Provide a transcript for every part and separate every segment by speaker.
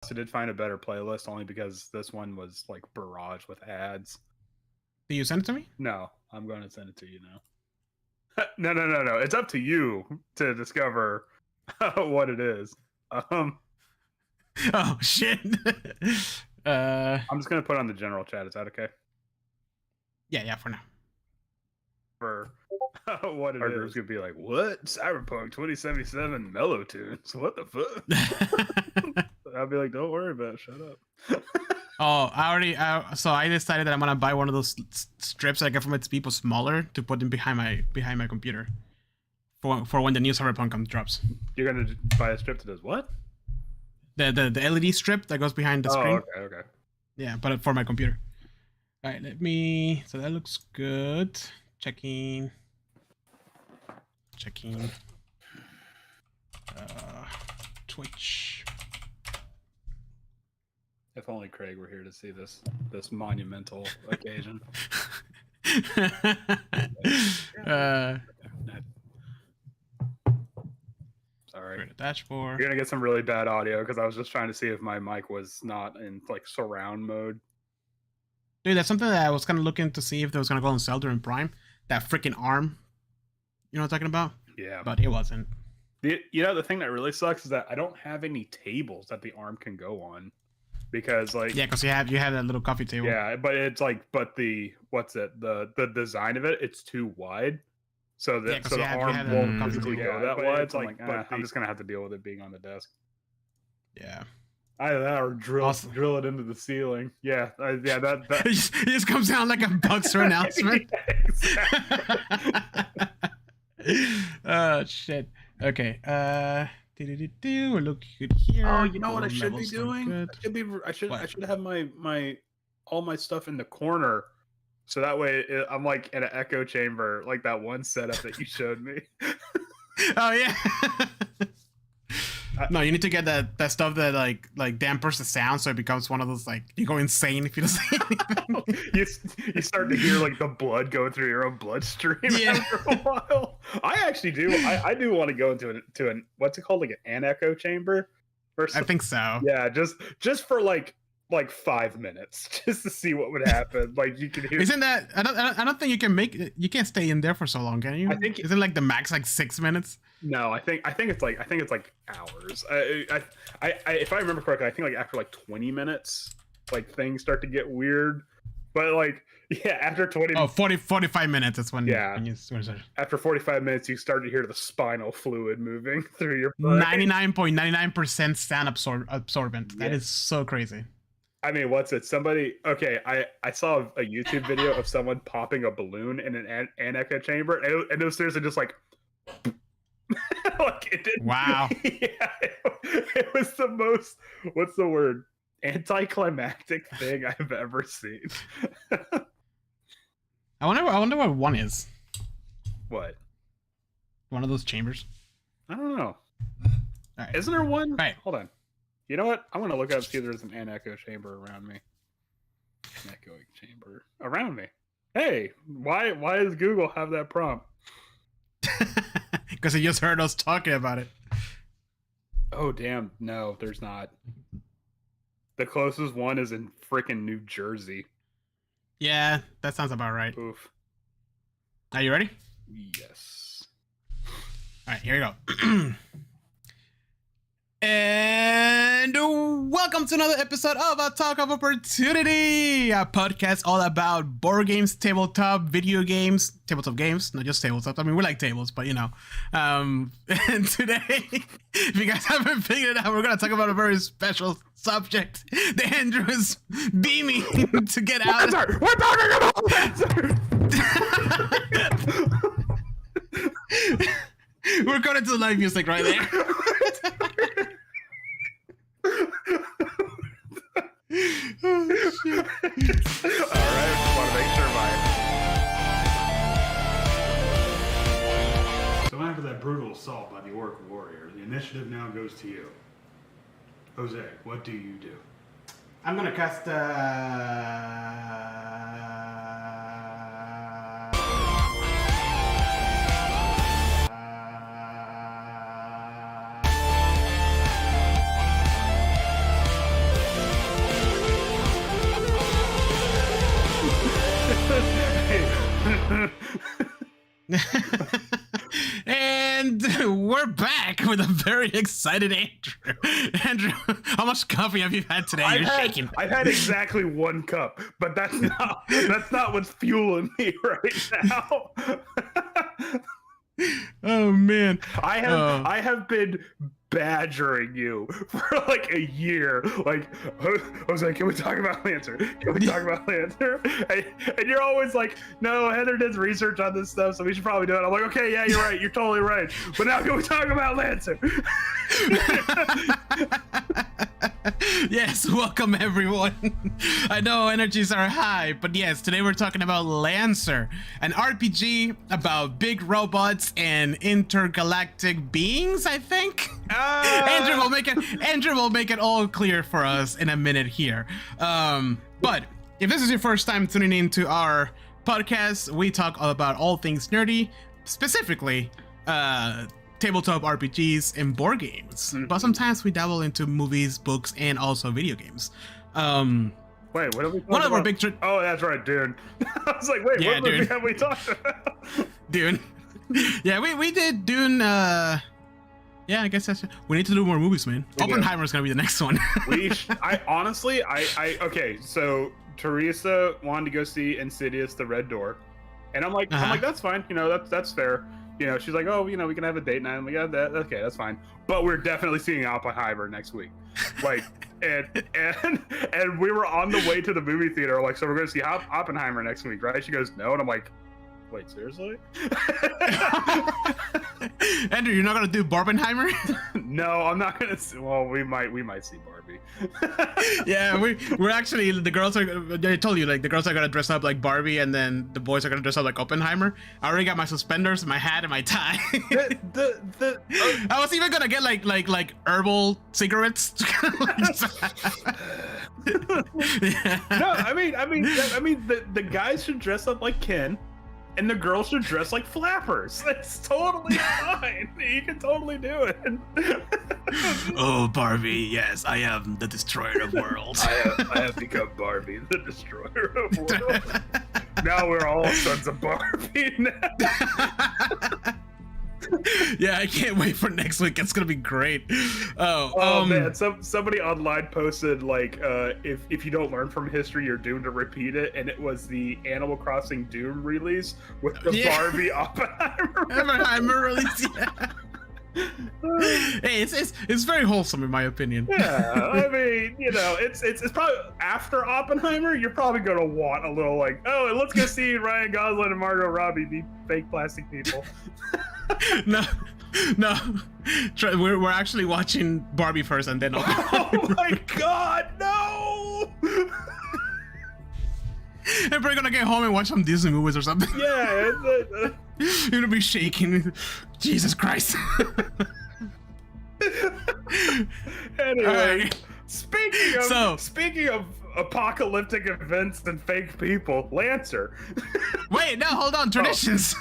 Speaker 1: I did find a better playlist only because this one was like barrage with ads.
Speaker 2: Did you send it to me?
Speaker 1: No, I'm going to send it to you now. No. It's up to you to discover what it is.
Speaker 2: Oh shit.
Speaker 1: I'm just gonna put it on the general chat. Is that okay?
Speaker 2: Yeah, for now.
Speaker 1: For what it is, gonna be like, what? Cyberpunk 2077 mellow tunes? What the fuck? I'll be like, don't worry about it. Shut up.
Speaker 2: Oh, so I decided that I'm gonna buy one of those strips I get from its people smaller to put them behind my computer for when the new Cyberpunk drops.
Speaker 1: You're gonna buy a strip that does what?
Speaker 2: The LED strip that goes behind the screen.
Speaker 1: Okay.
Speaker 2: Yeah, but for my computer. All right, so that looks good. Checking. Twitch.
Speaker 1: If only Craig were here to see this monumental occasion. Sorry.
Speaker 2: Dashboard.
Speaker 1: You're gonna get some really bad audio because I was just trying to see if my mic was not in like surround mode.
Speaker 2: Dude, that's something that I was kind of looking to see if they was gonna go on sale during Prime. That freaking arm. You know what I'm talking about?
Speaker 1: Yeah.
Speaker 2: But it wasn't.
Speaker 1: The thing that really sucks is that I don't have any tables that the arm can go on. Because like
Speaker 2: because you have that little coffee table.
Speaker 1: Yeah, but it's like the design of it, it's too wide. So the arm won't physically go that wide. It's like I'm just gonna have to deal with it being on the desk.
Speaker 2: Yeah.
Speaker 1: Either that or drill it into the ceiling. Yeah, that
Speaker 2: it just comes down like a Buckster announcement. Oh shit. Okay. We look good here.
Speaker 1: Oh, you know what I should be doing? I should have all my stuff in the corner, so that way I'm like in an echo chamber, like that one setup that you showed me.
Speaker 2: Oh yeah. No, you need to get that stuff that like dampers the sound, so it becomes one of those like you go insane if you don't say anything.
Speaker 1: you start to hear like the blood going through your own bloodstream after a while. I actually do. I do want to go into an what's it called, like an echo chamber?
Speaker 2: I think so.
Speaker 1: Yeah, just for like 5 minutes, just to see what would happen. Like you can hear.
Speaker 2: Isn't that? I don't think you can't stay in there for so long, can you?
Speaker 1: I think
Speaker 2: isn't like the max like 6 minutes.
Speaker 1: No, I think it's like hours. If I remember correctly, I think like after like 20 minutes, like things start to get weird. But like, yeah, after 20.
Speaker 2: Oh, 45 minutes. That's when.
Speaker 1: Yeah.
Speaker 2: When
Speaker 1: after 45 minutes, you start to hear the spinal fluid moving through your brain.
Speaker 2: 99.99% sound absorbent. That is so crazy.
Speaker 1: I mean, what's it? Somebody. Okay, I saw a YouTube video of someone popping a balloon in an echo chamber, and it was seriously just like. Like it didn't,
Speaker 2: wow.
Speaker 1: Yeah, it was the most, what's the word, anticlimactic thing I've ever seen.
Speaker 2: I wonder what one is.
Speaker 1: What?
Speaker 2: One of those chambers?
Speaker 1: I don't know.
Speaker 2: Right.
Speaker 1: Isn't there one?
Speaker 2: Right.
Speaker 1: Hold on. You know what? I'm gonna look up, see if there's an anecho chamber around me. Anechoing chamber around me. Hey, why does Google have that prompt?
Speaker 2: Because he just heard us talking about it.
Speaker 1: Oh damn! No, there's not. The closest one is in freaking New Jersey.
Speaker 2: Yeah, that sounds about right.
Speaker 1: Oof.
Speaker 2: Are you ready?
Speaker 1: Yes.
Speaker 2: All right, here we go. And welcome to another episode of A Talk of Opportunity, a podcast all about board games, tabletop, video games, tabletop games, not just tabletop. I mean, we like tables, but you know. And today, if you guys haven't figured it out, we're going to talk about a very special subject. The Andrew is beaming to get out.
Speaker 1: We're talking about Spencer!
Speaker 2: We're going to the live music right there. Oh, shit.
Speaker 1: Alright, just want to make sure So after that brutal assault by the Orc Warrior, the initiative now goes to you. Jose, what do you do?
Speaker 2: I'm gonna cast with a very excited Andrew. Andrew, how much coffee have you had today? You're shaking.
Speaker 1: I've had exactly 1 cup, but that's not what's fueling me right now.
Speaker 2: Oh man,
Speaker 1: I have been badgering you for like a year. Like, I was like, can we talk about Lancer? Can we talk about Lancer? And you're always like, no, Heather did research on this stuff, so we should probably do it. I'm like, okay, yeah, you're right. You're totally right. But now can we talk about Lancer?
Speaker 2: Yes, welcome everyone. I know energies are high, but yes, today we're talking about Lancer, an RPG about big robots and intergalactic beings, I think. Andrew will make it all clear for us in a minute here. But if this is your first time tuning into our podcast, we talk about all things nerdy, specifically tabletop RPGs and board games, but sometimes we dabble into movies, books, and also video games.
Speaker 1: Wait, what are we talking about?
Speaker 2: Our big
Speaker 1: oh, that's right, Dune. I was like, wait, what movie have we talked about?
Speaker 2: Dune. Yeah, we did Dune. Yeah, I guess we need to do more movies, man. Oppenheimer's gonna be the next one.
Speaker 1: Okay, so Teresa wanted to go see Insidious: The Red Door, and I'm like, that's fine. You know, that's fair. You know, she's like, oh, you know, we can have a date night. And we got that. Okay, that's fine. But we're definitely seeing Oppenheimer next week. Like, and we were on the way to the movie theater. Like, so we're going to see Oppenheimer next week, right? She goes, no. And I'm like, wait, seriously?
Speaker 2: Andrew, you're not going to do Barbenheimer?
Speaker 1: No, I'm not going to. Well, we might see Barbie.
Speaker 2: Yeah, we're actually, the girls are, I told you, like, the girls are going to dress up like Barbie, and then the boys are going to dress up like Oppenheimer. I already got my suspenders, my hat, and my tie. I was even going to get like herbal cigarettes.
Speaker 1: Yeah. No, I mean, the guys should dress up like Ken. And the girls should dress like flappers. That's totally fine. You can totally do it.
Speaker 2: Oh, Barbie, yes, I am the destroyer of worlds.
Speaker 1: I have become Barbie, the destroyer of worlds. Now we're all sons of Barbie now.
Speaker 2: Yeah, I can't wait for next week. It's gonna be great.
Speaker 1: Man, somebody online posted like, if you don't learn from history, you're doomed to repeat it, and it was the Animal Crossing Doom release with the Barbie Oppenheimer
Speaker 2: release. Yeah. Hey, it's very wholesome in my opinion.
Speaker 1: Yeah, I mean, you know, it's probably after Oppenheimer, you're probably gonna want a little like, oh, let's go see Ryan Gosling and Margot Robbie be fake plastic people.
Speaker 2: No. We're actually watching Barbie first, and then.
Speaker 1: Oh my God, no!
Speaker 2: And we're gonna get home and watch some Disney movies or something.
Speaker 1: Yeah,
Speaker 2: you're gonna be shaking. Jesus Christ.
Speaker 1: Anyway, speaking of apocalyptic events and fake people, Lancer.
Speaker 2: Wait, no, hold on, traditions.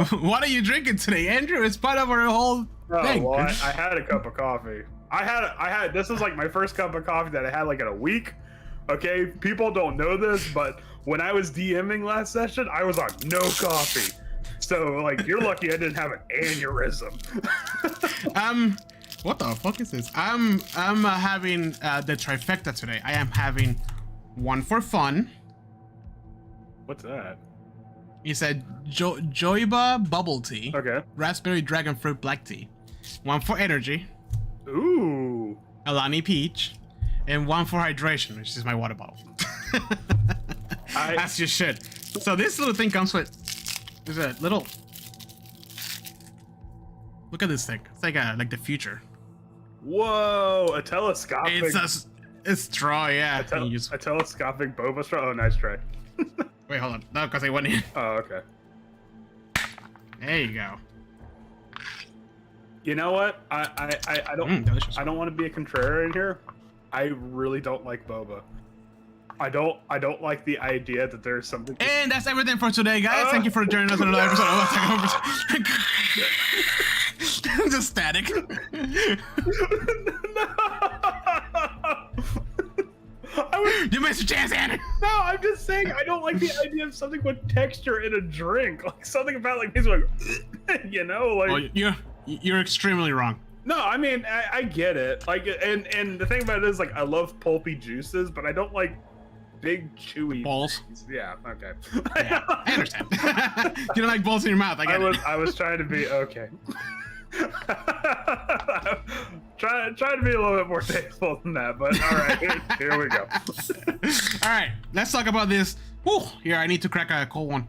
Speaker 2: What are you drinking today, Andrew? It's part of our whole thing.
Speaker 1: Well, I had a cup of coffee. This is like my first cup of coffee that I had like in a week. Okay, people don't know this, but when I was DMing last session, I was on no coffee. So, like, you're lucky I didn't have an aneurysm.
Speaker 2: What the fuck is this? I'm having the trifecta today. I am having one for fun.
Speaker 1: What's that?
Speaker 2: He said Joyba bubble tea.
Speaker 1: Okay.
Speaker 2: Raspberry dragon fruit black tea. One for energy.
Speaker 1: Ooh.
Speaker 2: Alani peach. And one for hydration, which is my water bottle. As you should. So this little thing comes with. There's a little. Look at this thing. It's like the future.
Speaker 1: Whoa! A telescopic.
Speaker 2: It's straw, yeah.
Speaker 1: A telescopic boba straw. Oh, nice try.
Speaker 2: Wait, hold on. No, because I went in.
Speaker 1: Oh, okay.
Speaker 2: There you go.
Speaker 1: You know what? I don't want to be a contrarian here. I really don't like boba. I don't like the idea that there's something.
Speaker 2: And that's everything for today, guys. Thank you for joining us on another episode of Just static. You missed your chance, Andy.
Speaker 1: No, I'm just saying I don't like the idea of something with texture in a drink. Like something about like these like, you know, like.
Speaker 2: Well, You're extremely wrong.
Speaker 1: No, I mean, I get it. Like, and the thing about it is, like, I love pulpy juices, but I don't like big chewy
Speaker 2: balls.
Speaker 1: Things. Yeah, okay.
Speaker 2: Yeah, I understand. You don't like balls in your mouth.
Speaker 1: I was trying to be okay. try to be a little bit more tasteful than that, but all right, here we go.
Speaker 2: All right, let's talk about this. Whew, here, I need to crack a cold one.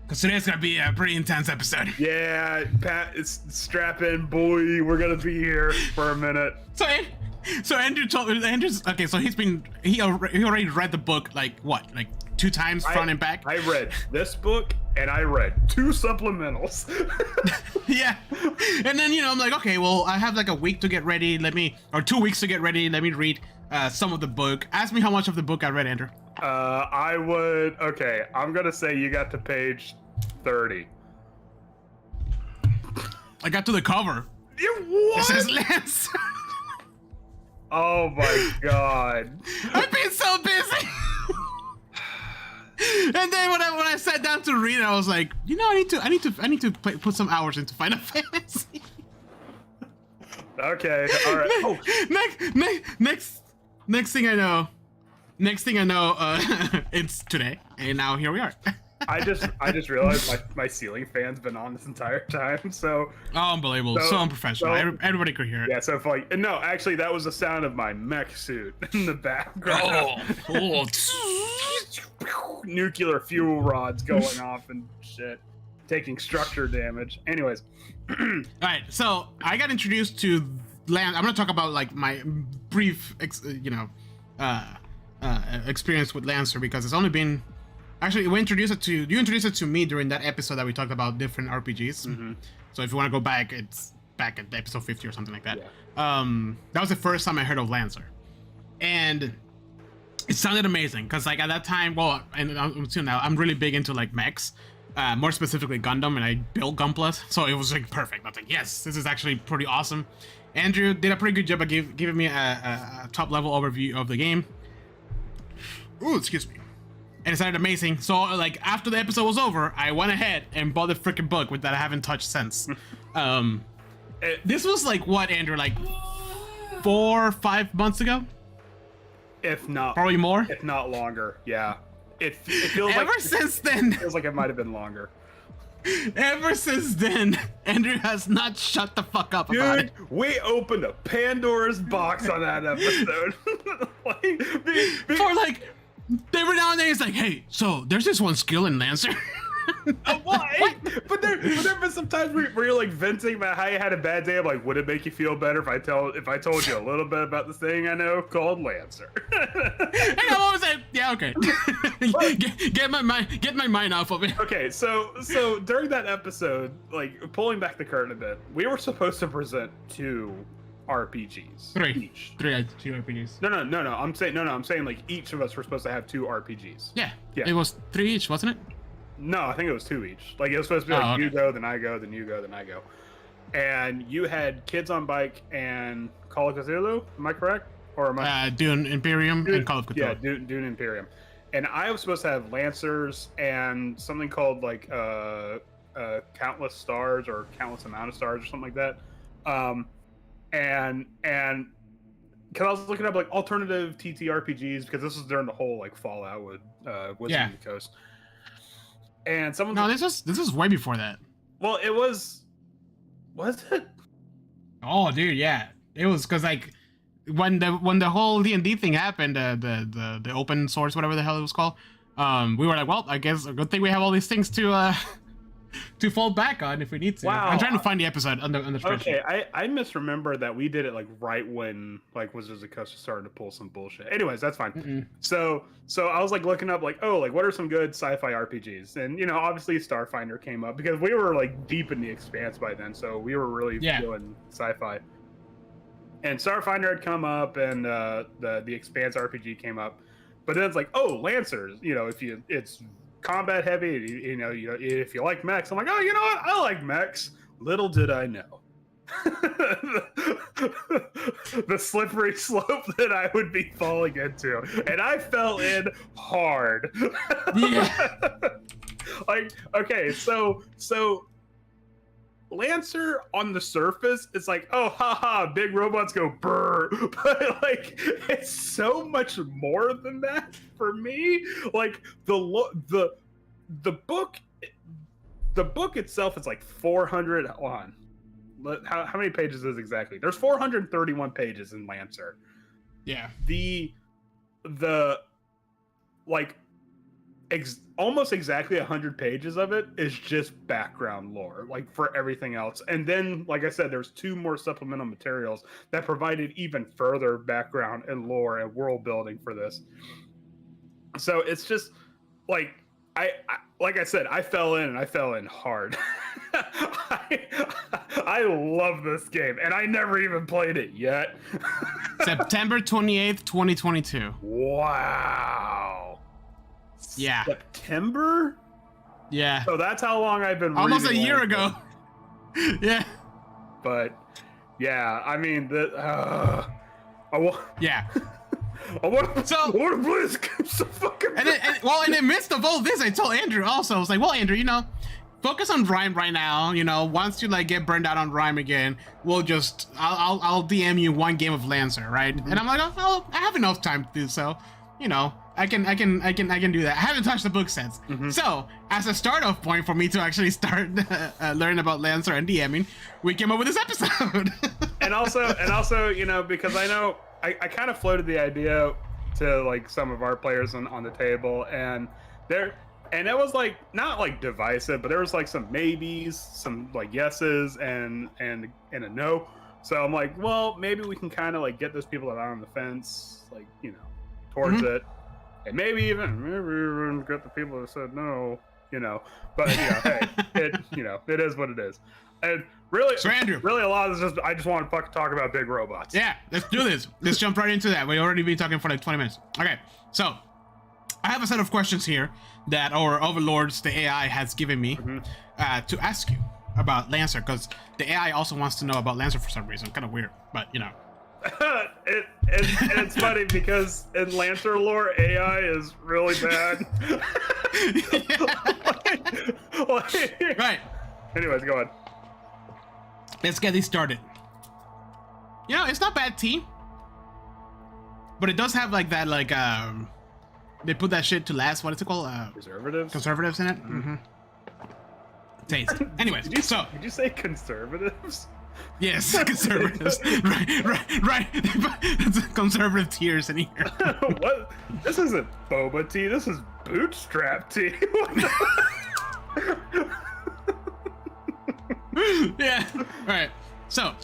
Speaker 2: Because today's going to be a pretty intense episode.
Speaker 1: Yeah, Pat, it's strap in, boy. We're going to be here for a minute.
Speaker 2: So Andrew's okay. So he already read the book like what, like 2 times front and back.
Speaker 1: I read this book and I read 2 supplementals.
Speaker 2: Yeah, and then I'm like, okay, well, I have like a week to get ready. Or 2 weeks to get ready. Let me read some of the book. Ask me how much of the book I read, Andrew.
Speaker 1: Okay, I'm gonna say you got to page 30.
Speaker 2: I got to the cover.
Speaker 1: What?
Speaker 2: It says Lance.
Speaker 1: Oh my god.
Speaker 2: I've been so busy. And then when I sat down to read it, I was like, I need to put some hours into Final Fantasy.
Speaker 1: Okay, all right. Oh.
Speaker 2: Next thing I know, it's today, and now here we are.
Speaker 1: I just realized my ceiling fan's been on this entire time, so...
Speaker 2: Oh, unbelievable. So unprofessional. Everybody could hear it.
Speaker 1: Yeah, so if like... No, actually, that was the sound of my mech suit in the background.
Speaker 2: Oh,
Speaker 1: nuclear fuel rods going off and shit. Taking structure damage. Anyways.
Speaker 2: Alright, so I got introduced to Lance. I'm going to talk about like my brief, experience with Lancer, because it's only been... Actually, you introduced it to me during that episode that we talked about different RPGs. Mm-hmm. So if you want to go back, it's back at episode 50 or something like that. Yeah. That was the first time I heard of Lancer, and it sounded amazing because like at that time, well, and until now, I'm really big into like mechs, more specifically Gundam, and I built Gunpla, so it was like perfect. I was like, yes, this is actually pretty awesome. Andrew did a pretty good job of giving me a top level overview of the game. Ooh, excuse me. And it sounded amazing. So, like, after the episode was over, I went ahead and bought the freaking book that I haven't touched since. This was like what, Andrew? Like 4 or 5 months ago?
Speaker 1: If not,
Speaker 2: probably more.
Speaker 1: If not longer, yeah. It feels
Speaker 2: since then.
Speaker 1: It feels like it might have been longer.
Speaker 2: Ever since then, Andrew has not shut the fuck up about it.
Speaker 1: We opened a Pandora's box on that episode.
Speaker 2: For like. Every now and then it's like, hey, so there's this one skill in Lancer.
Speaker 1: Why? But there been some times where you're like venting about how you had a bad day. I'm like, would it make you feel better if I told you a little bit about this thing I know called Lancer?
Speaker 2: And I'm always like, yeah, okay. get my mind off of it.
Speaker 1: Okay, so during that episode, like pulling back the curtain a bit, we were supposed to present 2 RPGs.
Speaker 2: 3
Speaker 1: each.
Speaker 2: 2 RPGs.
Speaker 1: No. I'm saying like each of us were supposed to have 2 RPGs.
Speaker 2: Yeah. It was 3 each, wasn't it?
Speaker 1: No, I think it was 2 each. Like it was supposed to be like okay. You go, then I go, then you go, then I go. And you had Kids on Bike and Call of Cthulhu. Am I correct? Or am I?
Speaker 2: Dune Imperium and Call of Cthulhu.
Speaker 1: Yeah, Dune Imperium. And I was supposed to have Lancers and something called like Countless Stars or Countless Amount of Stars or something like that. And because I was looking up like alternative TTRPGs because this was during the whole like Fallout with Wizards of the Coast. And someone
Speaker 2: this was way before that.
Speaker 1: Well, it was it?
Speaker 2: Oh, dude, yeah, it was because like when the whole D&D thing happened, the open source, whatever the hell it was called, we were like, well, I guess a good thing we have all these things to fall back on if we need to. Wow. I'm trying to find the episode on the spreadsheet.
Speaker 1: Okay, I misremember that we did it like right when like Wizards of the Coast was starting to pull some bullshit. Anyways, that's fine. Mm-mm. So I was like looking up like, oh, like what are some good sci-fi RPGs? And obviously Starfinder came up because we were like deep in the Expanse by then, so we were really doing sci-fi. And Starfinder had come up, and the Expanse RPG came up, but then it's like, oh, Lancers. It's combat heavy, if you like mechs. I'm like, oh, you know what? I like mechs. Little did I know. The slippery slope that I would be falling into. And I fell in hard.
Speaker 2: Yeah.
Speaker 1: Like, okay, so Lancer on the surface, it's like, oh, haha, big robots go brr, but like, it's so much more than that for me. Like the book, the book itself is like 400. Hold on, how many pages is exactly? There's 431 pages in Lancer.
Speaker 2: Yeah.
Speaker 1: The like almost exactly 100 pages of it is just background lore, like for everything else. And then, like I said, there's 2 more supplemental materials that provided even further background and lore and world building for this. So it's just like like I said, I fell in hard. I love this game, and I never even played it yet.
Speaker 2: September 28th, 2022.
Speaker 1: Wow.
Speaker 2: Yeah.
Speaker 1: September?
Speaker 2: Yeah.
Speaker 1: So that's how long I've been
Speaker 2: almost a
Speaker 1: reading
Speaker 2: year ago. Yeah.
Speaker 1: But yeah, I mean
Speaker 2: yeah.
Speaker 1: I want to play this game so fucking
Speaker 2: and in the midst of all this, I told Andrew also, I was like, well, Andrew, you know, focus on Rhyme right now. You know, once you like get burned out on Rhyme again, we'll just I'll DM you 1 game of Lancer, right? Mm-hmm. And I'm like, oh, I have enough time to do so. You know, I can do that. I haven't touched the book since. Mm-hmm. So as a start off point for me to actually start learning about Lancer and DMing, we came up with this episode.
Speaker 1: and also, you know, because I know I kind of floated the idea to like some of our players on the table, and it was like not like divisive, but there was like some maybes, some like yeses, and a no. So I'm like, well, maybe we can kind of like get those people that are on the fence, like, you know, towards it, and maybe even get the people that said no, you know. But you know, hey, it is what it is. And really,
Speaker 2: so Andrew,
Speaker 1: really a lot of this is I just want to fucking talk about big robots.
Speaker 2: Yeah, let's do this. Let's jump right into that. We've already been talking for like 20 minutes. Okay, so I have a set of questions here that our overlords, the AI, has given me to ask you about Lancer, because the AI also wants to know about Lancer for some reason. Kind of weird, but you know.
Speaker 1: It's funny because in Lancer lore, AI is really bad.
Speaker 2: Right.
Speaker 1: Anyways, go on.
Speaker 2: Let's get this started. You know, it's not bad tea, but it does have like that, like they put that shit to last. What is it called? Conservatives in it. Mm-hmm. Taste. Anyways,
Speaker 1: did you say conservatives?
Speaker 2: Yes, conservatives. right. Conservative tears in here.
Speaker 1: What? This isn't boba tea. This is bootstrap tea.
Speaker 2: Yeah. All right. So,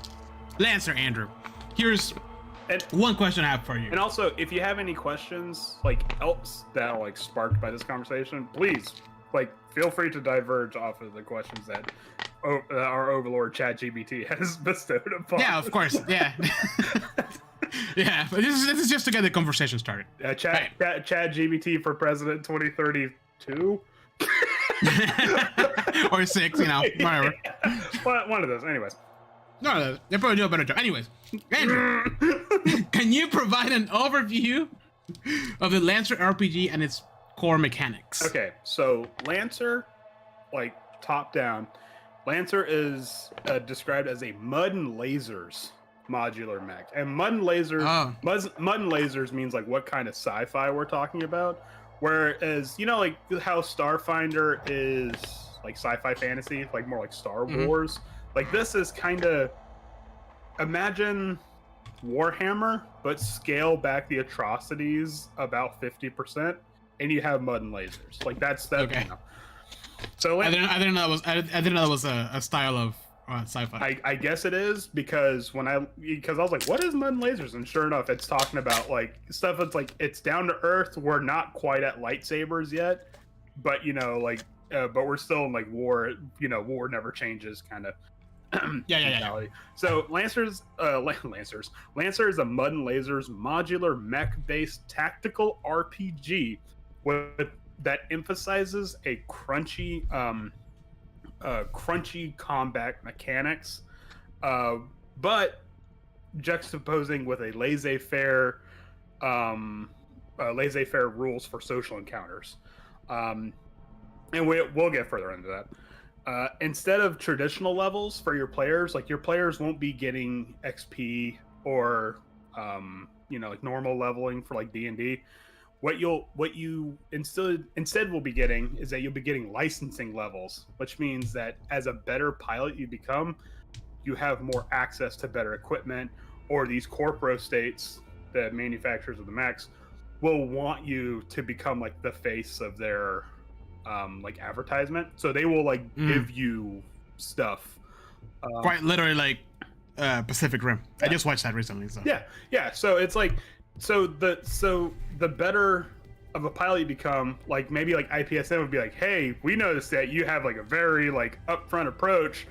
Speaker 2: Lancer, Andrew, here's one question I have for you.
Speaker 1: And also, if you have any questions like else that are like sparked by this conversation, please like feel free to diverge off of the questions that our overlord ChatGPT has bestowed upon.
Speaker 2: Yeah, of course. Yeah. Yeah, but this is just to get the conversation started.
Speaker 1: ChatGPT for president 2032.
Speaker 2: Or 6, you know, whatever.
Speaker 1: One of those, anyways.
Speaker 2: No, they probably do a better job. Anyways, Andrew, can you provide an overview of the Lancer RPG and its core mechanics?
Speaker 1: Okay, so Lancer, like top down, Lancer is described as a mud and lasers modular mech, and mud and lasers means like what kind of sci-fi we're talking about. Whereas, you know, like how Starfinder is like sci-fi fantasy, like more like Star Wars. Like this is kind of, imagine Warhammer, but scale back the atrocities about 50%, and you have mud and lasers. Like that's that.
Speaker 2: Okay.
Speaker 1: You know. So
Speaker 2: I didn't know that was a style of sci-fi.
Speaker 1: I guess it is because I was like, what is mud and lasers? And sure enough, it's talking about like stuff that's like it's down to earth. We're not quite at lightsabers yet, but you know, like, but we're still in like war. You know, war never changes, kind of.
Speaker 2: Yeah.
Speaker 1: So Lancer is a mud and lasers modular mech-based tactical RPG that emphasizes a crunchy combat mechanics, but juxtaposing with a laissez-faire rules for social encounters, and we'll get further into that. instead of traditional levels for your players, like your players won't be getting XP or like normal leveling for like D&D. What you instead will be getting is that you'll be getting licensing levels, which means that as a better pilot you become, you have more access to better equipment, or these corporo states, the manufacturers of the mechs, will want you to become like the face of their like advertisement. So they will like give you stuff.
Speaker 2: Quite literally like Pacific Rim. I just watched that recently. So.
Speaker 1: Yeah. So it's like so the better of a pilot you become, like maybe like IPSM would be like, hey, we noticed that you have like a very like upfront approach.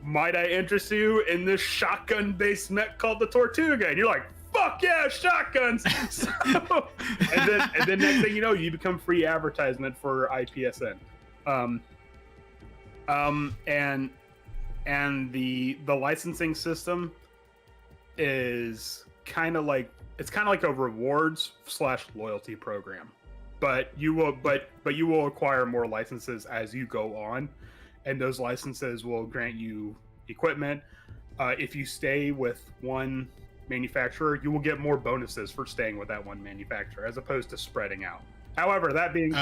Speaker 1: Might I interest you in this shotgun-based mech called the Tortuga? And you're like, fuck yeah, shotguns! So, and then next thing you know, you become free advertisement for IPSN. And the licensing system is kind of like a rewards / loyalty program, but you will acquire more licenses as you go on, and those licenses will grant you equipment. If you stay with one manufacturer, you will get more bonuses for staying with that one manufacturer as opposed to spreading out. However, that being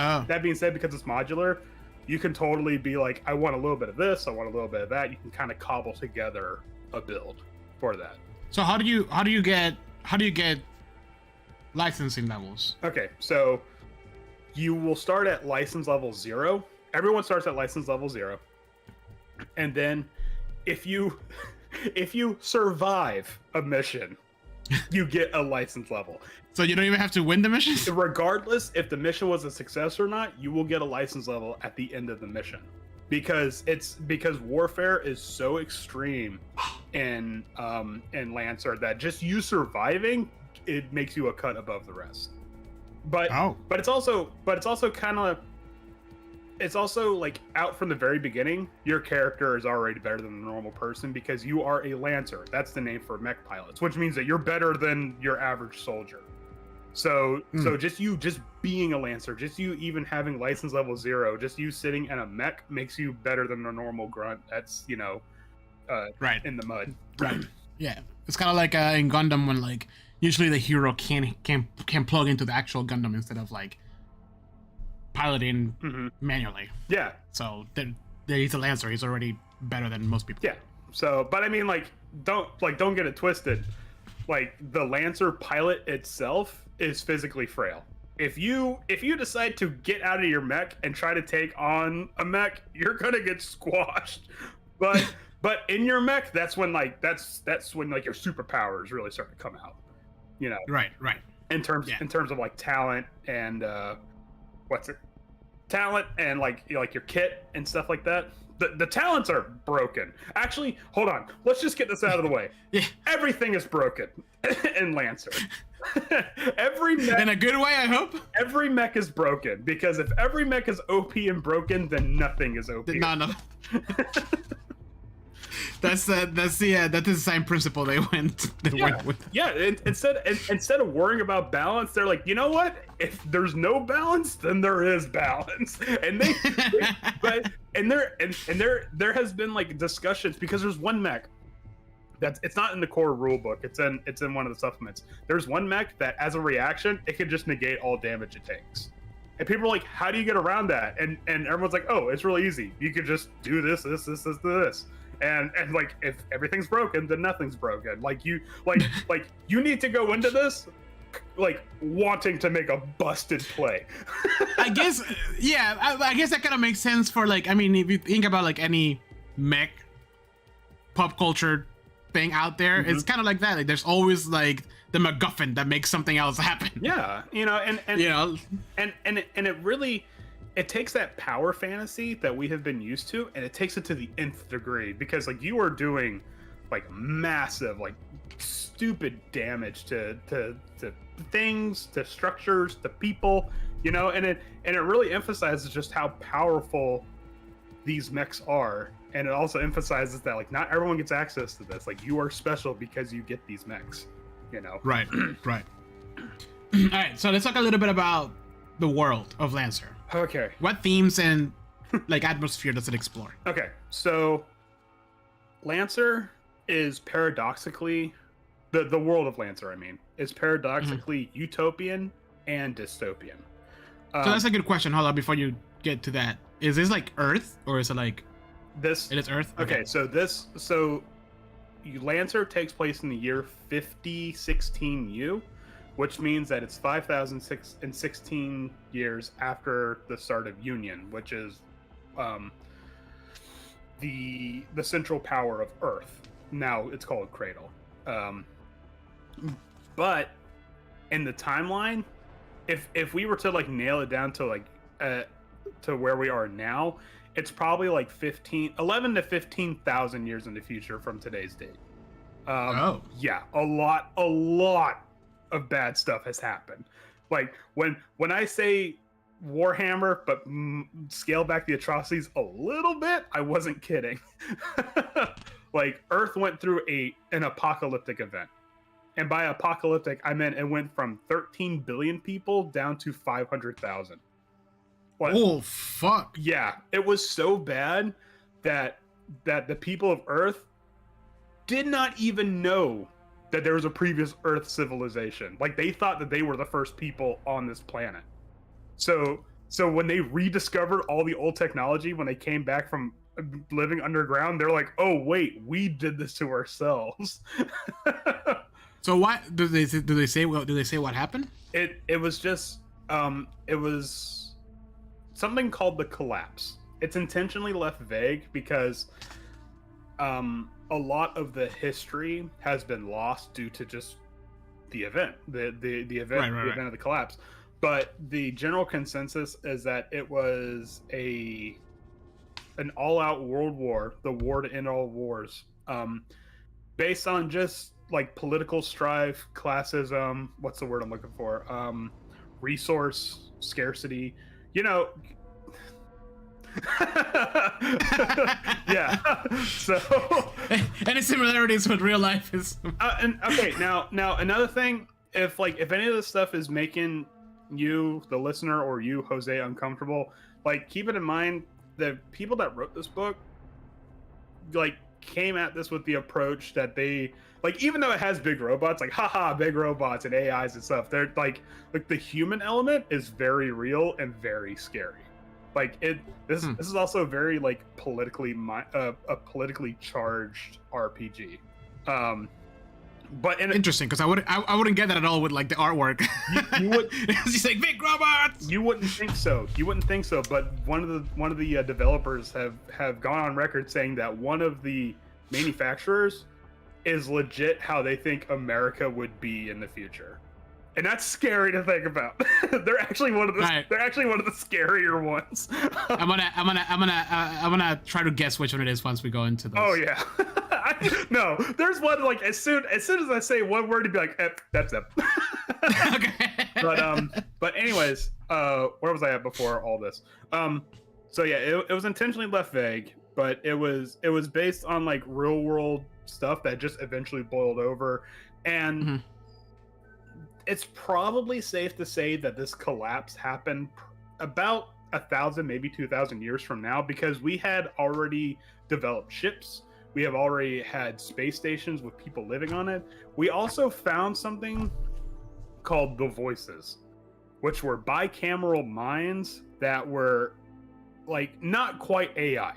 Speaker 1: said, because it's modular, you can totally be like, I want a little bit of this, I want a little bit of that. You can kind of cobble together a build for that.
Speaker 2: So how do you get licensing levels?
Speaker 1: Okay, so you will start at license level 0. Everyone starts at license level 0. And then if you survive a mission, you get a license level.
Speaker 2: So you don't even have to win the mission?
Speaker 1: Regardless if the mission was a success or not, you will get a license level at the end of the mission. Because warfare is so extreme in Lancer that just you surviving, it makes you a cut above the rest. But it's also kind of, it's also like out from the very beginning, your character is already better than a normal person because you are a Lancer. That's the name for mech pilots, which means that you're better than your average soldier. So just being a Lancer, just you even having license level 0, just you sitting in a mech makes you better than a normal grunt that's right in the mud.
Speaker 2: Right. Yeah. It's kind of like in Gundam when like usually the hero can plug into the actual Gundam instead of like piloting manually.
Speaker 1: Yeah.
Speaker 2: So he's a Lancer. He's already better than most people.
Speaker 1: Yeah. So, but I mean, don't get it twisted. Like the Lancer pilot itself is physically frail. If you decide to get out of your mech and try to take on a mech, you're gonna get squashed. But in your mech, that's when like your superpowers really start to come out.
Speaker 2: Right.
Speaker 1: In terms of like talent and talent and like your kit and stuff like that. The talents are broken. Actually, hold on. Let's just get this out of the way.
Speaker 2: Yeah.
Speaker 1: Everything is broken in Lancer. Every mech,
Speaker 2: in a good way, I hope.
Speaker 1: Every mech is broken because if every mech is OP and broken, then nothing is OP.
Speaker 2: No. That's the same principle they went with.
Speaker 1: Yeah, instead of worrying about balance, they're like, you know what? If there's no balance, then there is balance. And there has been like discussions because there's one mech it's not in the core rule book. It's in one of the supplements. There's one mech that as a reaction, it can just negate all damage it takes. And people are like, how do you get around that? And everyone's like, oh, it's really easy. You could just do this. And like if everything's broken, then nothing's broken. Like you need to go into this like wanting to make a busted play.
Speaker 2: I guess I guess that kind of makes sense for like, I mean, if you think about like any mech pop culture thing out there, it's kind of like that. Like there's always like the MacGuffin that makes something else happen.
Speaker 1: Yeah, and it really, it takes that power fantasy that we have been used to, and it takes it to the nth degree because like you are doing like massive, like stupid damage to things, to structures, to people, and it really emphasizes just how powerful these mechs are, and it also emphasizes that like not everyone gets access to this. Like you are special because you get these mechs,
Speaker 2: Right. All right, so let's talk a little bit about the world of Lancer.
Speaker 1: Okay.
Speaker 2: What themes and like atmosphere does it explore?
Speaker 1: Okay, so Lancer is paradoxically the world of Lancer, I mean, is paradoxically utopian and dystopian.
Speaker 2: So that's a good question. Hold on, before you get to that, is this like Earth or is it like
Speaker 1: this?
Speaker 2: It is Earth.
Speaker 1: Okay, so Lancer takes place in the year 5016U, which means that it's 5,016 years after the start of Union, which is the central power of Earth. Now it's called Cradle. But in the timeline, if we were to like nail it down to like to where we are now, it's probably like 11 to 15,000 years in the future from today's date. Yeah, a lot of bad stuff has happened. Like when I say Warhammer, but scale back the atrocities a little bit, I wasn't kidding. Like Earth went through an apocalyptic event. And by apocalyptic, I meant it went from 13 billion people down to 500,000.
Speaker 2: Oh, fuck.
Speaker 1: Yeah, it was so bad that the people of Earth did not even know that there was a previous Earth civilization. Like, they thought that they were the first people on this planet. So when they rediscovered all the old technology, when they came back from living underground, they're like, oh, wait, we did this to ourselves.
Speaker 2: So why do they say what happened?
Speaker 1: It was just it was something called the collapse. It's intentionally left vague because a lot of the history has been lost due to just the event, the event, the event of the collapse. But the general consensus is that it was an all-out world war, the war to end all wars, based on just like political strife, classism, what's the word I'm looking for? Resource scarcity, you know. Yeah. So
Speaker 2: any similarities with real life is
Speaker 1: and okay, now another thing, if any of this stuff is making you, the listener, or you, Jose, uncomfortable, like, keep it in mind, the people that wrote this book like came at this with the approach that they, like, even though it has big robots, like, haha, big robots and AIs and stuff, they're like the human element is very real and very scary. Like, this is also very like politically a politically charged RPG. But
Speaker 2: interesting, because I wouldn't get that at all with like the artwork.
Speaker 1: You would.
Speaker 2: It's just like big robots.
Speaker 1: You wouldn't think so. But one of the developers have gone on record saying that one of the manufacturers is legit how they think America would be in the future, and that's scary to think about. They're actually one of the scarier ones.
Speaker 2: I'm gonna try to guess which one it is once we go into this.
Speaker 1: Oh yeah. No, there's one, like, as soon as I say one word, to be like, that's it.
Speaker 2: Okay.
Speaker 1: But anyways, where was I at before all this? So yeah, it was intentionally left vague, but it was based on like real world stuff that just eventually boiled over, and it's probably safe to say that this collapse happened about 1,000, maybe 2,000 years from now, because we had already developed ships. We have already had space stations with people living on it. We also found something called the Voices, which were bicameral minds that were like not quite AI.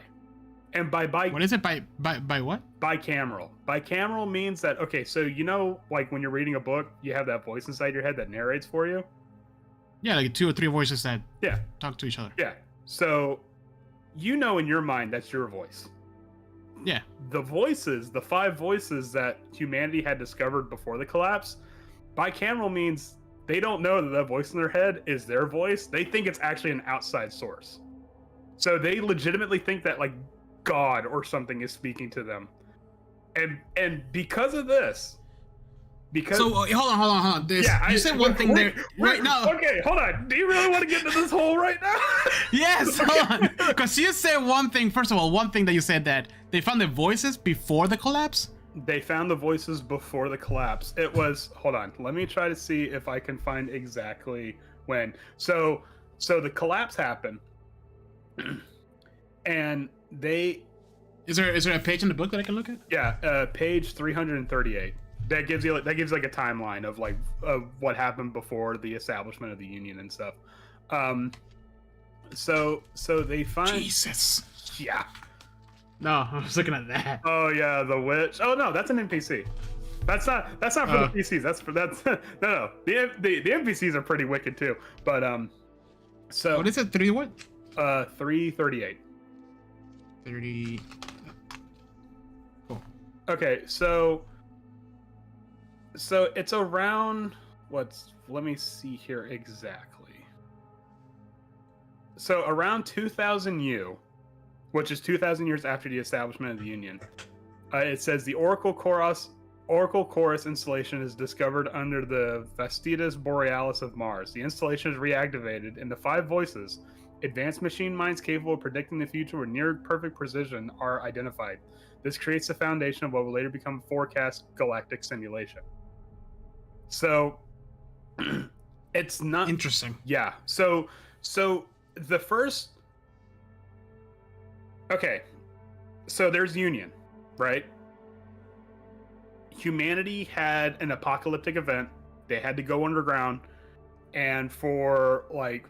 Speaker 1: And by
Speaker 2: what is it? By what?
Speaker 1: Bicameral. Bicameral means that, okay, so you know, like when you're reading a book, you have that voice inside your head that narrates for you.
Speaker 2: Yeah, like 2 or 3 voices that talk to each other.
Speaker 1: Yeah. So you know in your mind that's your voice.
Speaker 2: Yeah.
Speaker 1: The voices, the 5 voices that humanity had discovered before the collapse, bicameral means they don't know that that voice in their head is their voice. They think it's actually an outside source. So they legitimately think that like God or something is speaking to them. And because of this,
Speaker 2: so hold on. You said one thing there right now.
Speaker 1: Okay, hold on. Do you really want to get into this hole right now?
Speaker 2: Yes, hold on. Because you said one thing. First of all, one thing that you said, that they found the voices before the collapse.
Speaker 1: They found the voices before the collapse. It was, hold on. Let me try to see if I can find exactly when. So the collapse happened. And they
Speaker 2: is there a page in the book that I can look at?
Speaker 1: Yeah, page 338. That gives like a timeline of like of what happened before the establishment of the Union and stuff. So they find
Speaker 2: Jesus.
Speaker 1: Yeah.
Speaker 2: No, I was looking at that.
Speaker 1: Oh yeah, the witch. Oh no, that's an NPC. That's not for the PCs. No. The NPCs are pretty wicked too. But so
Speaker 2: what is it? 3 what?
Speaker 1: 338.
Speaker 2: 30. Cool.
Speaker 1: Okay, so it's around let me see here exactly. So around 2000 U, which is 2,000 years after the establishment of the Union, it says the Oracle Chorus installation is discovered under the Vastitas Borealis of Mars. The installation is reactivated, and the 5 voices, advanced machine minds capable of predicting the future with near perfect precision, are identified. This creates the foundation of what will later become forecast galactic simulation. So it's not
Speaker 2: interesting.
Speaker 1: Yeah. So the first. Okay. So there's Union, right? Humanity had an apocalyptic event. They had to go underground, and for like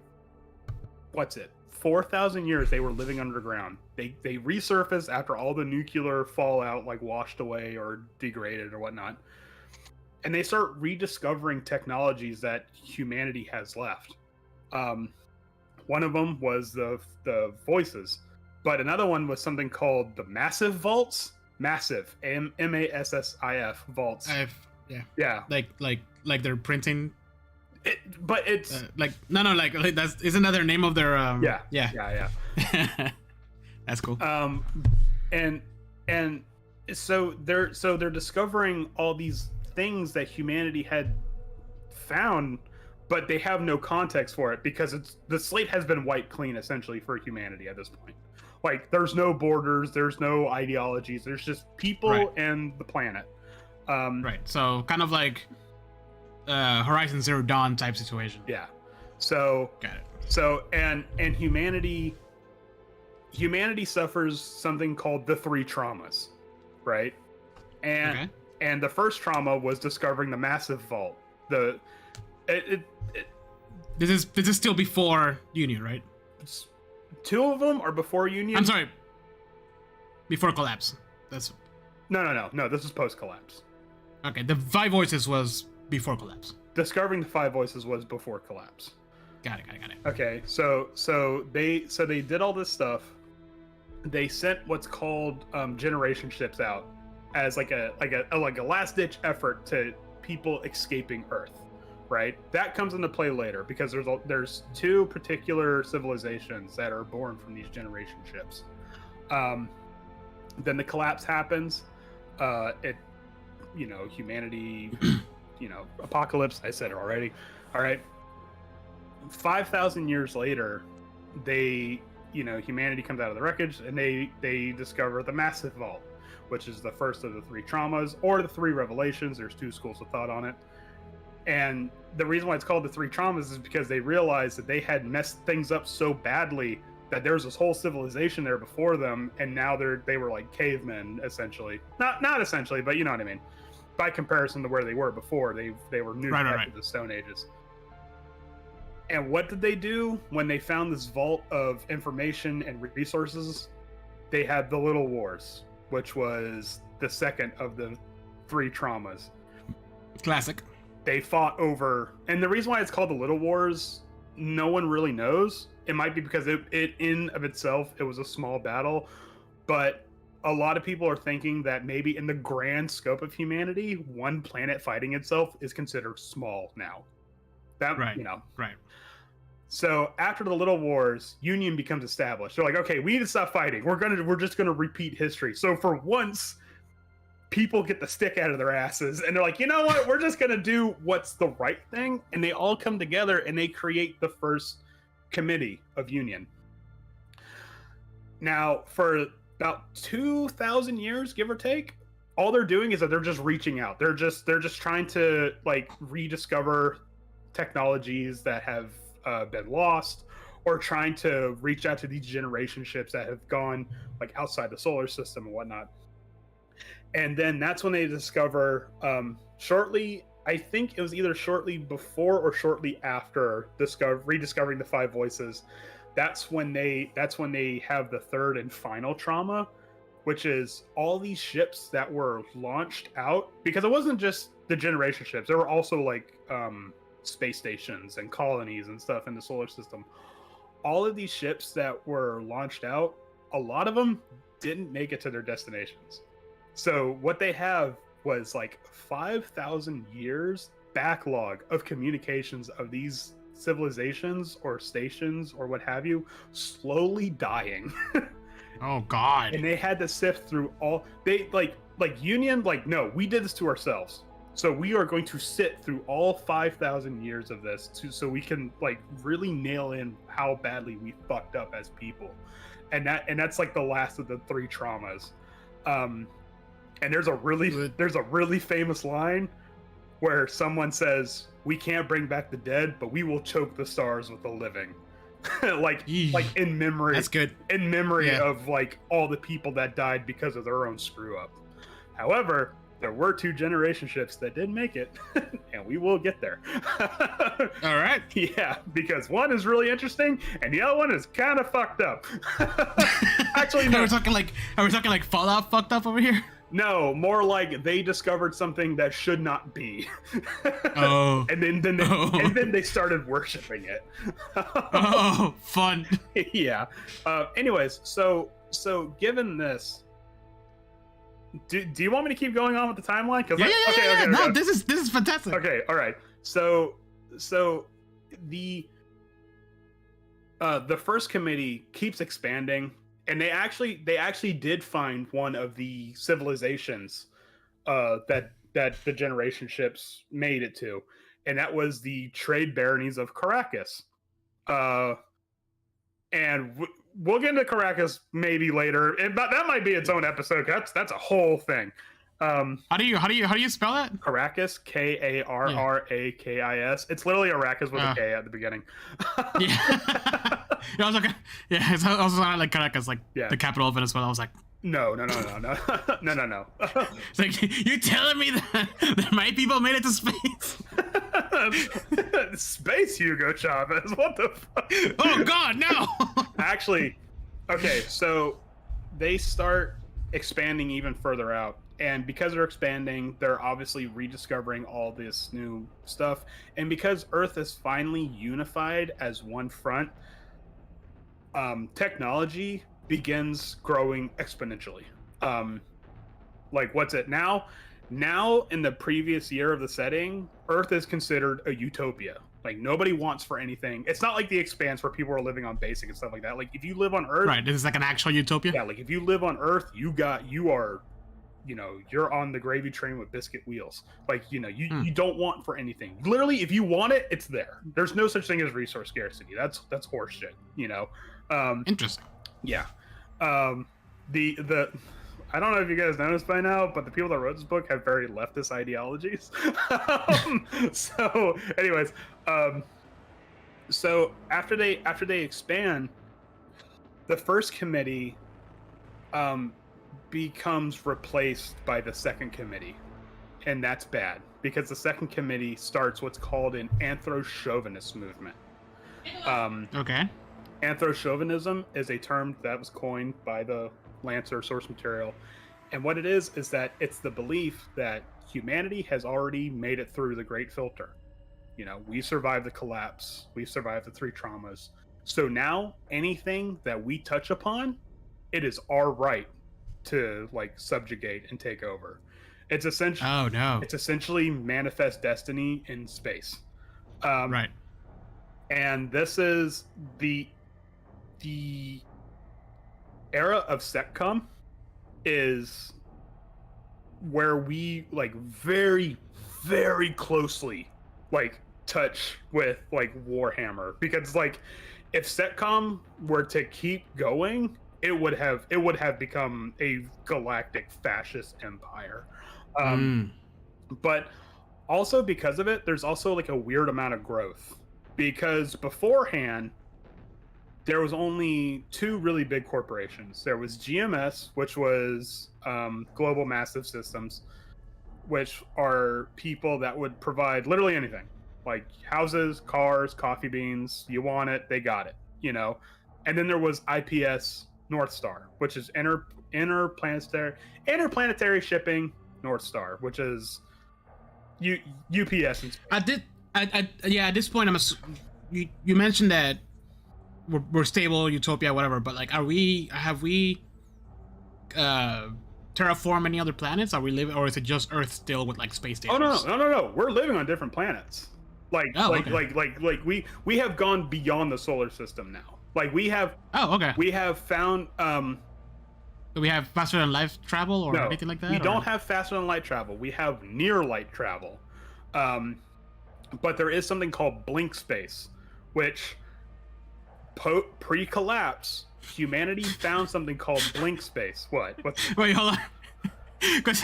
Speaker 1: 4,000 years they were living underground. They resurfaced after all the nuclear fallout like washed away or degraded or whatnot, and they start rediscovering technologies that humanity has left. One of them was the voices, but another one was something called the massive vaults. Massive, MASSIF vaults. Yeah.
Speaker 2: Like they're printing.
Speaker 1: But it's
Speaker 2: like that's is another name of their
Speaker 1: yeah.
Speaker 2: That's cool.
Speaker 1: And so they're discovering all these things that humanity had found, but they have no context for it because the slate has been wiped clean essentially for humanity at this point. Like there's no borders, there's no ideologies, there's just people and the planet.
Speaker 2: Right. So kind of like Horizon Zero Dawn type situation.
Speaker 1: Yeah. So
Speaker 2: got it.
Speaker 1: So and humanity suffers something called the 3 traumas, right? And and the first trauma was discovering the massive vault. This
Speaker 2: is still before Union, right?
Speaker 1: 2 of them are before Union.
Speaker 2: I'm sorry. Before collapse. That's
Speaker 1: No. This is post collapse.
Speaker 2: Okay, the 5 voices was before collapse.
Speaker 1: Discovering the 5 voices was before collapse.
Speaker 2: Got it.
Speaker 1: Okay, so they did all this stuff. They sent what's called generation ships out as like a last ditch effort to people escaping Earth, right? That comes into play later because there's 2 particular civilizations that are born from these generation ships. Then the collapse happens. Humanity, apocalypse. I said it already. All right. 5,000 years later, humanity comes out of the wreckage and they discover the massive vault, which is the first of the 3 traumas or the 3 revelations. There's 2 schools of thought on it. And the reason why it's called the 3 traumas is because they realized that they had messed things up so badly that there was this whole civilization there before them, and now they were like cavemen essentially. Not essentially, but you know what I mean. By comparison to where they were before, they were new to the Stone Ages. And what did they do when they found this vault of information and resources? They had the Little Wars, which was the second of the 3 traumas.
Speaker 2: Classic.
Speaker 1: They fought over, and the reason why it's called the Little Wars, no one really knows. It might be because it in of itself, it was a small battle, but a lot of people are thinking that maybe in the grand scope of humanity, one planet fighting itself is considered small now. Right. So after the Little Wars, Union becomes established. They're like, okay, we need to stop fighting. We're just gonna repeat history. So for once, people get the stick out of their asses and they're like, you know what? We're just gonna do what's the right thing. And they all come together and they create the first committee of Union. Now, for about 2,000 years, give or take, all they're doing is that they're just reaching out. They're just trying to like rediscover technologies that have been lost, or trying to reach out to these generation ships that have gone like outside the solar system and whatnot. And then that's when they discover shortly, I think it was either shortly before or shortly after rediscovering the five voices. That's when they have the third and final trauma, which is all these ships that were launched out, because it wasn't just the generation ships. There were also like space stations and colonies and stuff in the solar system. All of these ships that were launched out, a lot of them didn't make it to their destinations. So what they have was like 5,000 years backlog of communications of these civilizations or stations or what have you, slowly dying.
Speaker 2: Oh God.
Speaker 1: And they had to sift through all, they like Union, like, no, we did this to ourselves. So we are going to sit through all 5,000 years of this so we can like really nail in how badly we fucked up as people. And that's like the last of the three traumas. And there's a really famous line where someone says, "We can't bring back the dead, but we will choke the stars with the living." like in memory.
Speaker 2: That's good.
Speaker 1: In memory of like all the people that died because of their own screw up. However, there were two generation ships that didn't make it, and we will get there.
Speaker 2: All right.
Speaker 1: Yeah, because one is really interesting, and the other one is kind of fucked up. Actually, no.
Speaker 2: Are we talking like Fallout fucked up over here?
Speaker 1: No, more like they discovered something that should not be.
Speaker 2: Oh.
Speaker 1: and then they started worshiping it.
Speaker 2: Oh, fun.
Speaker 1: Yeah. Anyways, so given this, do you want me to keep going on with the timeline?
Speaker 2: Yeah. No, this is fantastic.
Speaker 1: Okay, all right. So the first committee keeps expanding, and they actually did find one of the civilizations that the generation ships made it to, and that was the trade baronies of Caracas. And we'll get into Caracas maybe later, and that might be its own episode. That's a whole thing.
Speaker 2: How do you spell that?
Speaker 1: Caracas, Karrakis. It's literally Arrakis with a K at the beginning.
Speaker 2: Yeah. I was like, I was like Caracas, like the capital of Venezuela. I was like,
Speaker 1: no.
Speaker 2: It's like, you telling me that my people made it to space?
Speaker 1: Space, Hugo Chavez. What the fuck?
Speaker 2: Oh God, no.
Speaker 1: Actually, okay, so they start expanding even further out. And because they're expanding, they're obviously rediscovering all this new stuff. And because Earth is finally unified as one front, technology begins growing exponentially. Like, what's it now? Now, in the previous year of the setting, Earth is considered a utopia. Like, nobody wants for anything. It's not like The Expanse where people are living on basic and stuff like that. Like, if you live on Earth...
Speaker 2: Right, this is like an actual utopia?
Speaker 1: Yeah, like, if you live on Earth, you are... you're on the gravy train with biscuit wheels. Like, you don't want for anything. Literally, if you want it, it's there. There's no such thing as resource scarcity. That's horseshit,
Speaker 2: Interesting.
Speaker 1: Yeah. The I don't know if you guys noticed by now, but the people that wrote this book have very leftist ideologies. So anyways, so after they expand, the first committee becomes replaced by the second committee, and that's bad because the second committee starts what's called an anthro-chauvinist movement.
Speaker 2: Okay.
Speaker 1: Anthro-chauvinism is a term that was coined by the Lancer source material, and what it is that it's the belief that humanity has already made it through the Great Filter. We survived the collapse, we survived the three traumas, so now anything that we touch upon, it is our right to like subjugate and take over. It's essentially it's essentially manifest destiny in space.
Speaker 2: Right.
Speaker 1: And this is the era of SecCom is where we like very, very closely like touch with like Warhammer, because like if SecCom were to keep going, it would have become a galactic fascist empire. But also because of it, there's also like a weird amount of growth, because beforehand there was only two really big corporations. There was GMS, which was Global Massive Systems, which are people that would provide literally anything, like houses, cars, coffee beans. You want it, they got it, you know. And then there was IPS North Star, which is interplanetary shipping North Star, which is UPS.
Speaker 2: Yeah. At this point, you mentioned that we're stable, utopia, whatever. But like, have we terraform any other planets? Are we living, or is it just Earth still with like space stations?
Speaker 1: Oh no! We're living on different planets. Like we have gone beyond the solar system now. Like we have.
Speaker 2: Oh, okay.
Speaker 1: We have found.
Speaker 2: Do we have faster than light travel or anything like that?
Speaker 1: We don't have faster than light travel. We have near light travel, but there is something called blink space, which pre-collapse, humanity found something called blink space. What?
Speaker 2: Wait, hold on. Because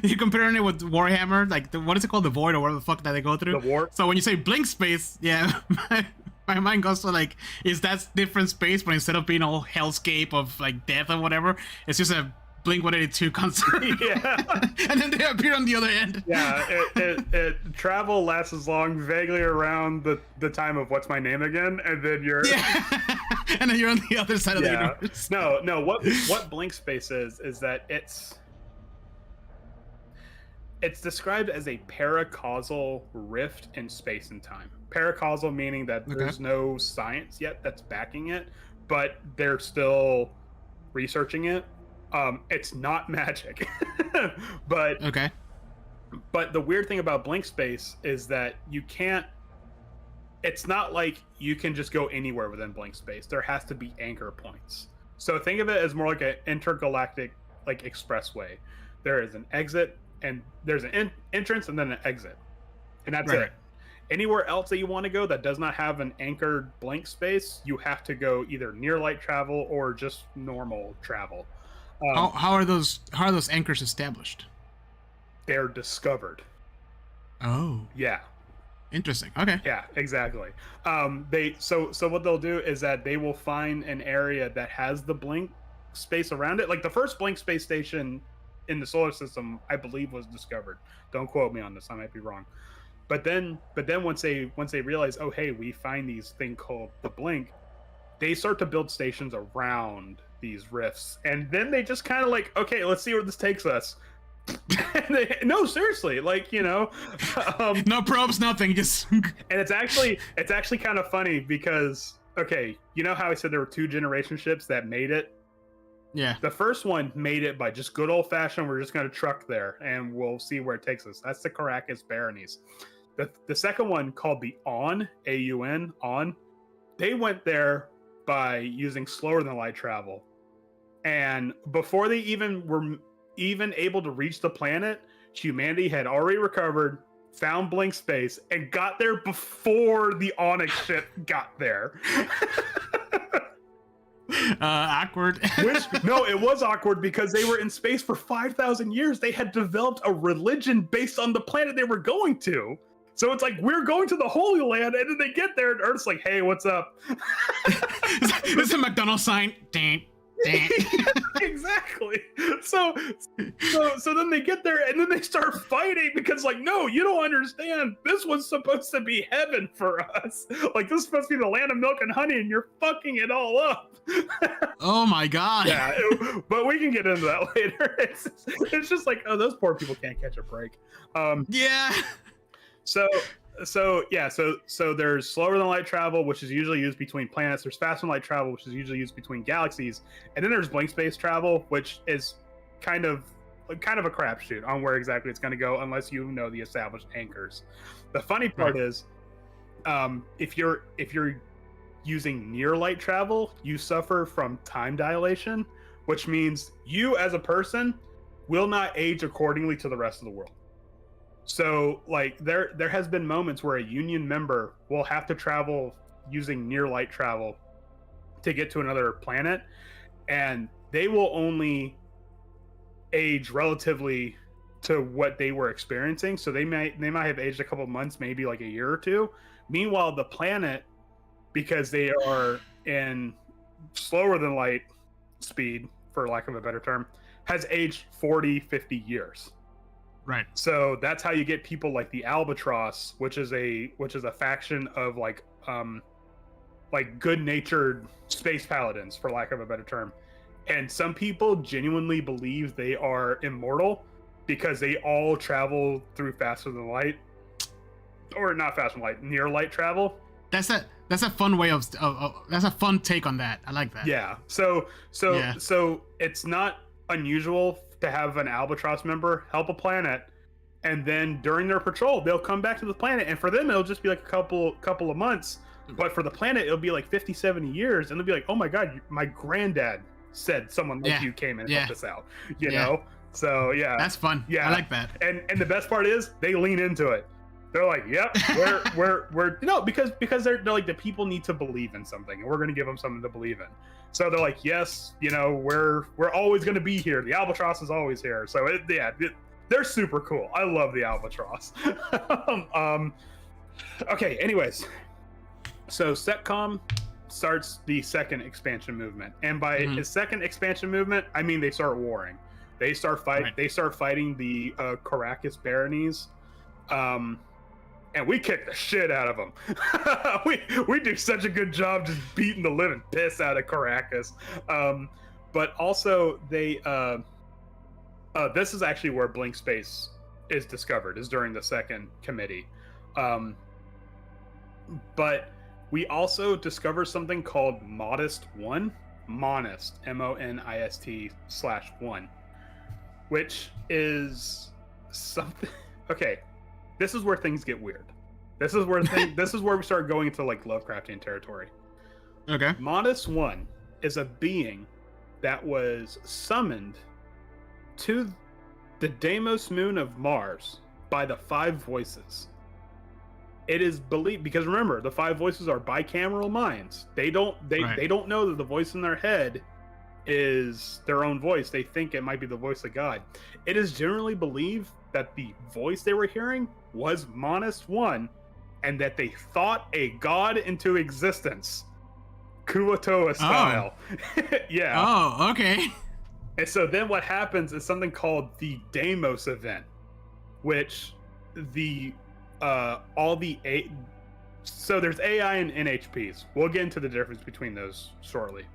Speaker 2: you're comparing it with Warhammer, like what is it called, the Void or whatever the fuck that they go through?
Speaker 1: The Warp.
Speaker 2: So when you say blink space, yeah, my mind goes to like, is that different space, but instead of being all hellscape of like death or whatever, it's just a Blink-182 concert.
Speaker 1: Yeah.
Speaker 2: And then they appear on the other end.
Speaker 1: Yeah, it travel lasts as long, vaguely around the time of What's My Name Again, and then you're
Speaker 2: and then you're on the other side of the universe.
Speaker 1: No, what blink space is that it's described as a paracausal rift in space and time. Paracausal meaning that there's no science yet that's backing it, but they're still researching it. It's not magic, but But the weird thing about blink space is that you can't. It's not like you can just go anywhere within blink space. There has to be anchor points. So think of it as more like an intergalactic like expressway. There is an exit, and there's an entrance, and then an exit, and that's it. Anywhere else that you want to go that does not have an anchored blink space, you have to go either near light travel or just normal travel.
Speaker 2: How are those anchors established?
Speaker 1: They're discovered.
Speaker 2: Oh.
Speaker 1: Yeah.
Speaker 2: Interesting. Okay.
Speaker 1: Yeah, exactly. So what they'll do is that they will find an area that has the blink space around it. Like the first blink space station in the solar system, I believe, was discovered. Don't quote me on this. I might be wrong. But then once they realize, oh hey, we find these thing called the blink, they start to build stations around these rifts, and then they just kind of like, okay, let's see where this takes us. No, seriously, like, you know,
Speaker 2: no probes, nothing, just.
Speaker 1: And it's actually kind of funny because, okay, you know how I said there were 2 generation ships that made it?
Speaker 2: Yeah.
Speaker 1: The first one made it by just good old fashioned, we're just going to truck there and we'll see where it takes us. That's the Caracas Baronies. The second one, called the AUN, AUN, AUN, they went there by using slower than light travel. And before they were able to reach the planet, humanity had already recovered, found blink space, and got there before the Onyx ship got there.
Speaker 2: Awkward.
Speaker 1: No, it was awkward because they were in space for 5,000 years. They had developed a religion based on the planet they were going to. So it's like, we're going to the Holy Land, and then they get there, and Earth's like, hey, what's up?
Speaker 2: This is a McDonald's sign.
Speaker 1: Exactly. So then they get there, and then they start fighting because, like, no, you don't understand. This was supposed to be heaven for us. Like, this is supposed to be the land of milk and honey, and you're fucking it all up.
Speaker 2: Oh my god.
Speaker 1: Yeah, but we can get into that later. It's just like, oh, those poor people can't catch a break.
Speaker 2: Yeah.
Speaker 1: So there's slower than light travel, which is usually used between planets. There's faster than light travel, which is usually used between galaxies, and then there's blink space travel, which is kind of a crapshoot on where exactly it's going to go, unless you know the established anchors. The funny part is, if you're using near light travel, you suffer from time dilation, which means you as a person will not age accordingly to the rest of the world. So, like, there has been moments where a Union member will have to travel using near light travel to get to another planet, and they will only age relatively to what they were experiencing. So they might have aged a couple months, maybe like a year or two. Meanwhile, the planet because they are in slower than light speed, for lack of a better term, has aged 40, 50 years.
Speaker 2: Right.
Speaker 1: So that's how you get people like the Albatross, which is a faction of like good-natured space paladins, for lack of a better term. And some people genuinely believe they are immortal because they all travel through faster than light, or not faster than light, near light travel.
Speaker 2: That's a fun way of that's a fun take on that. I like that.
Speaker 1: Yeah. So it's not unusual to have an Albatross member help a planet, and then during their patrol they'll come back to the planet, and for them it'll just be like a couple of months, but for the planet it'll be like 50, 70 years, and they'll be like, oh my god, my granddad said someone like you came and helped us out, you know. So yeah,
Speaker 2: that's fun. I like that.
Speaker 1: And the best part is they lean into it. They're like, yep, we're because they're like, the people need to believe in something, and we're going to give them something to believe in. So they're like, yes, we're always going to be here. The Albatross is always here. So they're super cool. I love the Albatross. Okay, anyways, so Setcom starts the second expansion movement, and by his second expansion movement, I mean they start warring. They start fighting the Caracas Baronies. And we kick the shit out of them. we do such a good job just beating the living piss out of Caracas. But also they this is actually where Blink Space is discovered, is during the second committee. But we also discover something called Monist 1, Monist, MONIST/1, which is something. Okay. This is where things get weird. This is where we start going into like Lovecraftian territory.
Speaker 2: Okay.
Speaker 1: Monist 1 is a being that was summoned to the Deimos moon of Mars by the Five Voices. It is believed, because remember, the Five Voices are bicameral minds. They don't know that the voice in their head is their own voice. They think it might be the voice of God. It is generally believed that the voice they were hearing was Monist 1, and that they thought a god into existence, Kuo-toa style. Yeah.
Speaker 2: Oh, okay.
Speaker 1: And so then what happens is something called the Deimos event, which so there's AI and NHPs. We'll get into the difference between those shortly.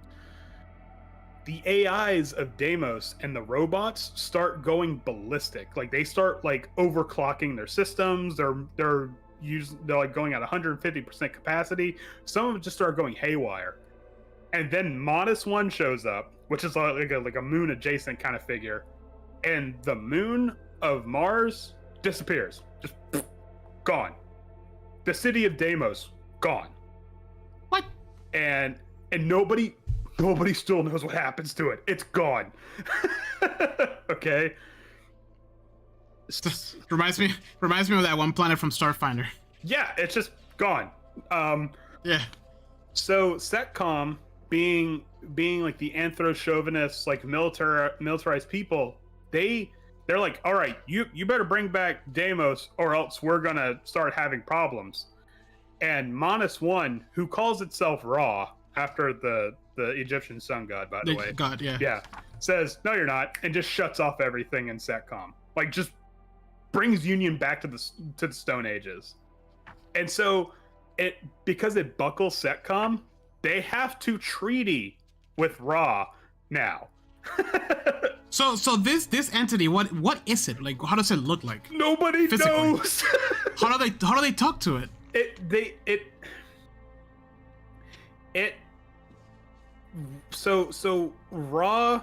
Speaker 1: The AIs of Deimos and the robots start going ballistic. Like they start like overclocking their systems. They're like going at 150% capacity. Some of them just start going haywire. And then Monist 1 shows up, which is like a moon adjacent kind of figure, and the moon of Mars disappears. Just gone. The city of Deimos gone.
Speaker 2: What?
Speaker 1: And nobody still knows what happens to it. It's gone. Okay.
Speaker 2: Reminds me of that one planet from Starfinder.
Speaker 1: Yeah, it's just gone.
Speaker 2: Yeah.
Speaker 1: So Setcom, being like the anthro-chauvinist, like militarized people, they're like, all right, you better bring back Deimos, or else we're gonna start having problems. And Monist 1, who calls itself Ra, after the Egyptian sun god, by the way.
Speaker 2: God, yeah.
Speaker 1: Yeah. Says, no, you're not, and just shuts off everything in Setcom. Like, just brings Union back to the Stone Ages. And so, because it buckles Setcom, they have to treaty with Ra now.
Speaker 2: So this entity, what is it? Like, how does it look like?
Speaker 1: Nobody knows.
Speaker 2: How do they talk to it?
Speaker 1: So Ra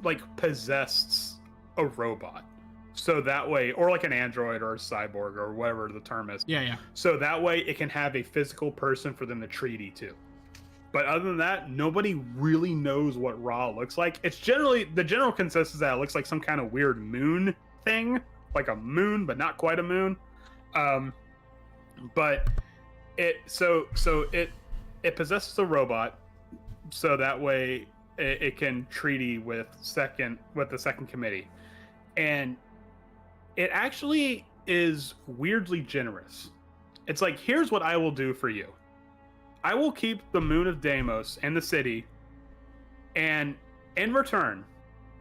Speaker 1: like possessed a robot, so that way, or like an android or a cyborg or whatever the term is.
Speaker 2: Yeah.
Speaker 1: So that way it can have a physical person for them to treaty to. But other than that, nobody really knows what Ra looks like. It's generally, the general consensus that it looks like some kind of weird moon thing, like a moon, but not quite a moon. But it possesses a robot, so that way it can treaty with the second committee, and it actually is weirdly generous. It's like, here's what I will do for you. I will keep the moon of Deimos and the city, and in return,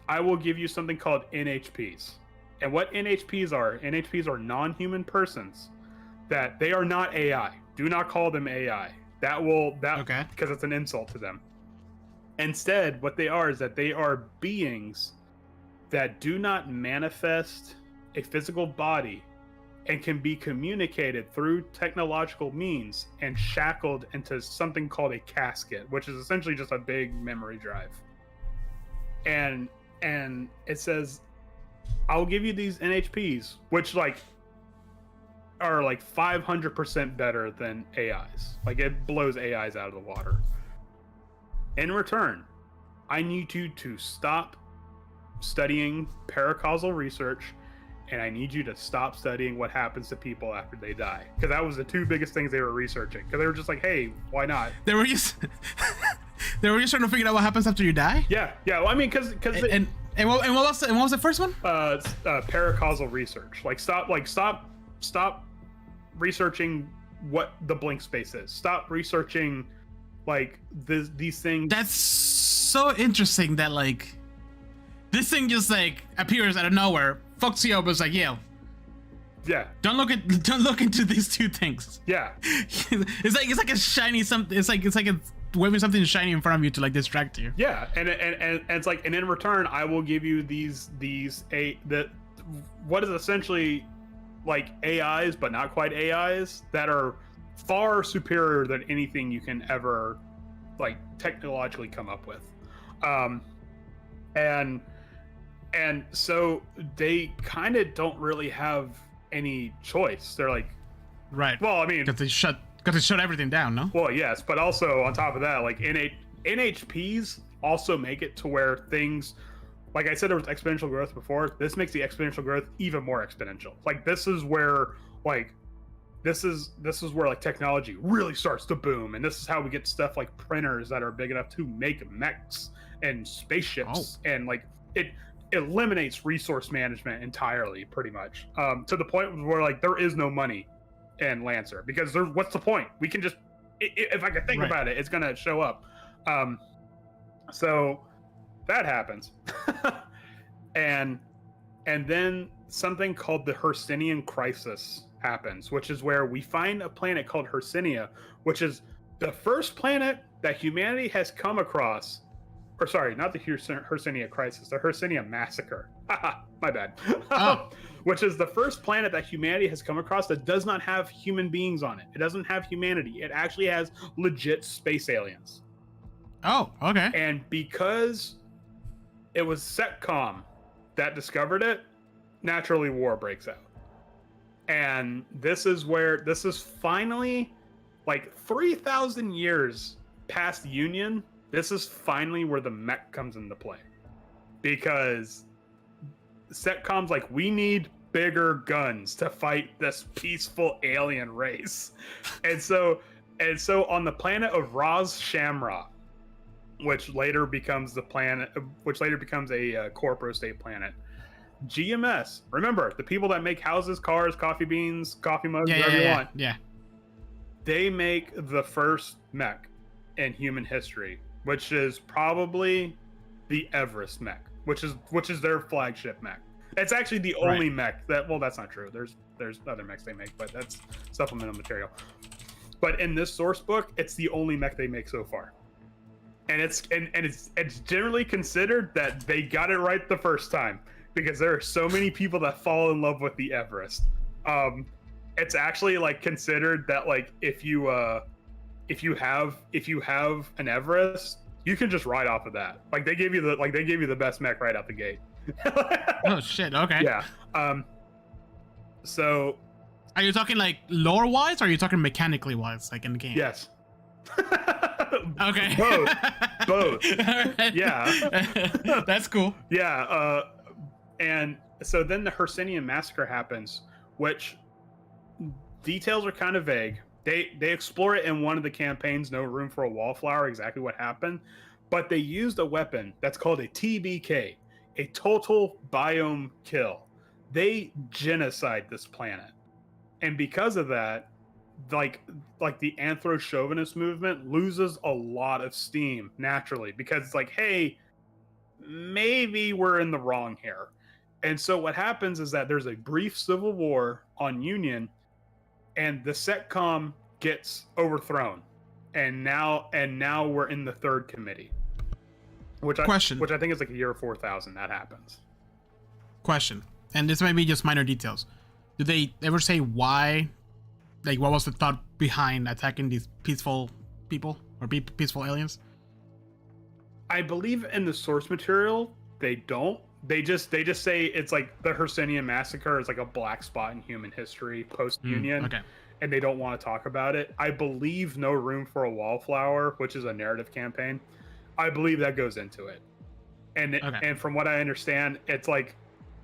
Speaker 1: I will give you something called NHPs. And what NHPs are non-human persons. That they are not AI. Do not call them AI. Okay. Because it's an insult to them. Instead, what they are is that they are beings that do not manifest a physical body and can be communicated through technological means and shackled into something called a casket, which is essentially just a big memory drive. And it says, I'll give you these NHPs, which like are like 500% better than AIs. Like it blows AIs out of the water. In return, I need you to stop studying paracausal research, and I need you to stop studying what happens to people after they die. Because that was the two biggest things they were researching. Because they were just like, hey, why not?
Speaker 2: They were just trying to figure out what happens after you die?
Speaker 1: Yeah. Well, I mean, because
Speaker 2: and what was the first one?
Speaker 1: Paracausal research. Like stop researching what the blank space is. Stop researching like these things.
Speaker 2: That's so interesting that like this thing just like appears out of nowhere, fucks you up, it's like, yeah. Don't look into these two things.
Speaker 1: Yeah.
Speaker 2: it's like a shiny something. It's like it's waving something shiny in front of you to like distract you.
Speaker 1: Yeah, and it's like, and in return, I will give you what is essentially like AIs, but not quite AIs, that are far superior than anything you can ever like technologically come up with. And so they kind of don't really have any choice. They're like,
Speaker 2: right.
Speaker 1: Well, I mean,
Speaker 2: got to shut everything down, no?
Speaker 1: Well, yes, but also on top of that, like NHPs also make it to where things, like I said, there was exponential growth before. This makes the exponential growth even more exponential. Like this is where like technology really starts to boom, and this is how we get stuff like printers that are big enough to make mechs and spaceships, and like it eliminates resource management entirely, pretty much, to the point where like there is no money in Lancer, because what's the point? We can just, if I can think about it, it's gonna show up. So that happens. and then something called the Hercynian crisis happens, which is where we find a planet called Hercynia, which is the first planet that humanity has come across. Or sorry, not the Hercynia crisis, the Hercynia massacre. My bad.
Speaker 2: Oh.
Speaker 1: Which is the first planet that humanity has come across that does not have human beings on it. It doesn't have humanity. It actually has legit space aliens.
Speaker 2: Oh, okay.
Speaker 1: And because it was Setcom that discovered it, naturally war breaks out. And this is finally, like 3,000 years past Union, this is finally where the mech comes into play. Because Setcom's like, we need bigger guns to fight this peaceful alien race. and so on the planet of Raz Shamra, which later becomes a corpo state planet, GMS, remember the people that make houses, cars, coffee beans, coffee mugs, whatever you want.
Speaker 2: Yeah.
Speaker 1: They make the first mech in human history, which is probably the Everest mech, which is their flagship mech. It's actually the only mech that, well, that's not true. There's other mechs they make, but that's supplemental material. But in this source book, it's the only mech they make so far. And it's generally considered that they got it right the first time, because there are so many people that fall in love with the Everest. It's actually like considered that like if you have an Everest, you can just ride off of that. Like they give you the best mech right out the gate.
Speaker 2: Oh shit! Okay.
Speaker 1: Yeah. So,
Speaker 2: are you talking like lore wise, or are you talking mechanically wise, like in the game?
Speaker 1: Yes.
Speaker 2: Okay.
Speaker 1: Both.
Speaker 2: Right.
Speaker 1: Yeah.
Speaker 2: That's cool.
Speaker 1: Yeah. And so then the Hercynian massacre happens, which details are kind of vague. They explore it in one of the campaigns, No Room for a Wallflower, exactly what happened. But they used a weapon that's called a TBK, a total biome kill. They genocide this planet. And because of that, like the anthro-chauvinist movement loses a lot of steam naturally, because it's like, hey, maybe we're in the wrong here. And so what happens is that there's a brief civil war on Union, and the SecCom gets overthrown, and now we're in the third committee, which I think is like a year 4000 that happens.
Speaker 2: Question, and this might be just minor details. Did they ever say why? Like, what was the thought behind attacking these peaceful people or peaceful aliens?
Speaker 1: I believe in the source material they don't. They just say it's like the Hersenian massacre is like a black spot in human history post-Union,
Speaker 2: okay.
Speaker 1: And they don't want to talk about it. I believe No Room for a Wallflower, which is a narrative campaign, I believe that goes into it. And and from what I understand, it's like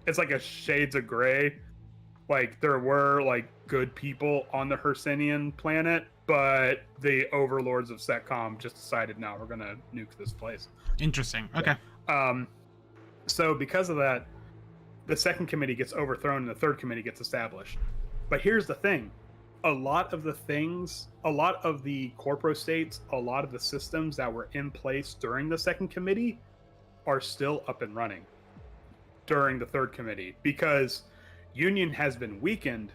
Speaker 1: a shades of gray. Like, there were like good people on the Hersenian planet, but the overlords of SecCom just decided, no, we're gonna nuke this place.
Speaker 2: Interesting. Okay.
Speaker 1: So because of that, the second committee gets overthrown and the third committee gets established. But here's the thing. A lot of the corporo states, a lot of the systems that were in place during the second committee are still up and running during the third committee, because Union has been weakened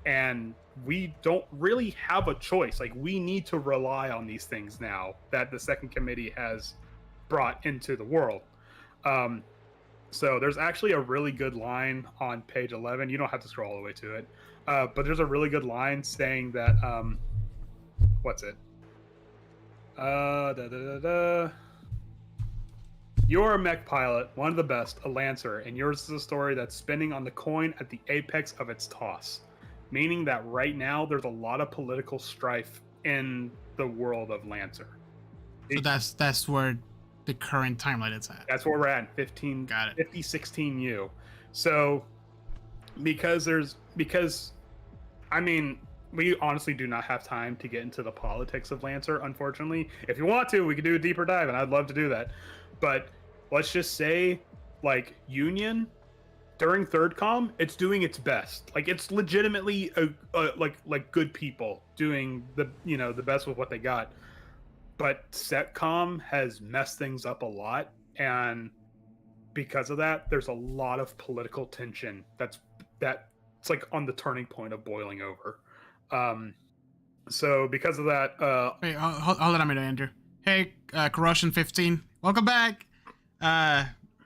Speaker 1: and we don't really have a choice. Like, we need to rely on these things now that the second committee has brought into the world. So there's actually a really good line on page 11. You don't have to scroll all the way to it. But there's a really good line saying that, what's it? You're a mech pilot, one of the best, a Lancer, and yours is a story that's spinning on the coin at the apex of its toss. Meaning that right now there's a lot of political strife in the world of Lancer.
Speaker 2: So that's where the current timeline is at.
Speaker 1: That's where we're at, 5016U. So because I mean, we honestly do not have time to get into the politics of Lancer, unfortunately. If you want to, we could do a deeper dive, and I'd love to do that. But let's just say, like, Union during Third Com, it's doing its best. Like, it's legitimately like good people doing the best with what they got. But SecCom has messed things up a lot, and because of that, there's a lot of political tension that's like on the turning point of boiling over. So because of that,
Speaker 2: wait, hold on a minute, Andrew. Hey, Corrosion 15, welcome back.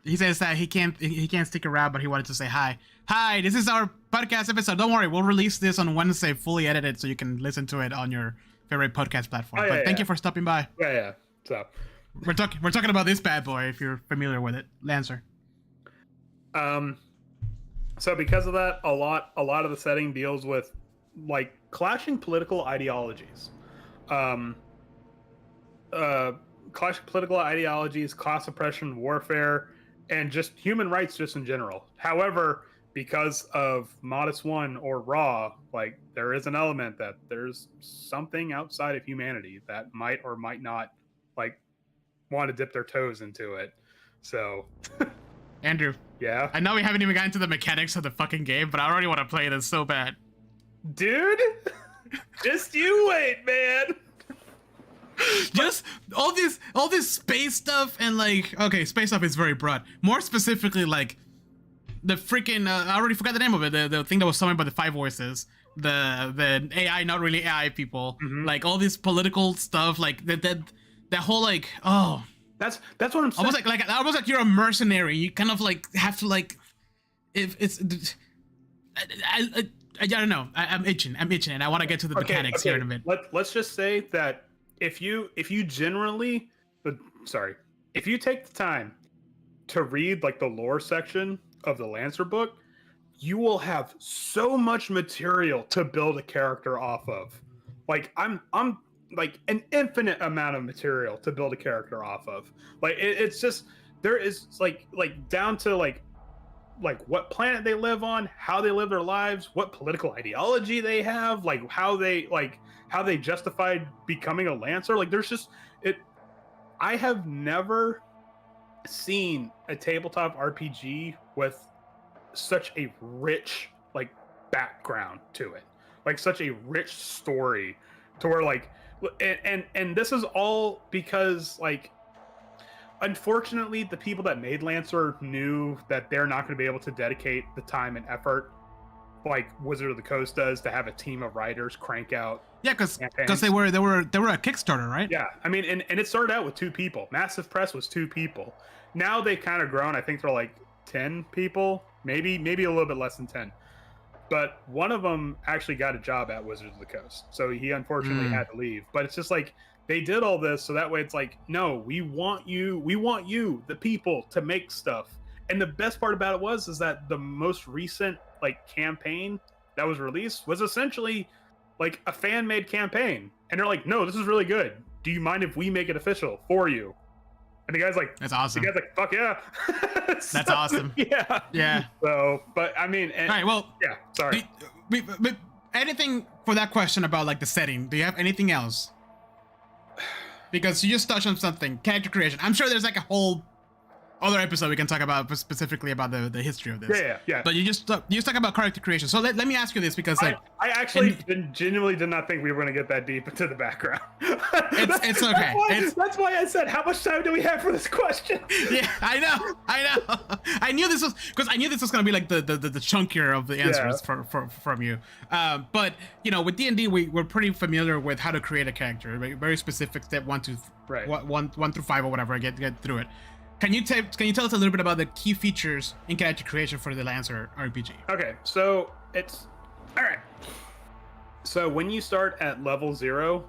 Speaker 2: He says that he can't stick around, but he wanted to say hi. Hi, this is our podcast episode. Don't worry, we'll release this on Wednesday, fully edited, so you can listen to it on your favorite podcast platform. But thank you for stopping by.
Speaker 1: Yeah. So
Speaker 2: we're talking about this bad boy, if you're familiar with it, Lancer.
Speaker 1: So because of that, a lot of the setting deals with like clashing political ideologies. Clashing political ideologies, class oppression, warfare, and just human rights just in general. However, because of Modus 1 or Raw, like, there is an element that there's something outside of humanity that might or might not, like, want to dip their toes into it. So
Speaker 2: Andrew.
Speaker 1: Yeah?
Speaker 2: I know we haven't even gotten to the mechanics of the fucking game, but I already want to play this so bad.
Speaker 1: Dude, just you wait, man.
Speaker 2: Just all this space stuff, and like, okay, space stuff is very broad. More specifically, like the freaking I already forgot the name of it. The thing that was summoned by the Five Voices, the AI, not really AI people, like all this political stuff, like that whole like, oh,
Speaker 1: that's what I'm saying.
Speaker 2: Almost like you're a mercenary. You kind of like have to like, if it's, I don't know. I'm itching, and I want to get to the mechanics here in a bit.
Speaker 1: Let's just say that if you take the time to read like the lore section of the Lancer book, you will have so much material to build a character off of. Like I'm like an infinite amount of material to build a character off of. Like it's just, there is like down to like what planet they live on, how they live their lives, what political ideology they have, like how they justified becoming a Lancer. Like there's just it. I have never seen a tabletop RPG with such a rich like background to it. such a rich story to where like, and this is all because like, unfortunately, the people that made Lancer knew that they're not going to be able to dedicate the time and effort like Wizard of the Coast does to have a team of writers crank out.
Speaker 2: Yeah, because they were a Kickstarter, right?
Speaker 1: Yeah, I mean, and it started out with 2 people. Massive Press was 2 people. Now they've kind of grown. I think they're like 10 people, maybe a little bit less than 10. But one of them actually got a job at Wizards of the Coast, so he unfortunately had to leave. But it's just like they did all this so that way it's like, no, we want you, the people, to make stuff. And the best part about it is that the most recent like campaign that was released was essentially like a fan-made campaign, and they're like, no, this is really good. Do you mind if we make it official for you? And the guy's like,
Speaker 2: that's awesome.
Speaker 1: The guy's like, fuck yeah.
Speaker 2: That's awesome. Yeah.
Speaker 1: So, but I mean,
Speaker 2: all right, well,
Speaker 1: yeah, sorry.
Speaker 2: Anything for that question about like the setting? Do you have anything else? Because you just touched on something, character creation. I'm sure there's like a whole other episode we can talk about specifically about the history of this.
Speaker 1: Yeah.
Speaker 2: But you just talk about character creation. So let me ask you this, because like
Speaker 1: I actually genuinely did not think we were going to get that deep into the background.
Speaker 2: It's okay.
Speaker 1: That's why I said, how much time do we have for this question?
Speaker 2: Yeah, I know. I knew this was going to be like the chunkier of the answers from you. But you know, with D&D, we're pretty familiar with how to create a character, very specific step 1 to 1 through 5 or whatever. Get through it. Can you tell us a little bit about the key features in character creation for the Lancer RPG?
Speaker 1: Okay, so it's all right. So when you start at level 0,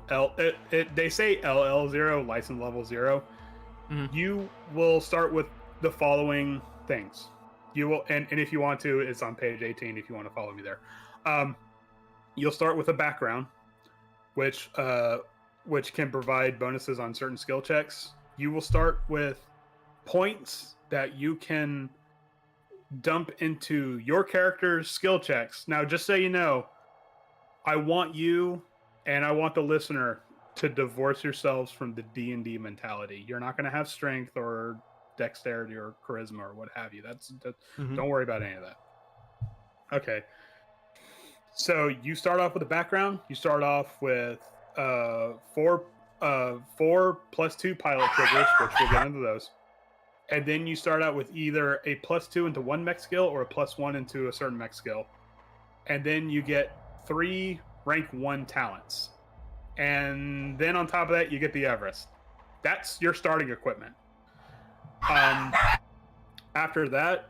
Speaker 1: they say LL0, license level 0, you will start with the following things. You will, and if you want to, it's on page 18 if you want to follow me there. You'll start with a background, which can provide bonuses on certain skill checks. You will start with points that you can dump into your character's skill checks. Now, just so you know, I want you and I want the listener to divorce yourselves from the D&D mentality. You're not going to have strength or dexterity or charisma or what have you. Don't worry about any of that. Okay. So you start off with a background. You start off with 4 +2 pilot triggers, which we'll get into those. And then you start out with either a +2 into 1 mech skill or a +1 into a certain mech skill. And then you get 3 rank 1 talents. And then on top of that, you get the Everest. That's your starting equipment. After that,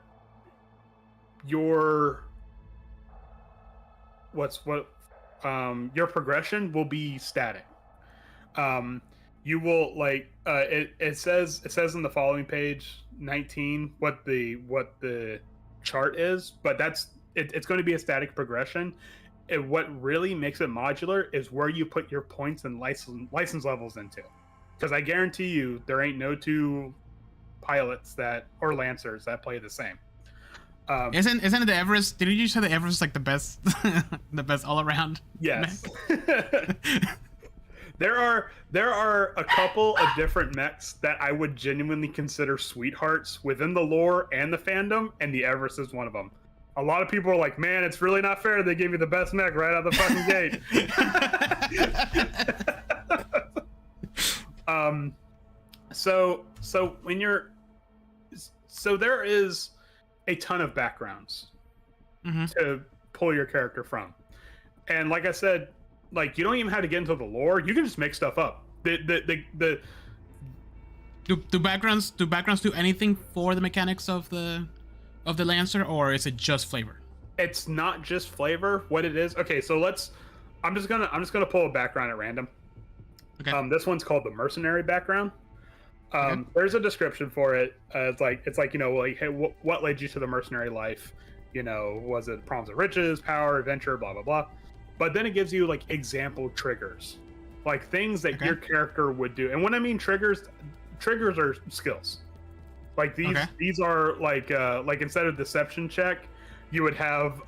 Speaker 1: your progression will be static. You will like it says in the following page 19 what the chart is, but it's going to be a static progression. And what really makes it modular is where you put your points and license levels into, because I guarantee you there ain't no 2 pilots or lancers that play the same.
Speaker 2: Isn't it the Everest? Did you say the Everest is like the best the best all around?
Speaker 1: Yes. There are a couple of different mechs that I would genuinely consider sweethearts within the lore and the fandom, and the Everest is one of them. A lot of people are like, man, it's really not fair they gave you the best mech right out of the fucking gate. So there is a ton of backgrounds to pull your character from. And like I said, like, you don't even have to get into the lore. You can just make stuff up. Do backgrounds
Speaker 2: do anything for the mechanics of the Lancer, or is it just flavor?
Speaker 1: It's not just flavor. What it is, okay, so I'm just gonna pull a background at random. Okay. This one's called the mercenary background. Okay. There's a description for it. It's like, you know, like, hey, what led you to the mercenary life? You know, was it problems of riches, power, adventure, blah blah blah. But then it gives you like example triggers, like things that your character would do. And when I mean triggers are skills. Like these are like instead of deception check, you would have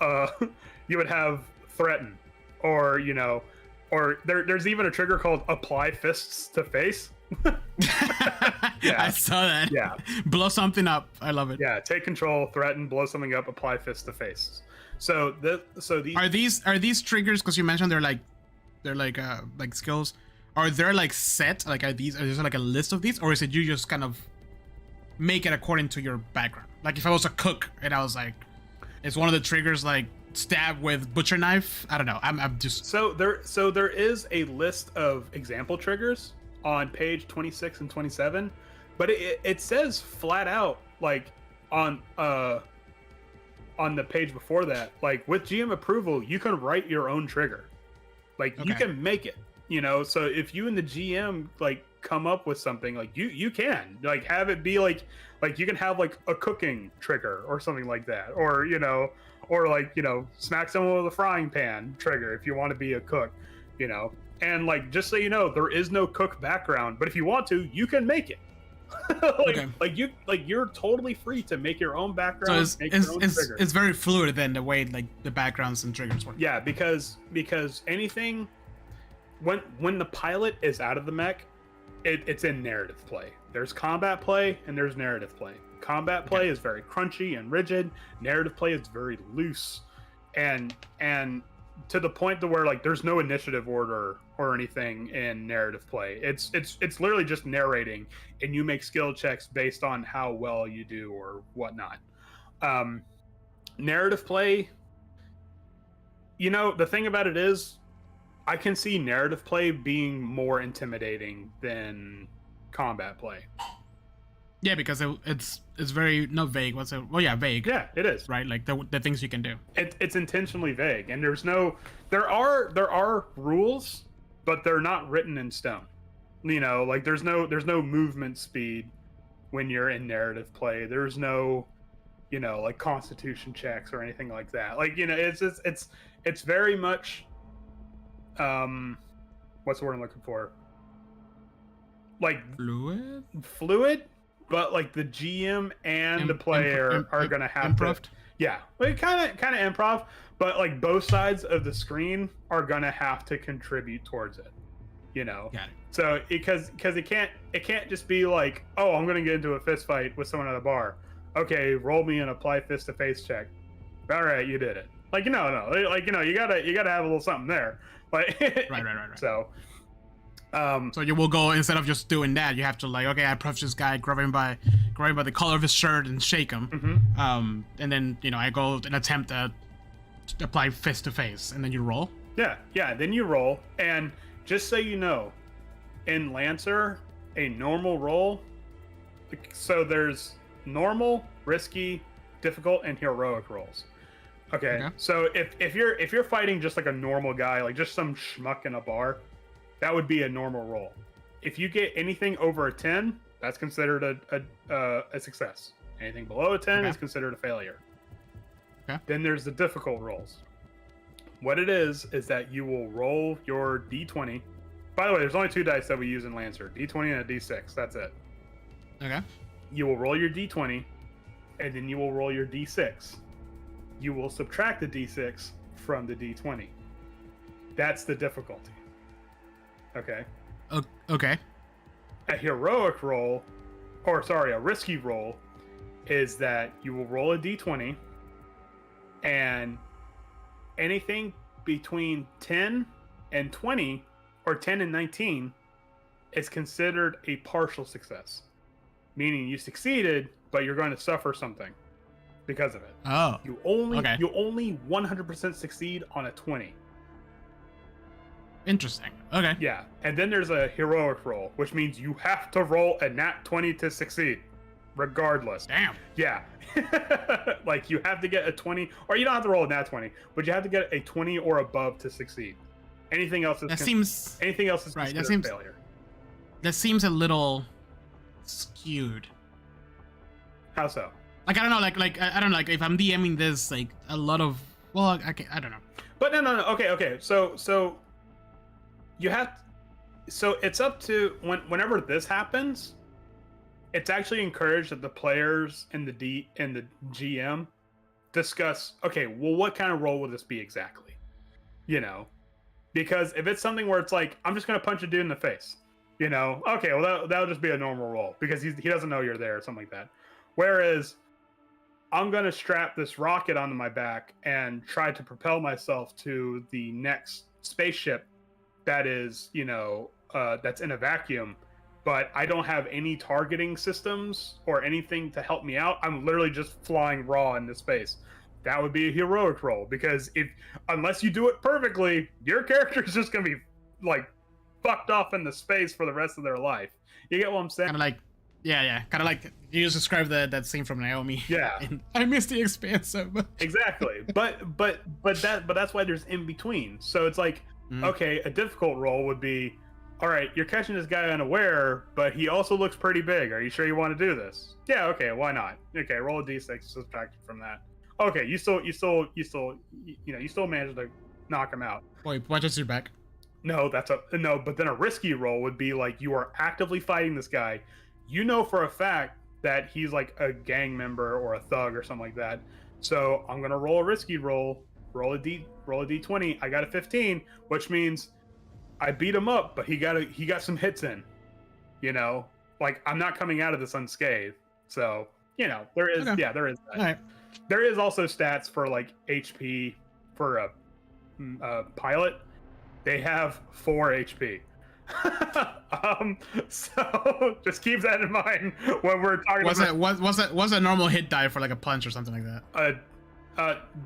Speaker 1: threaten, or you know, or there's even a trigger called apply fists to face.
Speaker 2: Yeah. I saw that. Yeah. Blow something up. I love it.
Speaker 1: Yeah. Take control, threaten, blow something up, apply fists to face. So these
Speaker 2: are these triggers, because you mentioned they're like skills, are there like set, like is there like a list of these, or is it you just kind of make it according to your background? Like if I was a cook and I was like, is one of the triggers like stab with butcher knife? I don't know. I'm just
Speaker 1: so there is a list of example triggers on page 26 and 27, but it says flat out, like on the page before that, like with GM approval, you can write your own trigger. Like you can make it, you know. So if you and the GM like come up with something, like you can like have it be like you can have like a cooking trigger or something like that, or you know, or like, you know, smack someone with a frying pan trigger if you want to be a cook, you know. And like, just so you know, there is no cook background, but if you want to, you can make it. You're totally free to make your own background.
Speaker 2: So it's very fluid then, the way like the backgrounds and triggers work.
Speaker 1: Yeah, because anything when the pilot is out of the mech, it's in narrative play. There's combat play and there's narrative play. Combat play is very crunchy and rigid. Narrative play is very loose, and to the point to where like there's no initiative order or anything in narrative play. It's literally just narrating, and you make skill checks based on how well you do or whatnot. Narrative play, you know, the thing about it is, I can see narrative play being more intimidating than combat play.
Speaker 2: Yeah, because it's very not vague. What's it? Well, yeah, vague.
Speaker 1: Yeah, it is.
Speaker 2: Right, like the things you can do.
Speaker 1: It's intentionally vague, and there are rules, but they're not written in stone. You know, like there's no movement speed when you're in narrative play. There's no, you know, like constitution checks or anything like that. Like, you know, it's very much what's the word I'm looking for? Like fluid. But like the GM and the player are gonna have to, yeah, like kind of improv. But like both sides of the screen are gonna have to contribute towards it, you know.
Speaker 2: Got it.
Speaker 1: So because it can't just be like, oh, I'm gonna get into a fist fight with someone at a bar. Okay, roll me and apply fist to face check. All right, you did it. Like no, like, you know, you gotta have a little something there. Like
Speaker 2: right.
Speaker 1: So.
Speaker 2: So you will go, instead of just doing that, you have to like, okay, I approach this guy, grab him by the collar of his shirt and shake him.
Speaker 1: Mm-hmm.
Speaker 2: And then, you know, I go and attempt to apply fist to face, and then you roll.
Speaker 1: Yeah. Then you roll, and just so you know, in Lancer, a normal roll. So there's normal, risky, difficult, and heroic rolls. Okay. So if you're fighting just like a normal guy, like just some schmuck in a bar, that would be a normal roll. If you get anything over a 10, that's considered a success. Anything below a 10 is considered a failure.
Speaker 2: Okay.
Speaker 1: Then there's the difficult rolls. What it is that you will roll your D20. By the way, there's only 2 dice that we use in Lancer. D20 and a D6. That's it.
Speaker 2: Okay.
Speaker 1: You will roll your D20, and then you will roll your D6. You will subtract the D6 from the D20. That's the difficulty. Okay.
Speaker 2: Okay.
Speaker 1: A heroic roll, a risky roll, is that you will roll a d20, and anything between 10 and 20 or 10 and 19 is considered a partial success, meaning you succeeded, but you're going to suffer something because of it.
Speaker 2: Oh.
Speaker 1: You only 100% succeed on a 20.
Speaker 2: Interesting. Okay.
Speaker 1: Yeah, and then there's a heroic roll, which means you have to roll a nat 20 to succeed, regardless.
Speaker 2: Damn.
Speaker 1: Yeah. Like you have to get a 20, or you don't have to roll a nat 20, but you have to get a 20 or above to succeed. Anything else is
Speaker 2: right.
Speaker 1: Considered failure.
Speaker 2: That seems a little skewed.
Speaker 1: How so?
Speaker 2: Like, I don't know. Like I don't know. Like if I'm DMing this, like a lot of, well, I don't know.
Speaker 1: But no. Okay. So you have. So it's up to whenever this happens. It's actually encouraged that the players and the GM discuss, okay, well, what kind of role will this be exactly? You know, because if it's something where it's like, I'm just going to punch a dude in the face, you know, okay, well, that'll just be a normal role because he doesn't know you're there or something like that. Whereas I'm going to strap this rocket onto my back and try to propel myself to the next spaceship that is, that's in a vacuum, but I don't have any targeting systems or anything to help me out. I'm literally just flying raw into space. That would be a heroic role, because unless you do it perfectly, your character is just going to be like fucked off into space for the rest of their life. You get what I'm saying?
Speaker 2: Kind of like, yeah. Kind of like you just described that scene from Naomi.
Speaker 1: Yeah.
Speaker 2: I missed the Expanse so much.
Speaker 1: Exactly. But that's why there's in between. So it's like, okay, a difficult role would be, all right, you're catching this guy unaware, but he also looks pretty big. Are you sure you want to do this? Yeah. Okay. Why not? Okay. Roll a d6, subtract from that. Okay. You still managed to knock him out.
Speaker 2: Wait, watch us your back.
Speaker 1: No, no. But then a risky role would be like, you are actively fighting this guy. You know for a fact that he's like a gang member or a thug or something like that. So I'm gonna roll a risky roll. Roll a d20. I got a 15, which means I beat him up, but he got some hits in. Like, I'm not coming out of this unscathed. So there is there is that.
Speaker 2: Right.
Speaker 1: There is also stats for like HP for a pilot. They have 4 HP. So just keep that in mind when we're talking
Speaker 2: was a normal hit die for like a punch or something like
Speaker 1: that.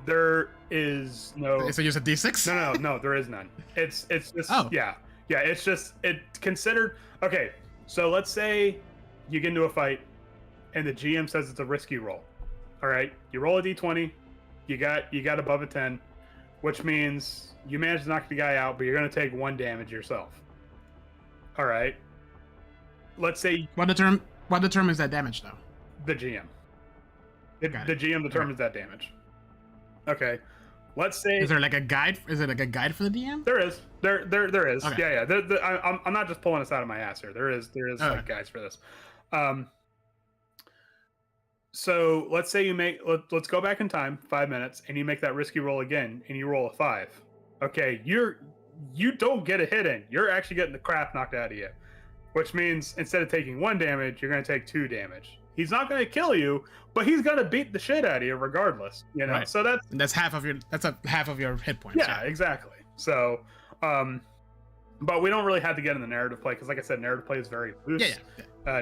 Speaker 1: There is no.
Speaker 2: Is it just a d6?
Speaker 1: No, there is none. It's just
Speaker 2: oh.
Speaker 1: yeah. It's just considered. Okay, so let's say you get into a fight, and the GM says it's a risky roll. All right, you roll a d20, you got above a 10, which means you manage to knock the guy out, but you're gonna take 1 damage yourself. All right. Let's say
Speaker 2: what determines that damage though?
Speaker 1: The GM. The GM determines that damage. Okay. Let's say.
Speaker 2: Is there like a guide? Is it like a guide for the DM?
Speaker 1: There is. There is.
Speaker 2: Okay.
Speaker 1: Yeah. I'm not just pulling this out of my ass here. There is like guides for this. So let's say let's go back in time 5 minutes, and you make that risky roll again, and you roll a 5. Okay, you don't get a hit in. You're actually getting the crap knocked out of you, which means instead of taking 1 damage, you're going to take 2 damage. He's not going to kill you, but he's going to beat the shit out of you regardless.
Speaker 2: Right.
Speaker 1: So
Speaker 2: that's half of your hit points.
Speaker 1: Yeah, exactly. So, but we don't really have to get in the narrative play, because, like I said, narrative play is very loose. Yeah.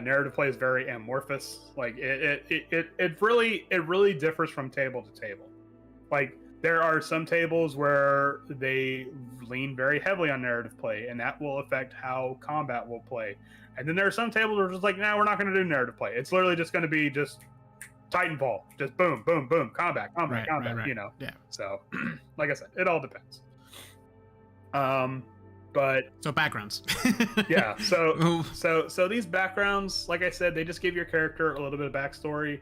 Speaker 1: Narrative play is very amorphous. Like it really differs from table to table. Like, there are some tables where they lean very heavily on narrative play, and that will affect how combat will play. And then there are some tables where it's just like, nah, we're not going to do narrative play. It's literally just going to be just Titanfall, just boom, boom, boom, combat, combat.
Speaker 2: Right. Yeah.
Speaker 1: So, like I said, it all depends. But
Speaker 2: so backgrounds.
Speaker 1: Yeah. So these backgrounds, like I said, they just give your character a little bit of backstory.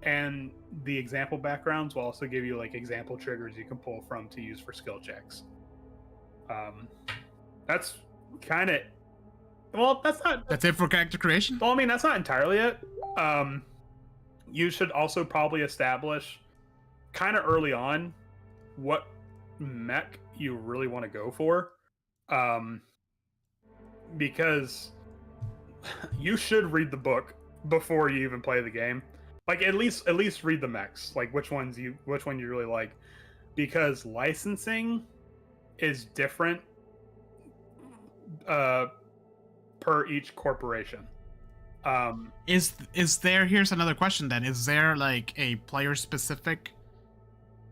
Speaker 1: And the example backgrounds will also give you like example triggers you can pull from to use for skill checks. That's kind of, well, that's
Speaker 2: it for character creation.
Speaker 1: Well, I mean, that's not entirely it. You should also probably establish kind of early on what mech you really want to go for. Because you should read the book before you even play the game. Like, at least read the mechs, like which one you really like, because licensing is different per each corporation.
Speaker 2: Is there, here's another question then, is there like a player specific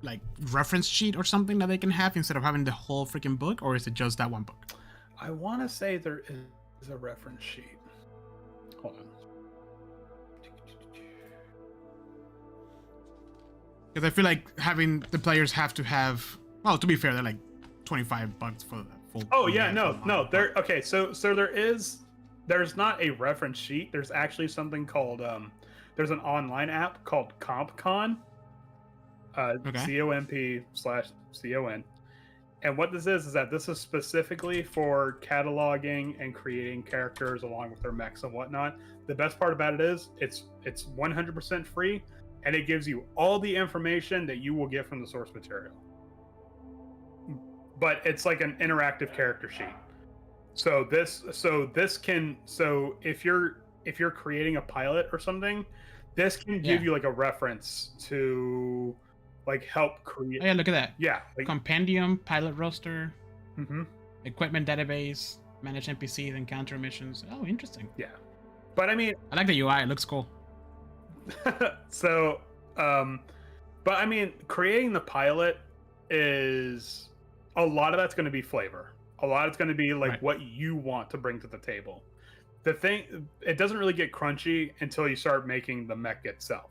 Speaker 2: like reference sheet or something that they can have instead of having the whole freaking book, or is it just that one book?
Speaker 1: I want to say there is a reference sheet. Hold on.
Speaker 2: Because I feel like having the players have to have, well, to be fair, they're like $25 for the full.
Speaker 1: Oh yeah, no. There. Okay, so there's not a reference sheet. There's actually something called there's an online app called CompCon. COMP/CON. And what this is that this is specifically for cataloging and creating characters along with their mechs and whatnot. The best part about it is it's 100% free. And it gives you all the information that you will get from the source material. But it's like an interactive character sheet. So if you're creating a pilot or something, this can give you like a reference to like help create.
Speaker 2: Oh, yeah, look at that.
Speaker 1: Yeah, like,
Speaker 2: Compendium, pilot roster,
Speaker 1: mm-hmm.
Speaker 2: equipment database, manage NPCs, encounter missions. Oh, interesting.
Speaker 1: Yeah, but I mean,
Speaker 2: I like the UI. It looks cool.
Speaker 1: So, but I mean, creating the pilot is a lot of that's going to be flavor. A lot of it's going to be like what you want to bring to the table. The thing, it doesn't really get crunchy until you start making the mech itself.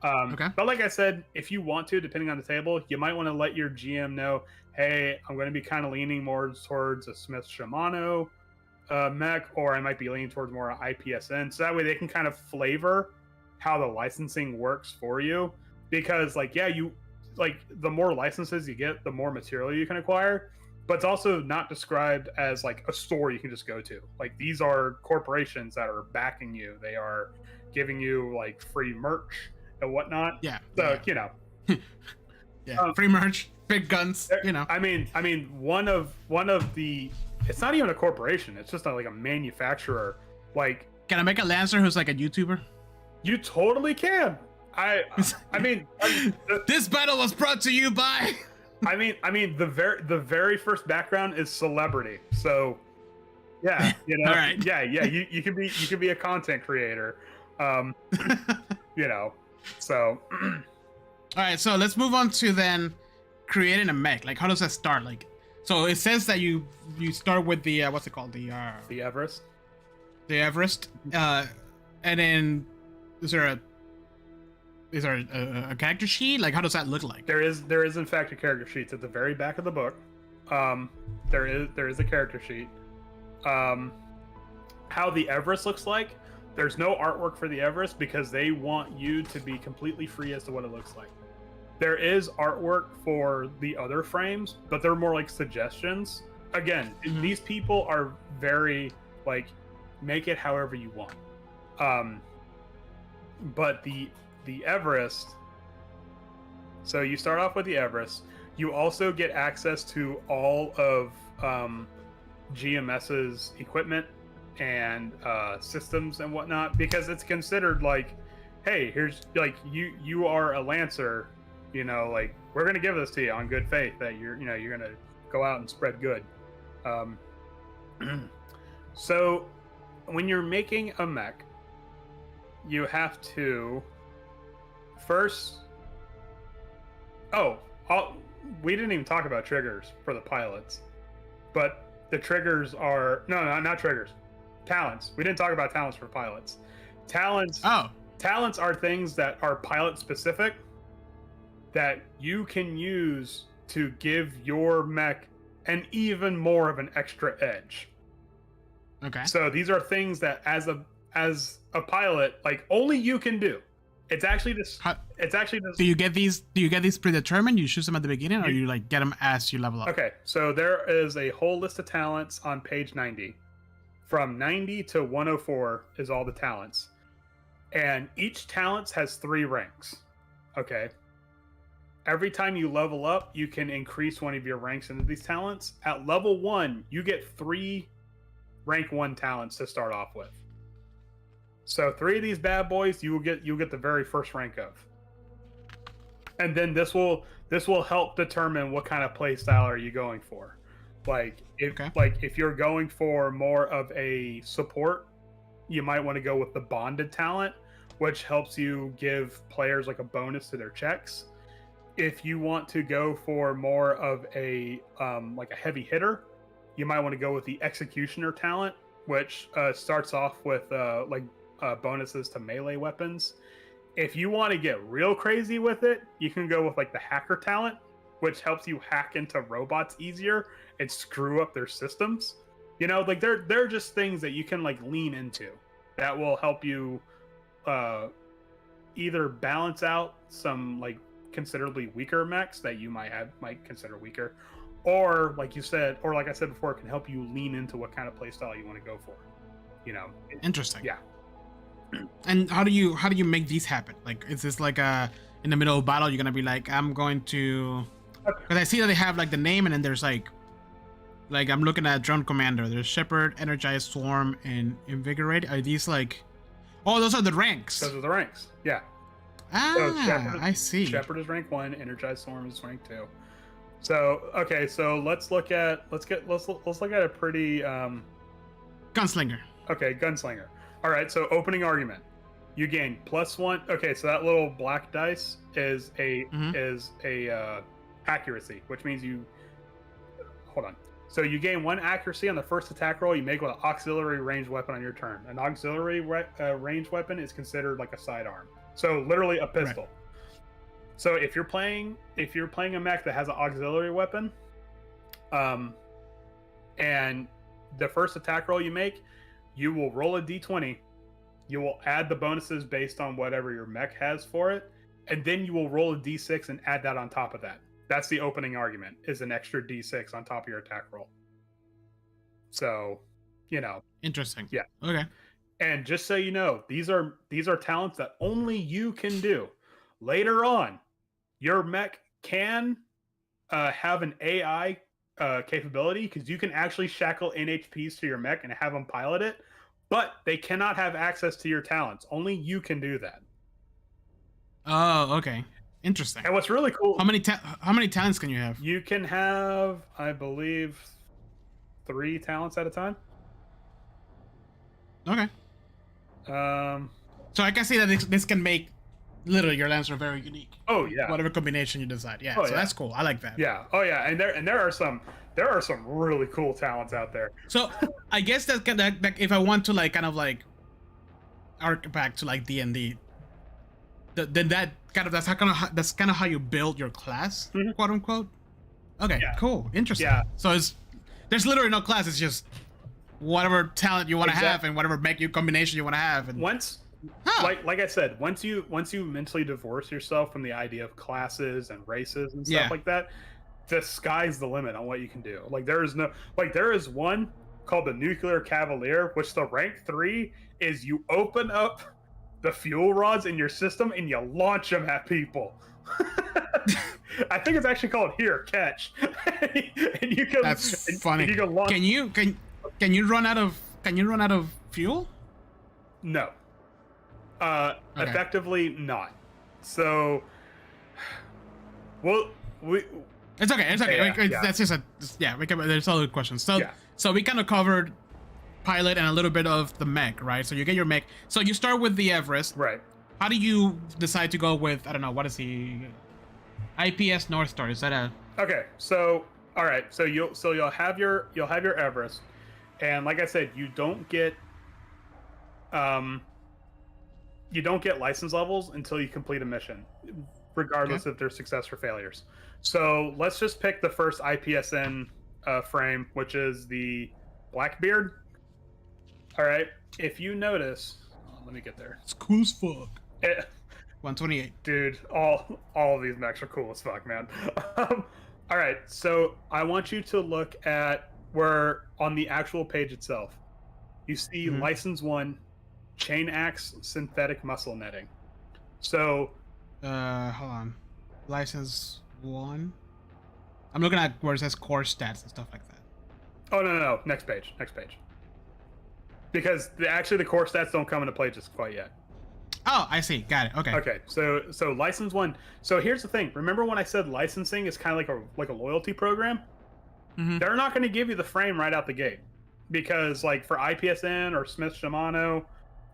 Speaker 1: But like I said, if you want to, depending on the table, you might want to let your GM know, hey, I'm going to be kind of leaning more towards a Smith Shimano mech, or I might be leaning towards more IPSN. So that way they can kind of flavor how the licensing works for you. Because like, yeah, you like the more licenses you get, the more material you can acquire. But it's also not described as like a store you can just go to. Like these are corporations that are backing you. They are giving you like free merch and whatnot.
Speaker 2: Yeah.
Speaker 1: So you know.
Speaker 2: Yeah. Free merch, big guns. You know.
Speaker 1: I mean, one of the. It's not even a corporation. It's just like a manufacturer. Like.
Speaker 2: Can I make a Lancer who's like a YouTuber?
Speaker 1: You totally can. I mean.
Speaker 2: This battle was brought to you by.
Speaker 1: I mean, the very first background is celebrity. So, yeah, you know,
Speaker 2: all right.
Speaker 1: yeah, you can be a content creator, you know. So,
Speaker 2: all right. So let's move on to then creating a mech. Like, how does that start? Like, so it says that you start with the what's it called? The
Speaker 1: Everest.
Speaker 2: The Everest. And then is there a character sheet? Like, how does that look like?
Speaker 1: There is in fact a character sheet. It's at the very back of the book. There is a character sheet. How the Everest looks like, there's no artwork for the Everest because they want you to be completely free as to what it looks like. There is artwork for the other frames, but they're more like suggestions. Again, these people are very like, make it however you want. But the Everest, so you start off with the Everest. You also get access to all of GMS's equipment and systems and whatnot, because it's considered like, hey, here's like you are a Lancer, you know, like we're gonna give this to you on good faith that you're gonna go out and spread good. So when you're making a mech, you have to first. We didn't even talk about triggers for the pilots, but the triggers are not triggers. Talents. We didn't talk about talents for pilots. Talents are things that are pilot specific that you can use to give your mech an even more of an extra edge.
Speaker 2: Okay.
Speaker 1: So these are things that as a pilot, like only you can do. It's actually this. Do
Speaker 2: you get these predetermined? You choose them at the beginning, or you like get them as you level up?
Speaker 1: Okay, so there is a whole list of talents on page 90. From 90 to 104 is all the talents, and each talent has 3 ranks. Okay. Every time you level up, you can increase one of your ranks into these talents. At level 1, you get 3 rank 1 talents to start off with. So 3 of these bad boys you'll get the very first rank of. And then this will help determine what kind of play style are you going for. Like if you're going for more of a support, you might want to go with the bonded talent, which helps you give players like a bonus to their checks. If you want to go for more of a like a heavy hitter, you might want to go with the executioner talent, which starts off with bonuses to melee weapons. If you want to get real crazy with it, you can go with like the hacker talent, which helps you hack into robots easier and screw up their systems. You know, like they're just things that you can like lean into that will help you either balance out some like considerably weaker mechs that you might consider weaker, or like you said, or like I said before, it can help you lean into what kind of playstyle you want to go for. You know,
Speaker 2: interesting.
Speaker 1: Yeah.
Speaker 2: And how do you make these happen? Like, is this like in the middle of battle, you're gonna be like, I'm going to, because I see that they have like the name, and then there's like I'm looking at Drone Commander. There's Shepherd, Energize, Swarm, and Invigorate. Are these like, Oh, those are the ranks.
Speaker 1: Those are the ranks. Yeah.
Speaker 2: Ah, I see.
Speaker 1: Shepherd is rank 1. Energized Storm is rank 2. So okay, so let's look at a pretty
Speaker 2: Gunslinger.
Speaker 1: Okay, Gunslinger. All right, so opening argument. You gain +1. Okay, so that little black dice is a accuracy, which means you hold on. So you gain 1 accuracy on the first attack roll you make with an auxiliary ranged weapon on your turn. An auxiliary ranged weapon is considered like a sidearm. So literally a pistol. Right. So if you're playing a mech that has an auxiliary weapon, and the first attack roll you make, you will roll a d20. You will add the bonuses based on whatever your mech has for it, and then you will roll a d6 and add that on top of that. That's the opening argument, is an extra d6 on top of your attack roll. So,
Speaker 2: Interesting.
Speaker 1: Yeah.
Speaker 2: Okay.
Speaker 1: And just so you know, these are talents that only you can do. Later on, your mech can have an AI capability, because you can actually shackle NHPs to your mech and have them pilot it, but they cannot have access to your talents. Only you can do that.
Speaker 2: Oh, okay. Interesting.
Speaker 1: And what's really cool...
Speaker 2: How many talents can you have?
Speaker 1: You can have, I believe, 3 talents at a time.
Speaker 2: Okay. So I can see that this can make literally your Lancer very unique.
Speaker 1: Oh yeah.
Speaker 2: Whatever combination you decide. Yeah. So that's cool. I like that.
Speaker 1: Yeah. Oh yeah. And there are some really cool talents out there.
Speaker 2: So I guess that if I want to arc back to D&D, then that's kind of how you build your class, quote unquote. Okay. Yeah. Cool. Interesting. Yeah. So there's literally no class. It's just whatever talent you want to have and whatever combination you want to have. And
Speaker 1: like I said, once you mentally divorce yourself from the idea of classes and races and stuff like that, the sky's the limit on what you can do. There is one called the Nuclear Cavalier, which the rank 3 is you open up the fuel rods in your system and you launch them at people. I think it's actually called Here Catch. And you can,
Speaker 2: that's funny.
Speaker 1: And you can launch.
Speaker 2: Can you run out of fuel?
Speaker 1: No. Okay. Effectively not. So, well,
Speaker 2: it's okay. That's just there's other questions. So we kind of covered pilot and a little bit of the mech, right? So you get your mech. So you start with the Everest,
Speaker 1: right?
Speaker 2: How do you decide to go with, I don't know, what is the IPS North Star? Is that a...
Speaker 1: Okay, so all right, so you'll have your Everest, and like I said, you don't get license levels until you complete a mission, regardless if there's success or failures. So let's just pick the first IPSN frame, which is the Blackbeard. All right, if you notice, let me get there.
Speaker 2: It's cool as fuck. 128.
Speaker 1: Dude, all of these mechs are cool as fuck, man. All right, so I want you to look at where on the actual page itself, you see License 1, Chain Axe, Synthetic Muscle Netting. So,
Speaker 2: hold on. License 1. I'm looking at where it says core stats and stuff like that.
Speaker 1: Oh no! Next page. Because actually the core stats don't come into play just quite yet.
Speaker 2: Oh, I see. Got it. Okay.
Speaker 1: Okay. So License 1. So here's the thing. Remember when I said licensing is kind of like a loyalty program? They're not going to give you the frame right out the gate, because for IPSN or Smith Shimano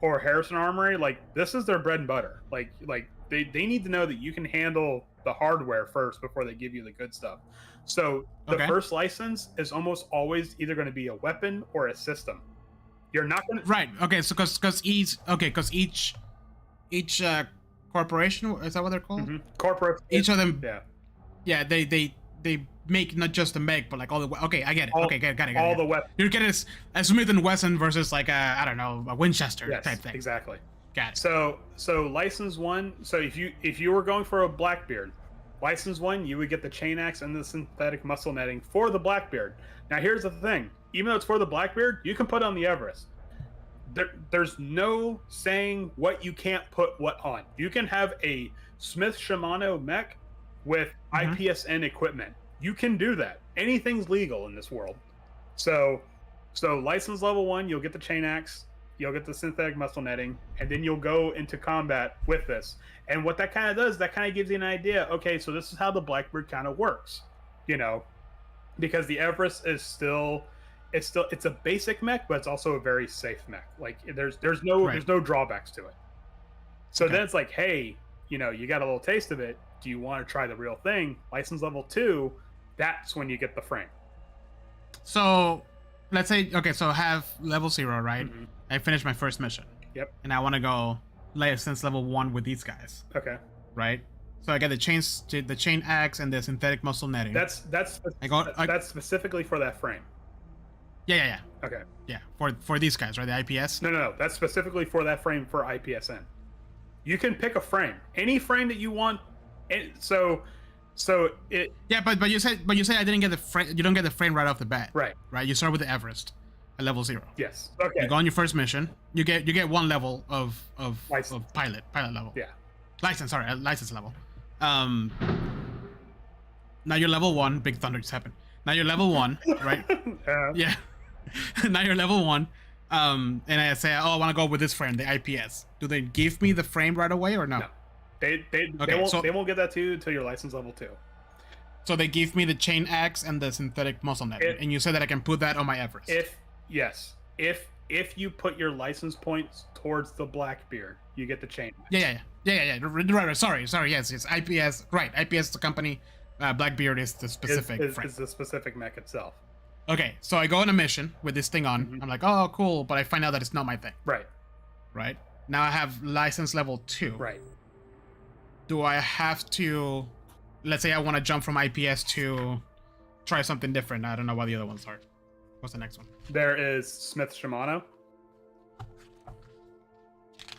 Speaker 1: or Harrison Armory, this is their bread and butter. They need to know that you can handle the hardware first before they give you the good stuff. So the first license is almost always either going to be a weapon or a system. You're not going to...
Speaker 2: Right. Okay. So because each corporation, is that what they're called?
Speaker 1: Corporate.
Speaker 2: Each of them.
Speaker 1: Yeah.
Speaker 2: Yeah. They make not just the mech, but all the... Okay, I get it. Got it.
Speaker 1: All the weapons.
Speaker 2: You're getting a Smith & Wesson versus I don't know, a Winchester type thing.
Speaker 1: Exactly.
Speaker 2: Got it.
Speaker 1: So License 1, so if you were going for a Blackbeard, License 1, you would get the Chain Axe and the Synthetic Muscle Netting for the Blackbeard. Now here's the thing. Even though it's for the Blackbeard, you can put on the Everest. There's no saying what you can't put what on. You can have a Smith Shimano mech with IPSN equipment. You can do that. Anything's legal in this world. So license level 1, you'll get the Chain Axe. you'll get the synthetic muscle netting, and then you'll go into combat with this. And what that kind of does, that kind of gives you an idea. Okay, so this is how the Blackbeard kind of works, you know, because the Everest is still, it's a basic mech, but it's also a very safe mech. Like there's no drawbacks to it. So then it's like, hey, you know, you got a little taste of it. Do you want to try the real thing? License level 2, that's when you get the frame.
Speaker 2: So let's say, okay, so I have level 0, right?
Speaker 1: Mm-hmm.
Speaker 2: I finished my first mission.
Speaker 1: Yep.
Speaker 2: And I want to go license level 1 with these guys.
Speaker 1: Okay.
Speaker 2: Right? So I get the chain axe and the synthetic muscle netting.
Speaker 1: That's specifically for that frame.
Speaker 2: Yeah.
Speaker 1: Okay.
Speaker 2: Yeah, for these guys, right? The IPS?
Speaker 1: No. That's specifically for that frame for IPSN. You can pick a frame, any frame that you want. So it.
Speaker 2: Yeah, but you said I didn't get the frame. You don't get the frame right off the bat.
Speaker 1: Right.
Speaker 2: Right. You start with the Everest at level 0.
Speaker 1: Yes. Okay.
Speaker 2: You go on your first mission. You get 1 level of pilot level.
Speaker 1: Yeah.
Speaker 2: License level. Now you're level 1. Big thunder just happened. Now you're level 1, right? Yeah. Now you're level 1. And I say, oh, I want to go with this frame, the IPS. Do they give me the frame right away or no?
Speaker 1: No. They won't get that to you until your license level 2.
Speaker 2: So they give me the chain axe and the synthetic muscle netting, and you said that I can put that on my Everest.
Speaker 1: If you put your license points towards the Blackbeard, you get the chain axe.
Speaker 2: Yeah. Right. Sorry. Yes. IPS. Right. IPS is the company. Blackbeard is the specific frame.
Speaker 1: Is the specific mech itself.
Speaker 2: Okay, so I go on a mission with this thing on.
Speaker 1: Mm-hmm.
Speaker 2: I'm like, oh, cool, but I find out that it's not my thing.
Speaker 1: Right.
Speaker 2: Now I have license level 2.
Speaker 1: Right.
Speaker 2: Do I have to, let's say I want to jump from IPS to try something different. I don't know what the other ones are. What's the next one?
Speaker 1: There is Smith Shimano.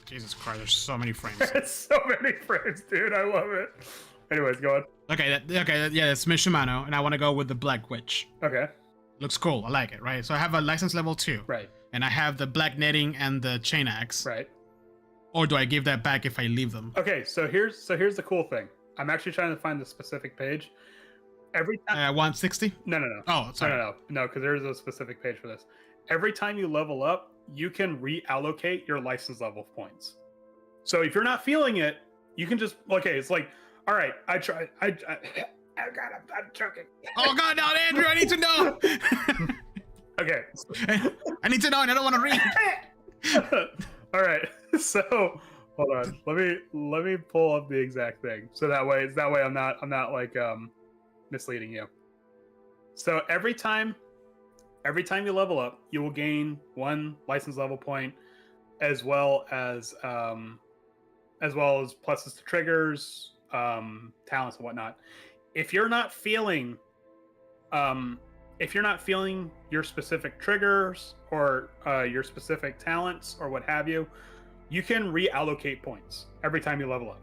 Speaker 2: Jesus Christ, there's so many frames.
Speaker 1: There's so many frames, dude. I love it. Anyways, go on.
Speaker 2: Okay, it's Smith Shimano, and I want to go with the Black Witch.
Speaker 1: Okay.
Speaker 2: Looks cool. I like it, right? So I have a license level 2.
Speaker 1: Right.
Speaker 2: And I have the black netting and the chain axe.
Speaker 1: Right.
Speaker 2: Or do I give that back if I leave them?
Speaker 1: Okay, so here's the cool thing. I'm actually trying to find the specific page. Every time
Speaker 2: 160?
Speaker 1: No.
Speaker 2: Oh, sorry.
Speaker 1: No, because there's a specific page for this. Every time you level up, you can reallocate your license level points. So if you're not feeling it, you can just it's like, all right, I tried. Oh God, I'm choking.
Speaker 2: Oh God, no, Andrew, I need to know.
Speaker 1: Okay.
Speaker 2: I need to know, and I don't want to read.
Speaker 1: All right. So hold on. Let me pull up the exact thing. So that way I'm not like misleading you. So every time you level up, you will gain 1 license level point, as well as pluses to triggers, talents and whatnot. If you're not feeling your specific triggers or your specific talents or what have you, you can reallocate points every time you level up.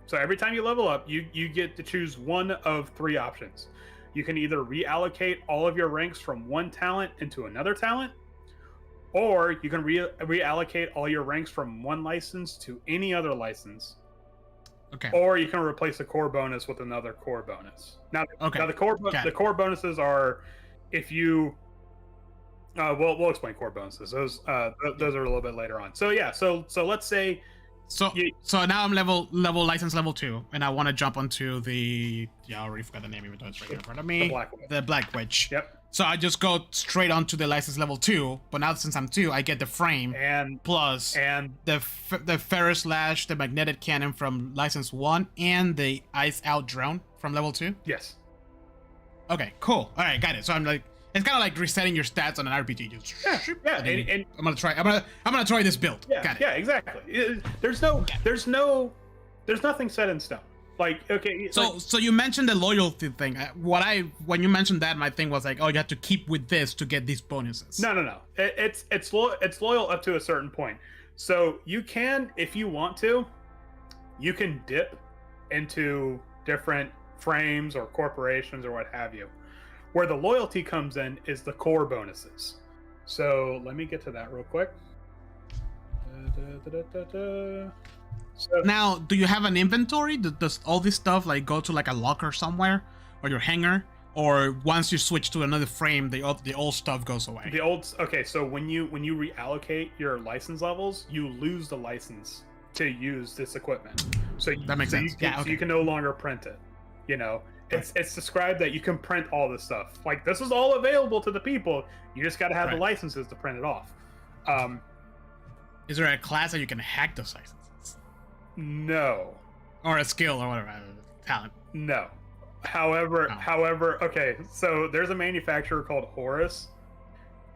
Speaker 1: So every time you level up, you get to choose one of 3 options. You can either reallocate all of your ranks from one talent into another talent, or you can reallocate all your ranks from one license to any other license.
Speaker 2: Okay.
Speaker 1: Or you can replace a core bonus with another core bonus. Now the core bonuses are, if you we'll explain core bonuses. Those are a little bit later on. So yeah, so let's say
Speaker 2: so now I'm level license level 2, and I want to jump onto the I already forgot the name, even though it's right here in front of me. The Black Witch.
Speaker 1: Yep.
Speaker 2: So I just go straight onto the license level 2, but now since I'm 2, I get the frame and the Ferris Lash, the magnetic cannon from license 1, and the Ice Out drone from level 2.
Speaker 1: Yes.
Speaker 2: Okay, cool. All right, got it. So I'm like, it's kind of like resetting your stats on an RPG. Just
Speaker 1: and
Speaker 2: I'm gonna try this build.
Speaker 1: Yeah,
Speaker 2: got it.
Speaker 1: Yeah, exactly. There's nothing set in stone. Like, okay.
Speaker 2: So you mentioned the loyalty thing. When you mentioned that, my thing was like, oh, you have to keep with this to get these bonuses.
Speaker 1: No. It's loyal up to a certain point. So you can, if you want to, you can dip into different frames or corporations or what have you. Where the loyalty comes in is the core bonuses. So let me get to that real quick.
Speaker 2: So now, do you have an inventory? Does all this stuff like go to like a locker somewhere or your hangar, or once you switch to another frame, the old stuff goes away?
Speaker 1: Okay, so when you reallocate your license levels, you lose the license to use this equipment. So
Speaker 2: that makes sense.
Speaker 1: So you can no longer print it. You know, it's described that you can print all this stuff. Like, this is all available to the people. You just got to have the licenses to print it off.
Speaker 2: Is there a class that you can hack those licenses?
Speaker 1: No.
Speaker 2: Or a skill or whatever, talent?
Speaker 1: No. However, okay, so there's a manufacturer called Horus,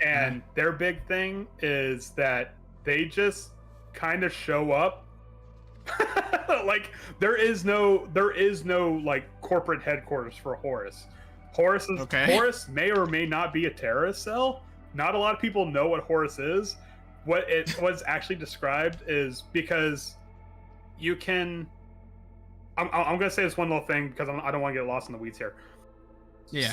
Speaker 1: and their big thing is that they just kind of show up. Like, there is no like corporate headquarters for Horus. Horus may or may not be a terrorist cell. Not a lot of people know what Horus is. What it was actually described is, because you can. I'm gonna say this one little thing because I don't want to get lost in the weeds here.
Speaker 2: Yeah.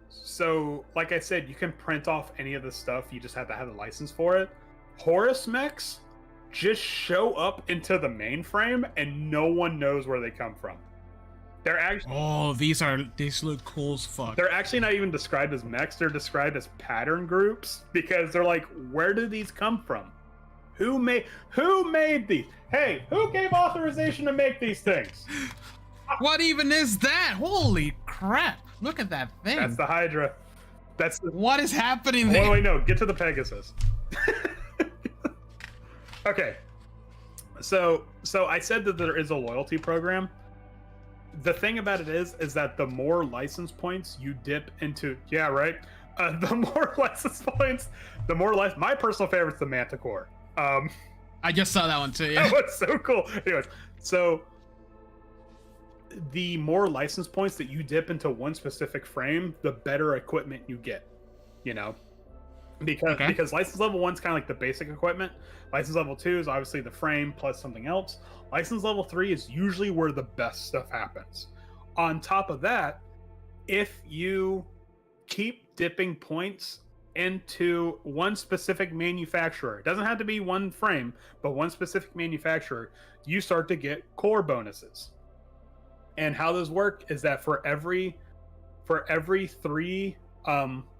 Speaker 1: So like I said, you can print off any of the stuff. You just have to have the license for it. Horus mechs just show up into the mainframe, and no one knows where they come from. They're actually
Speaker 2: these look cool as fuck.
Speaker 1: They're actually not even described as mechs. They're described as pattern groups, because they're like, where do these come from? Who made these? Hey, who gave authorization to make these things?
Speaker 2: What even is that? Holy crap! Look at that thing.
Speaker 1: That's the Hydra.
Speaker 2: What is happening there?
Speaker 1: Wait, no. Get to the Pegasus. Okay. So I said that there is a loyalty program. The thing about it is that the more license points you dip into, the more license points, my personal favorite's the Manticore.
Speaker 2: I just saw that one too. Yeah,
Speaker 1: that was so cool. Anyways, so the more license points that you dip into one specific frame, the better equipment you get. You know, because license level 1's kind of like the basic equipment. License level 2 is obviously the frame plus something else. License level 3 is usually where the best stuff happens. On top of that, if you keep dipping points into one specific manufacturer, it doesn't have to be one frame, but one specific manufacturer, you start to get core bonuses. And how those work is that for every 3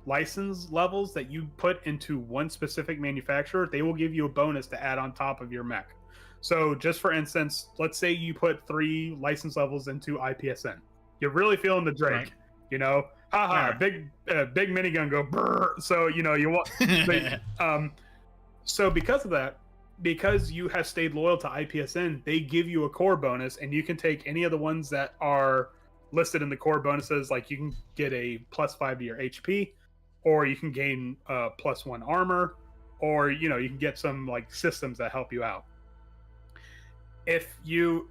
Speaker 1: license levels that you put into one specific manufacturer, they will give you a bonus to add on top of your mech. So just for instance, let's say you put 3 license levels into IPSN. You're really feeling the Drake, right. You know, big minigun go brrr. So, you know, you want, so because of that, because you have stayed loyal to IPSN, they give you a core bonus, and you can take any of the ones that are listed in the core bonuses. Like, you can get a +5 to your HP, or you can gain +1 armor, or, you know, you can get some like systems that help you out. If you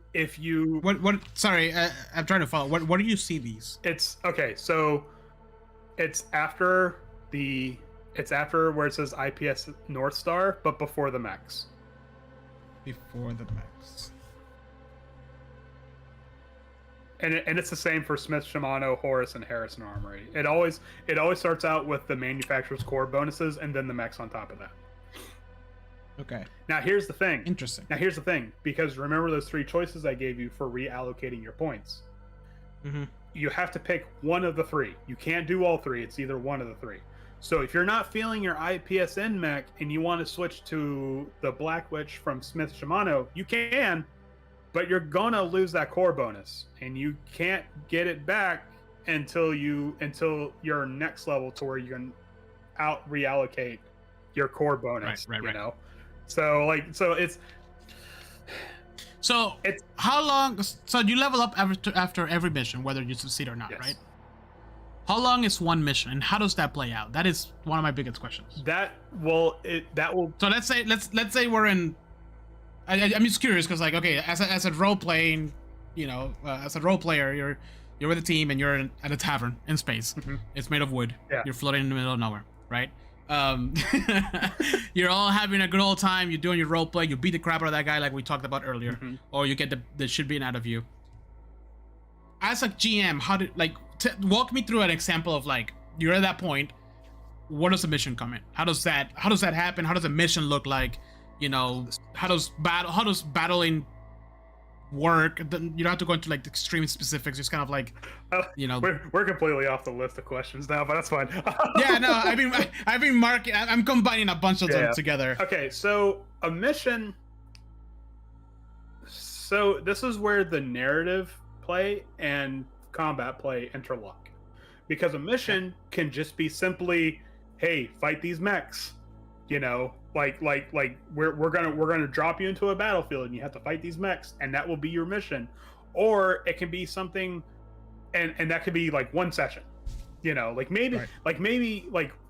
Speaker 2: what sorry, I'm trying to follow. What do you see these?
Speaker 1: It's okay, so it's after where it says IPS North Star, but before the mechs.
Speaker 2: Before the mechs.
Speaker 1: And it's the same for Smith, Shimano, Horus, and Harrison Armory. It always starts out with the manufacturer's core bonuses, and then the mechs on top of that.
Speaker 2: Okay.
Speaker 1: Now here's the thing.
Speaker 2: Interesting.
Speaker 1: Now here's the thing, because remember those 3 choices I gave you for reallocating your points.
Speaker 2: Mm-hmm.
Speaker 1: You have to pick one of the 3. You can't do all 3. It's either one of the 3. So if you're not feeling your IPSN mech and you want to switch to the Black Witch from Smith Shimano, you can, but you're gonna lose that core bonus, and you can't get it back until your next level, to where you can reallocate your core bonus. Right. You know, so it's
Speaker 2: how long? So you level up after every mission, whether you succeed or not, yes. Right? How long is one mission, and how does that play out? That is one of my biggest questions.
Speaker 1: So
Speaker 2: let's say we're in. I'm just curious, because like, okay, as a role playing, you know, as a role player, you're with a team and you're at a tavern in space. Mm-hmm. It's made of wood. Yeah. You're floating in the middle of nowhere, right? You're all having a good old time. You're doing your role play. You beat the crap out of that guy, like we talked about earlier, mm-hmm. Or you get the shit beaten out of you. As a GM, walk me through an example of, like, you're at that point. Where does the mission come in? How does that happen? How does a mission look like? You know, how does battling work. You don't have to go into like extreme specifics. Just kind of like, you know,
Speaker 1: we're completely off the list of questions now, but that's fine.
Speaker 2: Yeah, no, I've been marking. I'm combining a bunch of them together.
Speaker 1: Okay, so a mission. So this is where the narrative play and combat play interlock, because a mission can just be simply, hey, fight these mechs, you know, like we're gonna drop you into a battlefield and you have to fight these mechs, and that will be your mission. Or it can be something, and that could be like one session, you know, like maybe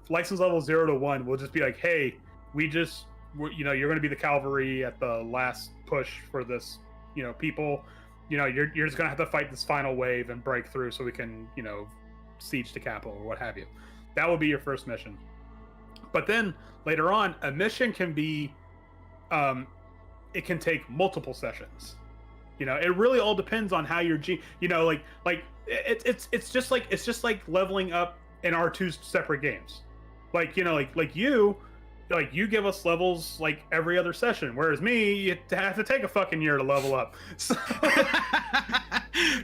Speaker 1: license level 0 to 1 will just be like, hey, you know, you're going to be the cavalry at the last push for this, you know, people, you know, you're just going to have to fight this final wave and break through so we can, you know, siege the capital or what have you. That will be your first mission. But then later on, a mission can be, it can take multiple sessions. You know, it really all depends on how your you know, like it's just like leveling up in our two separate games. Like, you know, like you give us levels like every other session, whereas me, you have to take a fucking year to level up. So,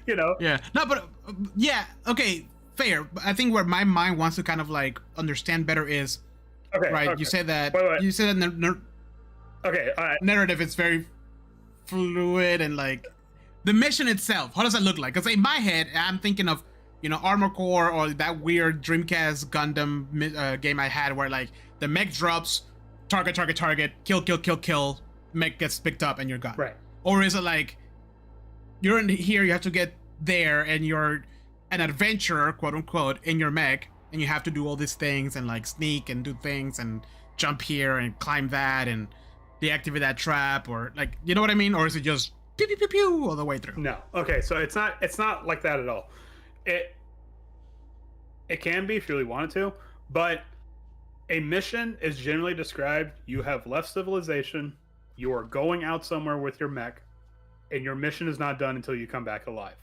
Speaker 1: you know.
Speaker 2: Yeah. No, but yeah. Okay. Fair. I think where my mind wants to kind of like understand better is, right. Okay. You said that. Wait. You said that.
Speaker 1: Okay.
Speaker 2: Narrative is very fluid, and like the mission itself. How does that look like? Because in my head, I'm thinking of, you know, Armor Core or that weird Dreamcast Gundam game I had where like the mech drops, target, kill, mech gets picked up and you're gone.
Speaker 1: Right.
Speaker 2: Or is it like you're in here, you have to get there and you're an adventurer, quote unquote, in your mech, and you have to do all these things and like sneak and do things and jump here and climb that and deactivate that trap, or like, you know what I mean? Or is it just pew pew pew pew all the way through?
Speaker 1: No. Okay, so it's not like that at all. It can be if you really wanted to, but a mission is generally described, you have left civilization, you are going out somewhere with your mech, and your mission is not done until you come back alive.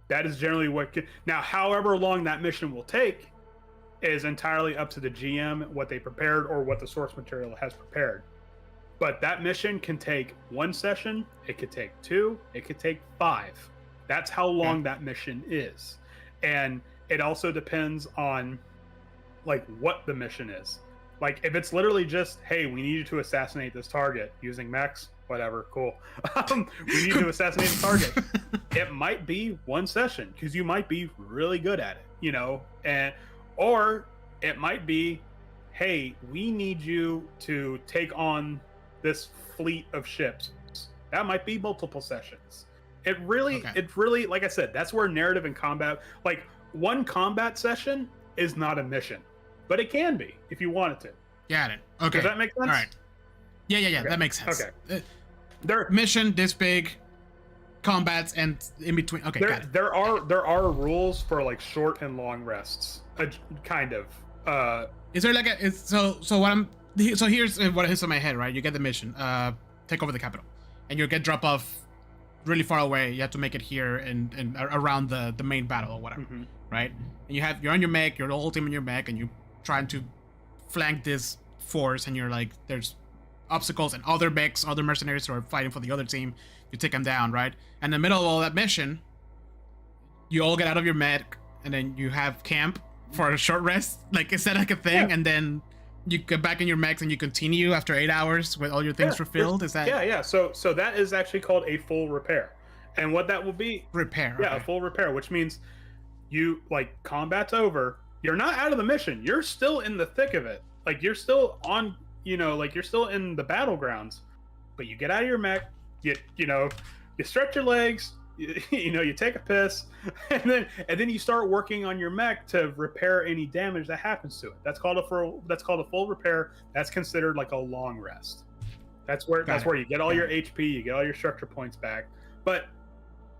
Speaker 1: That is generally now, however long that mission will take is entirely up to the GM, what they prepared or what the source material has prepared. But that mission can take one session, it could take 2, it could take 5. That's how long that mission is. And it also depends on like what the mission is. Like if it's literally just, hey, we need you to assassinate this target using mechs, whatever, cool. We need to assassinate the target. It might be one session because you might be really good at it, you know, or it might be, hey, we need you to take on this fleet of ships. That might be multiple sessions. It really, like I said, that's where narrative and combat, like one combat session is not a mission, but it can be if you want it to.
Speaker 2: Got it. Okay.
Speaker 1: Does that make sense?
Speaker 2: All right. Yeah.
Speaker 1: Okay.
Speaker 2: That makes sense.
Speaker 1: Okay.
Speaker 2: Mission this big, combats and in between. Okay. Got it.
Speaker 1: There are rules for like short and long rests, kind of.
Speaker 2: Is there like here's what hits on my head, right? You get the mission, take over the capital, and you get drop off really far away. You have to make it here and around the main battle or whatever, right? And you're on your mech, you're the whole team in your mech, and you're trying to flank this force, and you're like, there's obstacles and other mechs, other mercenaries who are fighting for the other team. You take them down, right? And in the middle of all that mission, you all get out of your mech, and then you have camp for a short rest. Like, is that like a thing? Yeah. And then you get back in your mechs and you continue after 8 hours with all your things fulfilled? Is that?
Speaker 1: Yeah. So that is actually called a full repair. And what that will be...
Speaker 2: Repair.
Speaker 1: Yeah, okay. A full repair, which means you, like, combat's over. You're not out of the mission. You're still in the thick of it. Like, you're still on, you know, like, you're still in the battlegrounds. But you get out of your mech, you stretch your legs, you take a piss, and then you start working on your mech to repair any damage that happens to it. That's called a full repair. That's considered like a long rest. That's where you get all your HP, you get all your structure points back. But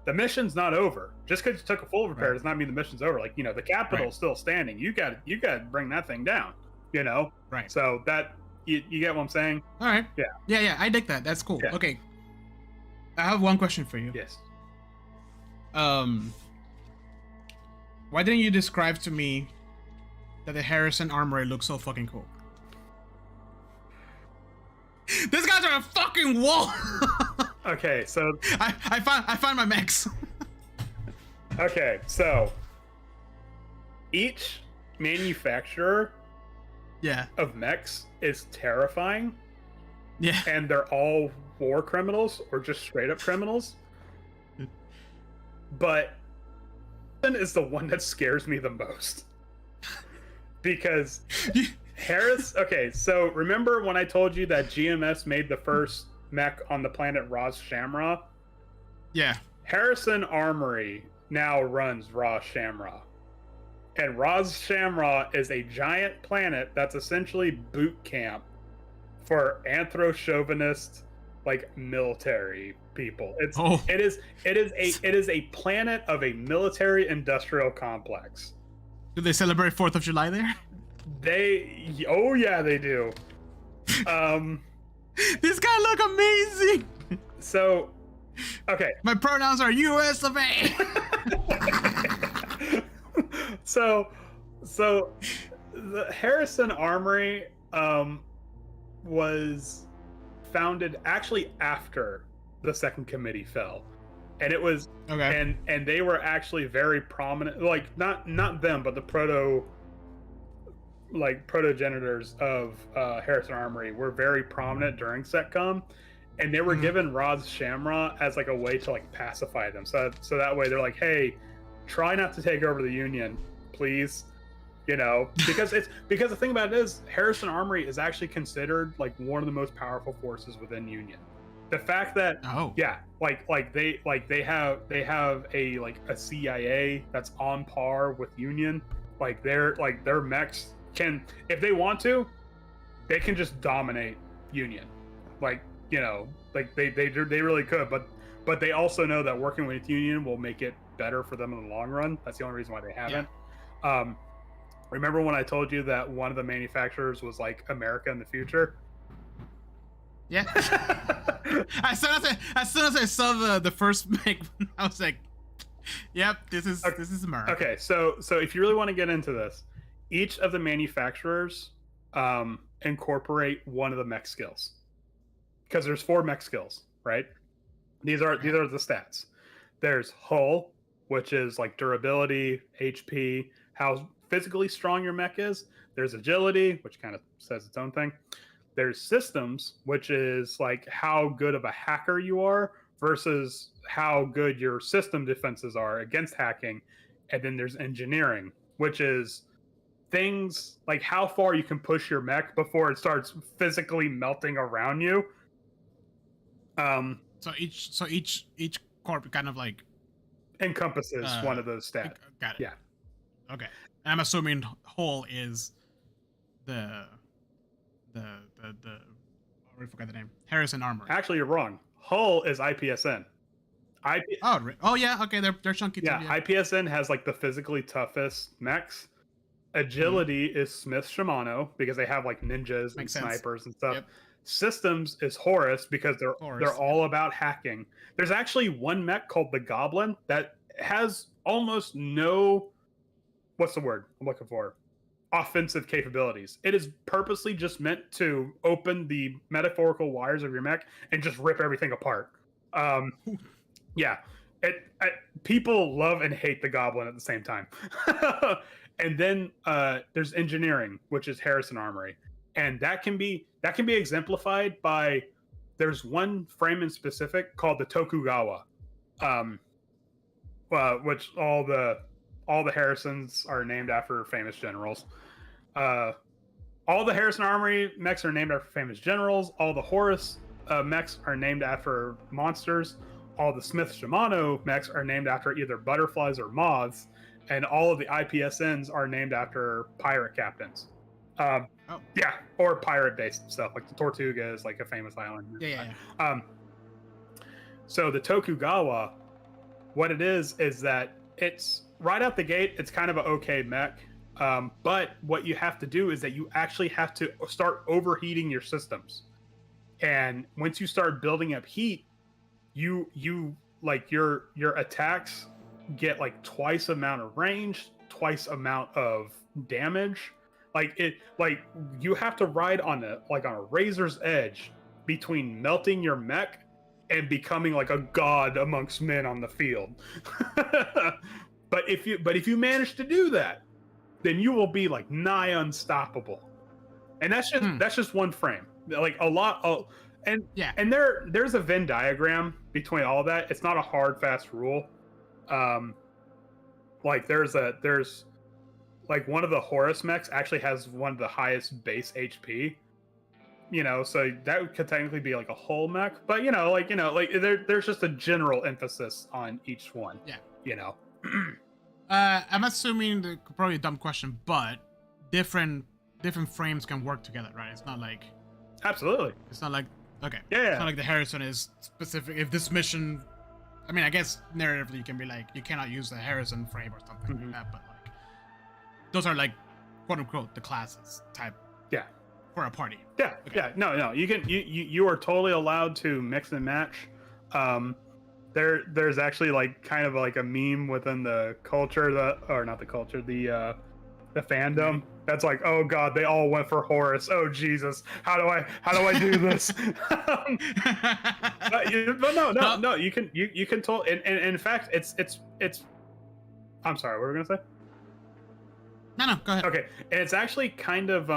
Speaker 1: the mission's not over. Just because you took a full repair does not mean the mission's over. Like, you know, the capital's still standing. You got to bring that thing down. You know.
Speaker 2: Right.
Speaker 1: So that you get what I'm saying.
Speaker 2: All right.
Speaker 1: Yeah.
Speaker 2: Yeah. I dig that. That's cool. Yeah. Okay. I have one question for you.
Speaker 1: Yes.
Speaker 2: Why didn't you describe to me that the Harrison Armory looks so fucking cool? This guy's on a fucking wall.
Speaker 1: Okay, so
Speaker 2: I find my mechs.
Speaker 1: okay, so each manufacturer
Speaker 2: Yeah.
Speaker 1: of mechs is terrifying,
Speaker 2: Yeah.
Speaker 1: and they're all war criminals or just straight up criminals. But is the one that scares me the most because Harris. Okay, so remember when I told you that GMS made the first mech on the planet Raz Shamra?
Speaker 2: Yeah.
Speaker 1: Harrison Armory now runs Raz Shamra. And Raz Shamra is a giant planet that's essentially boot camp for anthro-chauvinist, like, military people. It is a planet of a military industrial complex.
Speaker 2: Do they celebrate 4th of July there?
Speaker 1: Oh yeah, they do.
Speaker 2: This guy look amazing.
Speaker 1: So, okay.
Speaker 2: My pronouns are US of A.
Speaker 1: So the Harrison Armory was founded actually after the second committee fell, and it was
Speaker 2: okay.
Speaker 1: And they were actually very prominent, like not them, but the protogenitors of Harrison Armory were very prominent during SecCom, and they were given Raz Shamra as like a way to like pacify them. So that way they're like, hey, try not to take over the Union, please. You know, because the thing about it is Harrison Armory is actually considered like one of the most powerful forces within Union. The fact that they have a CIA that's on par with Union. Like their mechs can, if they want to, they can just dominate Union. Like, you know, like they really could, but they also know that working with Union will make it better for them in the long run. That's the only reason why they haven't. Yeah. Remember when I told you that one of the manufacturers was like America in the future?
Speaker 2: Yeah. As soon as I saw the first mech, I was like, "Yep, this is America."
Speaker 1: Okay, so if you really want to get into this, each of the manufacturers incorporate one of the mech skills, because there's 4 mech skills, right? These are the stats. There's hull, which is like durability, HP, how physically strong your mech is. There's agility, which kind of says its own thing. There's systems, which is like how good of a hacker you are versus how good your system defenses are against hacking. And then there's engineering, which is things like how far you can push your mech before it starts physically melting around you.
Speaker 2: So each corp kind of like
Speaker 1: encompasses one of those stats.
Speaker 2: Got it.
Speaker 1: Yeah.
Speaker 2: Okay. I'm assuming whole is the I forgot the name. Harrison Armory.
Speaker 1: Actually, you're wrong. Hull is IPSN.
Speaker 2: Oh yeah, okay, they're chunky too.
Speaker 1: Yeah, IPSN has like the physically toughest mechs. Agility is Smith Shimano because they have like ninjas and snipers and stuff. Yep. Systems is Horus because they're all about hacking. There's actually one mech called the Goblin that has almost no, what's the word I'm looking for? Offensive capabilities. It is purposely just meant to open the metaphorical wires of your mech and just rip everything apart. Yeah, people love and hate the Goblin at the same time. And then there's engineering, which is Harrison Armory, and that can be exemplified by, there's one frame in specific called the Tokugawa, which all the Harrisons are named after famous generals. All the Harrison Armory mechs are named after famous generals. All the Horus mechs are named after monsters. All the Smith Shimano mechs are named after either butterflies or moths. And all of the IPSNs are named after pirate captains. Yeah, or pirate-based stuff. Like the Tortuga is like a famous island.
Speaker 2: Yeah.
Speaker 1: So the Tokugawa, what it is that it's right out the gate, it's kind of an okay mech. But what you have to do is that you actually have to start overheating your systems. And once you start building up heat, you like your attacks get like twice amount of range, twice amount of damage. Like you have to ride on a razor's edge between melting your mech and becoming like a god amongst men on the field. But if you manage to do that, then you will be like nigh unstoppable. And that's just one frame. Like a lot of, and there's a Venn diagram between all that. It's not a hard fast rule. Like there's like one of the Horus mechs actually has one of the highest base HP. You know, so that could technically be like a whole mech, but there's just a general emphasis on each one.
Speaker 2: Yeah.
Speaker 1: You know.
Speaker 2: I'm assuming probably a dumb question, but different frames can work together, right? It's not like
Speaker 1: absolutely.
Speaker 2: It's not like okay.
Speaker 1: Yeah.
Speaker 2: It's not like the Harrison is specific. If this mission, I mean, I guess narratively you can be like you cannot use the Harrison frame or something like that, but like those are like quote unquote the classes type.
Speaker 1: Yeah.
Speaker 2: For a party.
Speaker 1: Yeah. Okay. Yeah. No. You are totally allowed to mix and match. There's actually like kind of like a meme within the culture the fandom that's like, oh god, they all went for Horus. Oh Jesus, how do I do this? but no, you can totally. And in fact, it's. I'm sorry, what were we gonna say?
Speaker 2: No, go ahead.
Speaker 1: Okay, and it's actually kind of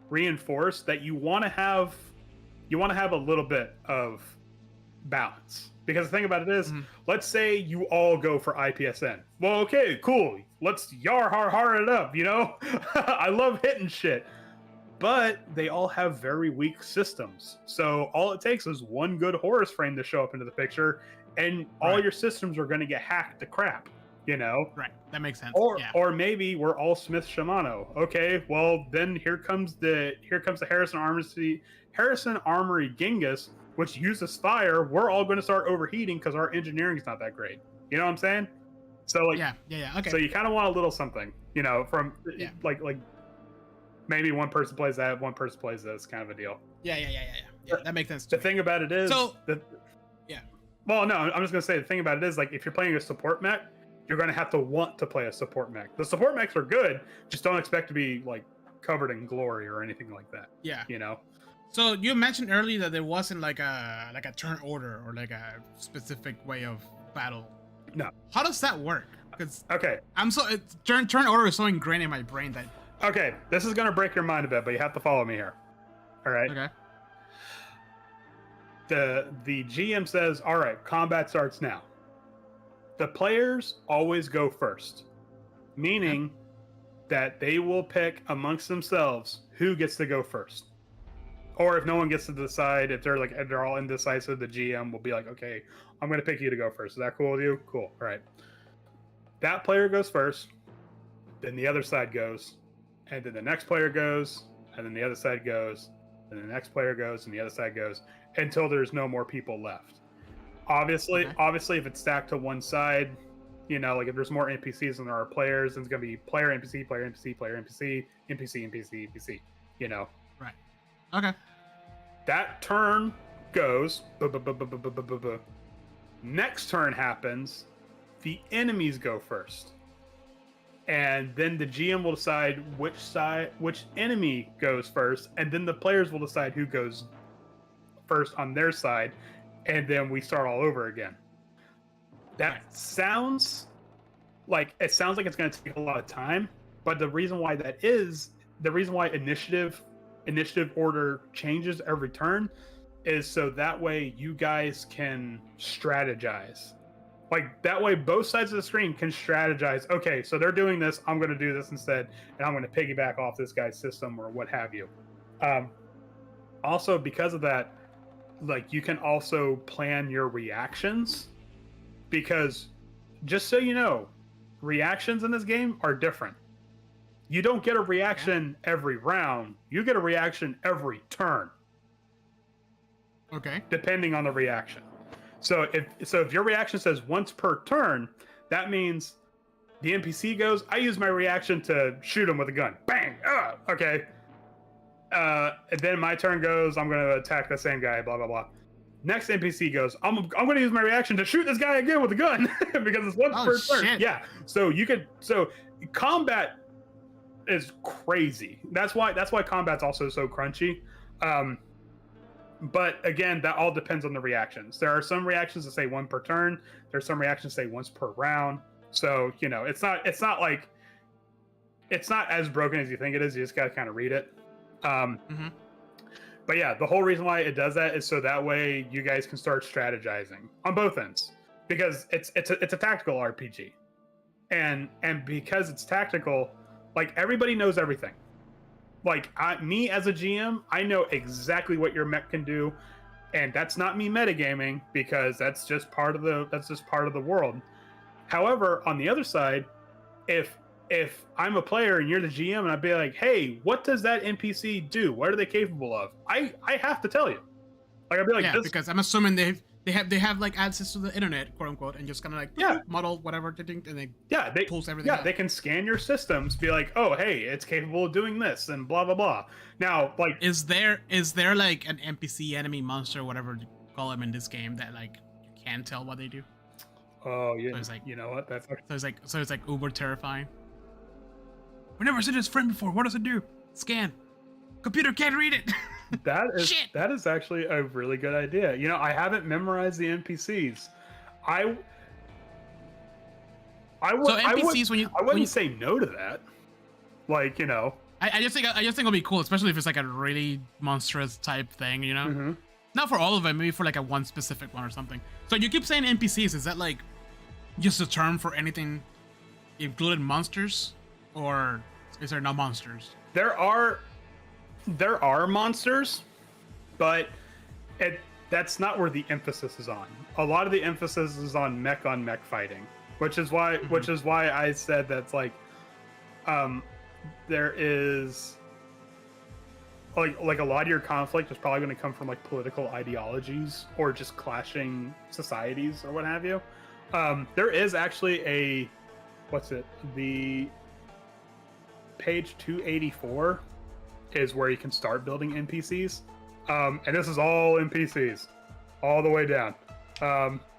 Speaker 1: reinforced that you want to have a little bit of balance, because the thing about it is, let's say you all go for IPSN. Well, okay, cool, let's yar har har it up, you know. I love hitting shit, but they all have very weak systems, so all it takes is one good Horus frame to show up into the picture and all your systems are going to get hacked to crap, you know.
Speaker 2: Right, that makes sense.
Speaker 1: Or maybe we're all Smith Shimano. Okay, well then here comes the Harrison Armory Genghis, which uses fire. We're all going to start overheating because our engineering is not that great. You know what I'm saying? So like
Speaker 2: yeah, okay.
Speaker 1: So you kind of want a little something, you know, from like maybe one person plays that, one person plays this, kind of a deal.
Speaker 2: Yeah. That makes sense.
Speaker 1: The thing about it is, well, no, I'm just gonna say the thing about it is, like, if you're playing a support mech, you're gonna have to want to play a support mech. The support mechs are good, just don't expect to be like covered in glory or anything like that.
Speaker 2: Yeah,
Speaker 1: you know.
Speaker 2: So you mentioned earlier that there wasn't like a turn order or like a specific way of battle.
Speaker 1: No.
Speaker 2: How does that work? Because
Speaker 1: okay,
Speaker 2: turn order is so ingrained in my brain that.
Speaker 1: Okay, this is gonna break your mind a bit, but you have to follow me here. All right.
Speaker 2: Okay.
Speaker 1: The GM says, all right, combat starts now. The players always go first, meaning that they will pick amongst themselves who gets to go first. Or if no one gets to decide, if they're all indecisive, the GM will be like, okay, I'm going to pick you to go first. Is that cool with you? Cool. All right. That player goes first, then the other side goes, and then the next player goes, and then the other side goes, and the next player goes, and the other side goes, until there's no more people left. Obviously, if it's stacked to one side, you know, like if there's more NPCs than there are players, then it's going to be player NPC, player NPC, player NPC, NPC, NPC, NPC, you know.
Speaker 2: Right. Okay.
Speaker 1: That turn goes. Next turn happens. The enemies go first. And then the GM will decide which enemy goes first, and then the players will decide who goes first on their side, and then we start all over again. That sounds like it's going to take a lot of time, but the reason why initiative order changes every turn is so that way you guys can strategize. Like, that way both sides of the screen can strategize. Okay, so they're doing this, I'm going to do this instead, and I'm going to piggyback off this guy's system or what have you. Also, because of that, like, you can also plan your reactions, because just so you know, reactions in this game are different. You don't get a reaction every round. You get a reaction every turn.
Speaker 2: Okay.
Speaker 1: Depending on the reaction. So if your reaction says once per turn, that means the NPC goes, I use my reaction to shoot him with a gun. Bang! Okay. And then my turn goes, I'm going to attack the same guy, blah, blah, blah. Next NPC goes, I'm going to use my reaction to shoot this guy again with a gun because it's once per turn. Yeah. So combat is crazy. That's why combat's also so crunchy. But again, that all depends on the reactions. There are some reactions that say 1 per turn. There's some reactions that say once per round. So, you know, it's not as broken as you think it is. You just got to kind of read it. But yeah, the whole reason why it does that is so that way you guys can start strategizing on both ends, because it's a tactical RPG, and because it's tactical, like everybody knows everything. Like me as a GM, I know exactly what your mech can do, and that's not me metagaming, because that's just part of the world. However, on the other side, if I'm a player and you're the GM and I'd be like, hey, what does that NPC do? What are they capable of? I have to tell you. Like, I'd be like,
Speaker 2: yeah, because I'm assuming they have like access to the internet, quote unquote, and just kind of like model whatever they think, and they pulls everything.
Speaker 1: Yeah,
Speaker 2: out.
Speaker 1: They can scan your systems, be like, oh, hey, it's capable of doing this, and blah blah blah. Now, like,
Speaker 2: is there like an NPC, enemy, monster, whatever you call them in this game that like you can't tell what they do?
Speaker 1: Oh yeah,
Speaker 2: so it's like,
Speaker 1: you know what? That's
Speaker 2: so it's like uber terrifying. We never seen this friend before. What does it do? Scan. Computer can't read it.
Speaker 1: That is actually a really good idea. You know, I haven't memorized the NPCs. I wouldn't say no to that. Like, you know,
Speaker 2: I just think it'll be cool, especially if it's like a really monstrous type thing, you know? Not for all of them, maybe for like a one specific one or something. So you keep saying NPCs, is that like just a term for anything including monsters? Or is there no monsters?
Speaker 1: There are monsters, but that's not where the emphasis is on. A lot of the emphasis is on mech fighting, which is why I said that's like there is like a lot of your conflict is probably going to come from like political ideologies or just clashing societies or what have you. There is actually the page 284 is where you can start building NPCs, and this is all NPCs all the way down.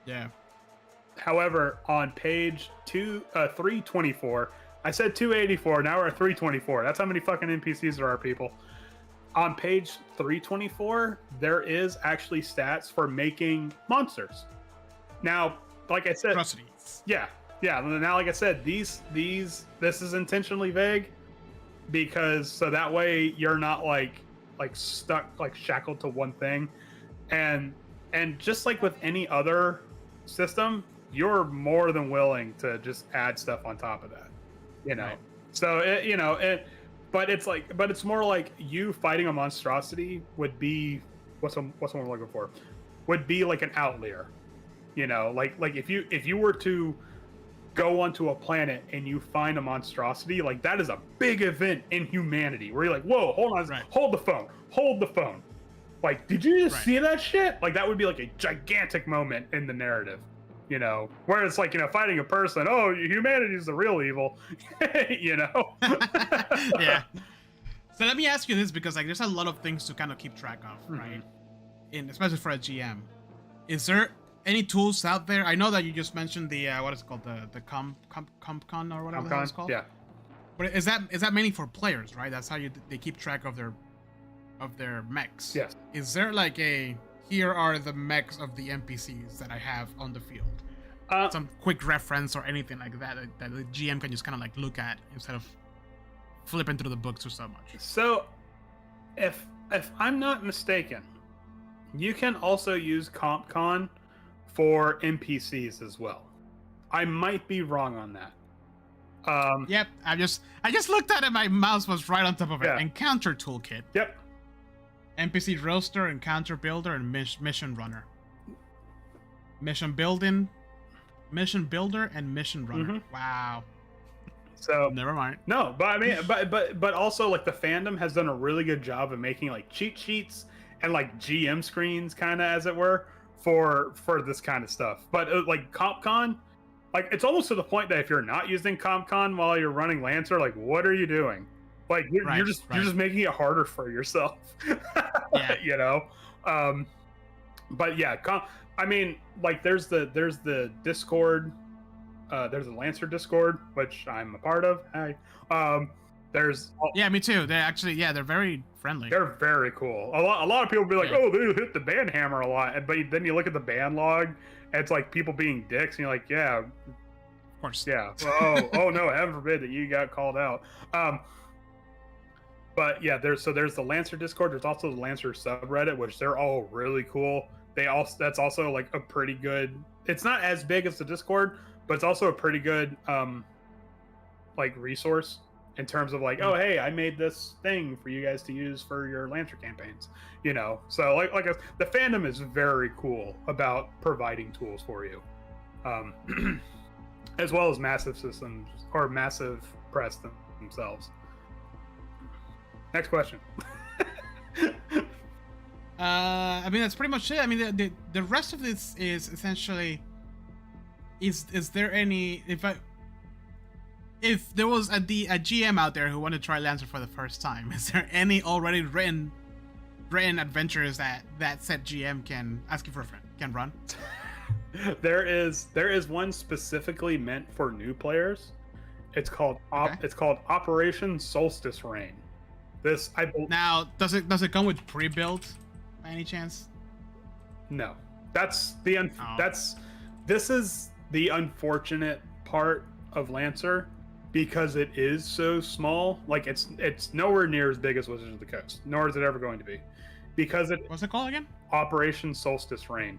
Speaker 2: Yeah.
Speaker 1: However, on page 324, I said 284, now we're at 324. That's how many fucking NPCs there are, people. On page 324, there is actually stats for making monsters. Now, like I said,
Speaker 2: atrocities.
Speaker 1: Yeah. Now, like I said, this is intentionally vague, because so that way you're not like stuck, like shackled to one thing, and just like with any other system, you're more than willing to just add stuff on top of that, you know. Right. So but it's more like you fighting a monstrosity would be what's one I'm looking for, would be like an outlier, you know, like if you were to go onto a planet and you find a monstrosity, like that is a big event in humanity where you're like, whoa, hold on, right. hold the phone. Like, did you just see that shit? Like, that would be like a gigantic moment in the narrative, you know, where it's like, you know, fighting a person, oh, humanity is the real evil, you know?
Speaker 2: Yeah. So let me ask you this, because like there's a lot of things to kind of keep track of, right? Especially for a GM. Is there any tools out there? I know that you just mentioned the what is it called, the CompCon or whatever it's called.
Speaker 1: Yeah.
Speaker 2: But is that mainly for players, right? That's how they keep track of their mechs.
Speaker 1: Yes.
Speaker 2: Is there like here are the mechs of the NPCs that I have on the field? Some quick reference or anything like that the GM can just kind of like look at instead of flipping through the books or so much.
Speaker 1: So, if I'm not mistaken, you can also use CompCon for NPCs as well. I might be wrong on that.
Speaker 2: Yep, I just looked at it. My mouse was right on top of it.
Speaker 1: Yeah.
Speaker 2: Encounter toolkit.
Speaker 1: Yep.
Speaker 2: NPC roster, encounter builder, and mission runner. Mission builder, and mission runner. Wow.
Speaker 1: So
Speaker 2: never mind.
Speaker 1: No, but I mean, but also like the fandom has done a really good job of making like cheat sheets and like GM screens, kind of as it were, for this kind of stuff. But like CompCon, like it's almost to the point that if you're not using CompCon while you're running Lancer, like what are you doing? Like you're just making it harder for yourself.
Speaker 2: Yeah.
Speaker 1: You know. But yeah, I mean, like there's the Discord. There's a Lancer Discord, which I'm a part of. Hi. There's
Speaker 2: Yeah, me too. They're actually, yeah, they're very friendly.
Speaker 1: They're very cool. A lot of people be like,
Speaker 2: Yeah.
Speaker 1: oh, they hit the band hammer a lot, but then you look at the band log, and it's like people being dicks, and you're like, yeah,
Speaker 2: Of course.
Speaker 1: yeah. Oh no, heaven forbid that you got called out. But yeah, there's the Lancer Discord. There's also the Lancer subreddit, which they're all really cool. That's also like a pretty good. It's not as big as the Discord, but it's also a pretty good like resource in terms of like, oh hey, I made this thing for you guys to use for your Lancer campaigns. You know, so the fandom is very cool about providing tools for you, as well as massive systems or massive press themselves. Next question.
Speaker 2: I mean, that's pretty much it. I mean, the rest of this is essentially, is there any, if there was a GM out there who wanted to try Lancer for the first time, is there any already written adventures that said GM can ask you for a friend can run?
Speaker 1: There is one specifically meant for new players. It's called Operation Solstice Reign.
Speaker 2: Now, does it come with pre-built by any chance?
Speaker 1: No. This is the unfortunate part of Lancer, because it is so small. Like it's nowhere near as big as Wizards of the Coast, nor is it ever going to be, because
Speaker 2: what's it called again?
Speaker 1: Operation Solstice Reign.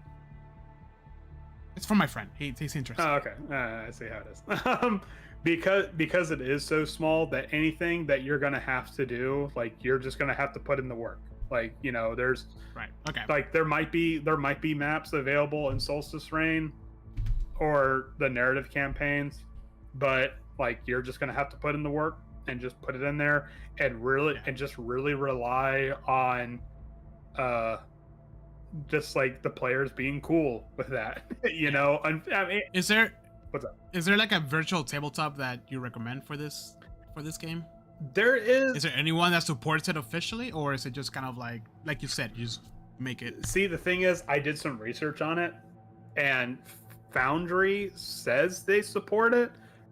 Speaker 2: It's from my friend. He's interested.
Speaker 1: Oh, okay. I see how it is. Because it is so small that anything that you're gonna have to do, like you're just gonna have to put in the work. Like, you know, there's
Speaker 2: right. Okay.
Speaker 1: Like there might be maps available in Solstice Reign or the narrative campaigns, but like you're just gonna have to put in the work and just put it in there and just really rely on just like the players being cool with that. You know, I mean, what's up?
Speaker 2: Is there like a virtual tabletop that you recommend for this game?
Speaker 1: There is.
Speaker 2: Is there anyone that supports it officially, or is it just kind of like you said, you just make it?
Speaker 1: See, the thing is, I did some research on it, and Foundry says they support it,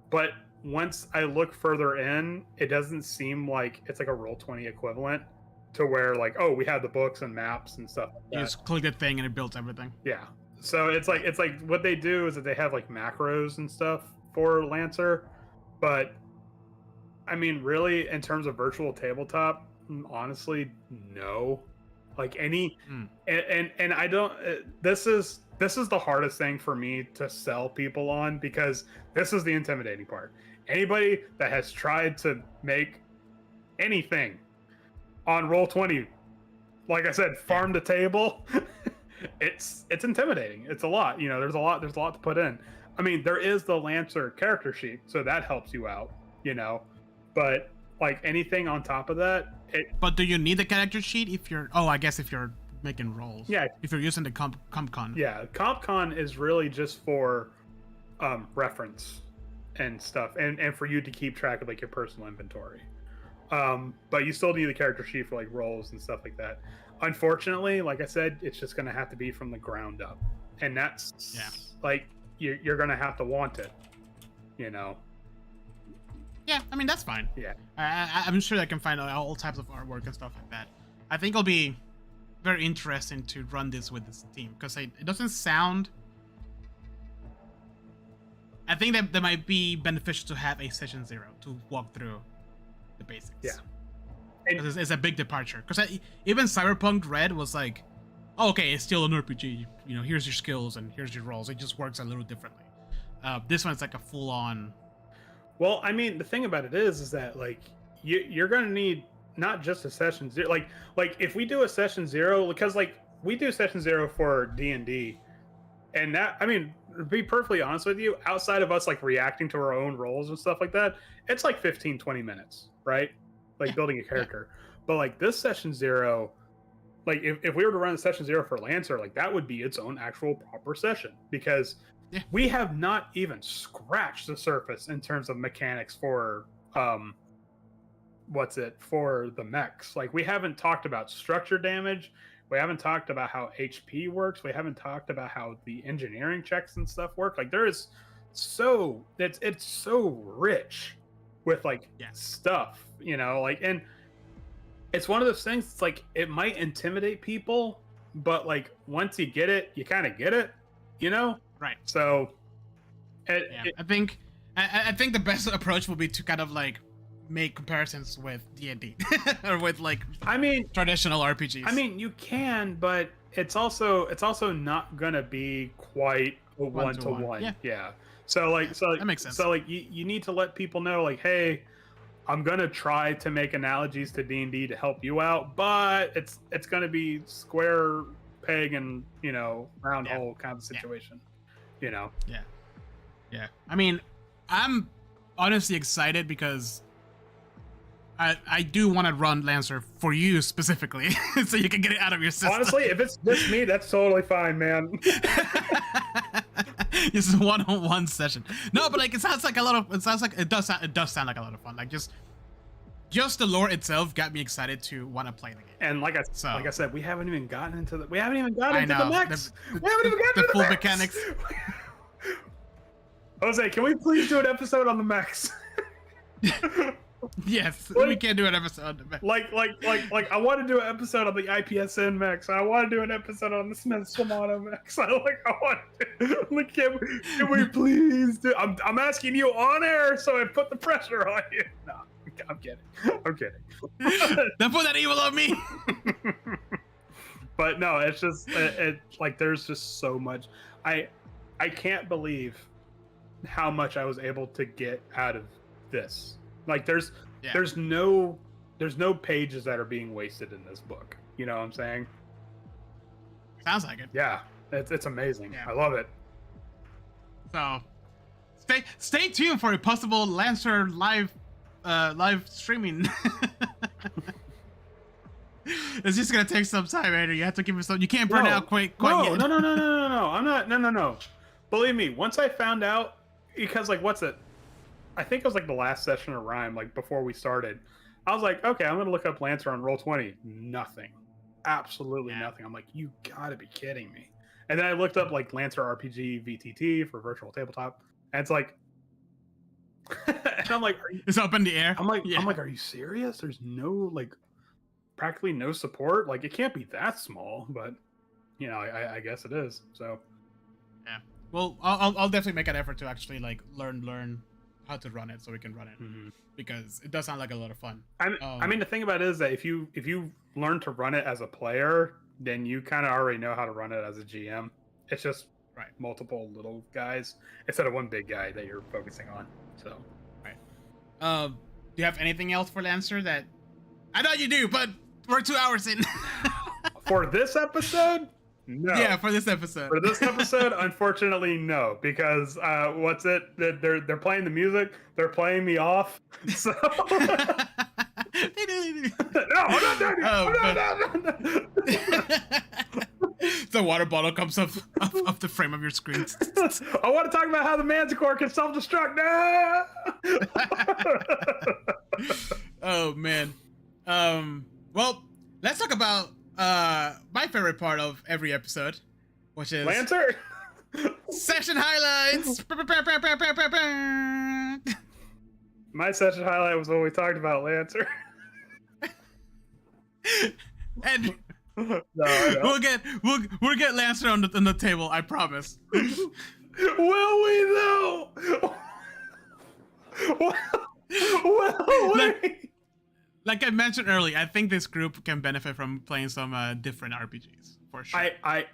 Speaker 1: but once I look further in, it doesn't seem like it's like a Roll20 equivalent to where like, oh, we have the books and maps and stuff like that.
Speaker 2: You just click the thing and it builds everything.
Speaker 1: Yeah. So it's like what they do is that they have like macros and stuff for Lancer, but I mean, really, in terms of virtual tabletop, honestly, no. Like and I don't. This is the hardest thing for me to sell people on, because this is the intimidating part. Anybody that has tried to make anything on Roll20, like I said, farm to table, it's intimidating. It's a lot. You know, there's a lot to put in. I mean, there is the Lancer character sheet, so that helps you out. You know. But like anything on top of that,
Speaker 2: but do you need the character sheet if you're? Oh, I guess if you're making rolls.
Speaker 1: Yeah.
Speaker 2: If you're using the CompCon.
Speaker 1: Yeah, CompCon is really just for reference and stuff, and for you to keep track of like your personal inventory. But you still need the character sheet for like rolls and stuff like that. Unfortunately, like I said, it's just gonna have to be from the ground up, and that's like you're gonna have to want it. You know.
Speaker 2: Yeah, I mean, that's fine.
Speaker 1: Yeah.
Speaker 2: I'm sure I can find all types of artwork and stuff like that. I think it'll be very interesting to run this with this team, because it doesn't sound... I think that might be beneficial to have a session 0 to walk through the basics.
Speaker 1: Yeah.
Speaker 2: Because it's a big departure. Because even Cyberpunk Red was like, oh, okay, it's still an RPG. You know, here's your skills and here's your roles. It just works a little differently. This one's like a full-on...
Speaker 1: Well, I mean, the thing about it is that like you're gonna need not just a session 0. Like if we do a session 0, because like we do session 0 for D&D, and that, I mean, to be perfectly honest with you, outside of us like reacting to our own roles and stuff like that, it's like 15-20 minutes, right? Like building a character. But like this session 0, like if we were to run a session 0 for Lancer, like that would be its own actual proper session, because we have not even scratched the surface in terms of mechanics for for the mechs. Like we haven't talked about structure damage, we haven't talked about how HP works, we haven't talked about how the engineering checks and stuff work. Like there is it's so rich with like stuff, like, and it's one of those things. It's like it might intimidate people, but like once you get it, you kind of get it,
Speaker 2: Right.
Speaker 1: So,
Speaker 2: I think the best approach would be to kind of like make comparisons with D&D or with like traditional RPGs.
Speaker 1: I mean, you can, but it's also not gonna be quite a one-to-one. Yeah. So that
Speaker 2: makes sense.
Speaker 1: So like you need to let people know, like, hey, I'm gonna try to make analogies to D&D to help you out, but it's gonna be square peg and round hole kind of situation.
Speaker 2: Yeah. I mean, I'm honestly excited because I do want to run Lancer for you specifically, so you can get it out of your system.
Speaker 1: Honestly, if it's just me, that's totally fine, man.
Speaker 2: This is a one-on-one session. No, but like it sounds like a lot of. It sounds like it does sound like a lot of fun. Like just the lore itself got me excited to want to play the game.
Speaker 1: And like I said, we haven't even gotten into the. We haven't even gotten into the mechs.
Speaker 2: We haven't even gotten the full mechanics.
Speaker 1: Jose, can we please do an episode on the mechs?
Speaker 2: Yes, we can do an episode on the mechs.
Speaker 1: Like, I want to do an episode on the IPSN mechs. I want to do an episode on the Smith-Shimano mechs. I want to. Like, can we please do? I'm asking you on air, so I put the pressure on you. No, I'm kidding.
Speaker 2: Don't put that evil on me.
Speaker 1: But no, it's just like there's just so much. I can't believe how much I was able to get out of this. Like there's no pages that are being wasted in this book. You know what I'm saying?
Speaker 2: Sounds like it.
Speaker 1: Yeah, it's amazing. Yeah. I love it.
Speaker 2: So stay tuned for a possible Lancer live streaming. It's just gonna take some time, Andrew. You have to give it some. You can't burn out quite yet.
Speaker 1: No. I'm not. No. Believe me, once I found out, because like, what's it? I think it was like the last session of Rhyme, like before we started. I was like, okay, I'm gonna look up Lancer on Roll20. Nothing, absolutely nothing. I'm like, you gotta be kidding me. And then I looked up like Lancer RPG VTT for virtual tabletop, and it's like, and I'm like,
Speaker 2: it's up in the air.
Speaker 1: I'm like, are you serious? There's no like, practically no support. Like, it can't be that small, but I guess it is. So,
Speaker 2: yeah. Well, I'll definitely make an effort to actually like learn how to run it so we can run it, because it does sound like a lot of fun.
Speaker 1: I mean, the thing about it is that if you learn to run it as a player, then you kind of already know how to run it as a GM. It's just multiple little guys instead of one big guy that you're focusing on. So,
Speaker 2: do you have anything else for Lancer that I know you do, but we're 2 hours in.
Speaker 1: For this episode? No.
Speaker 2: Yeah, for this episode.
Speaker 1: For this episode, unfortunately, no, because what's it? They're playing the music. They're playing me off. So no, I'm not done yet.
Speaker 2: The water bottle comes off the frame of your screen.
Speaker 1: I want to talk about how the Manticore can self-destruct. No!
Speaker 2: Oh man. Well, let's talk about my favorite part of every episode, which is
Speaker 1: Lancer.
Speaker 2: Session highlights.
Speaker 1: My session highlight was when we talked about Lancer.
Speaker 2: And
Speaker 1: no,
Speaker 2: we'll get Lancer on the table, I promise.
Speaker 1: Will we though? Will we?
Speaker 2: Like I mentioned earlier, I think this group can benefit from playing some different RPGs for sure.
Speaker 1: I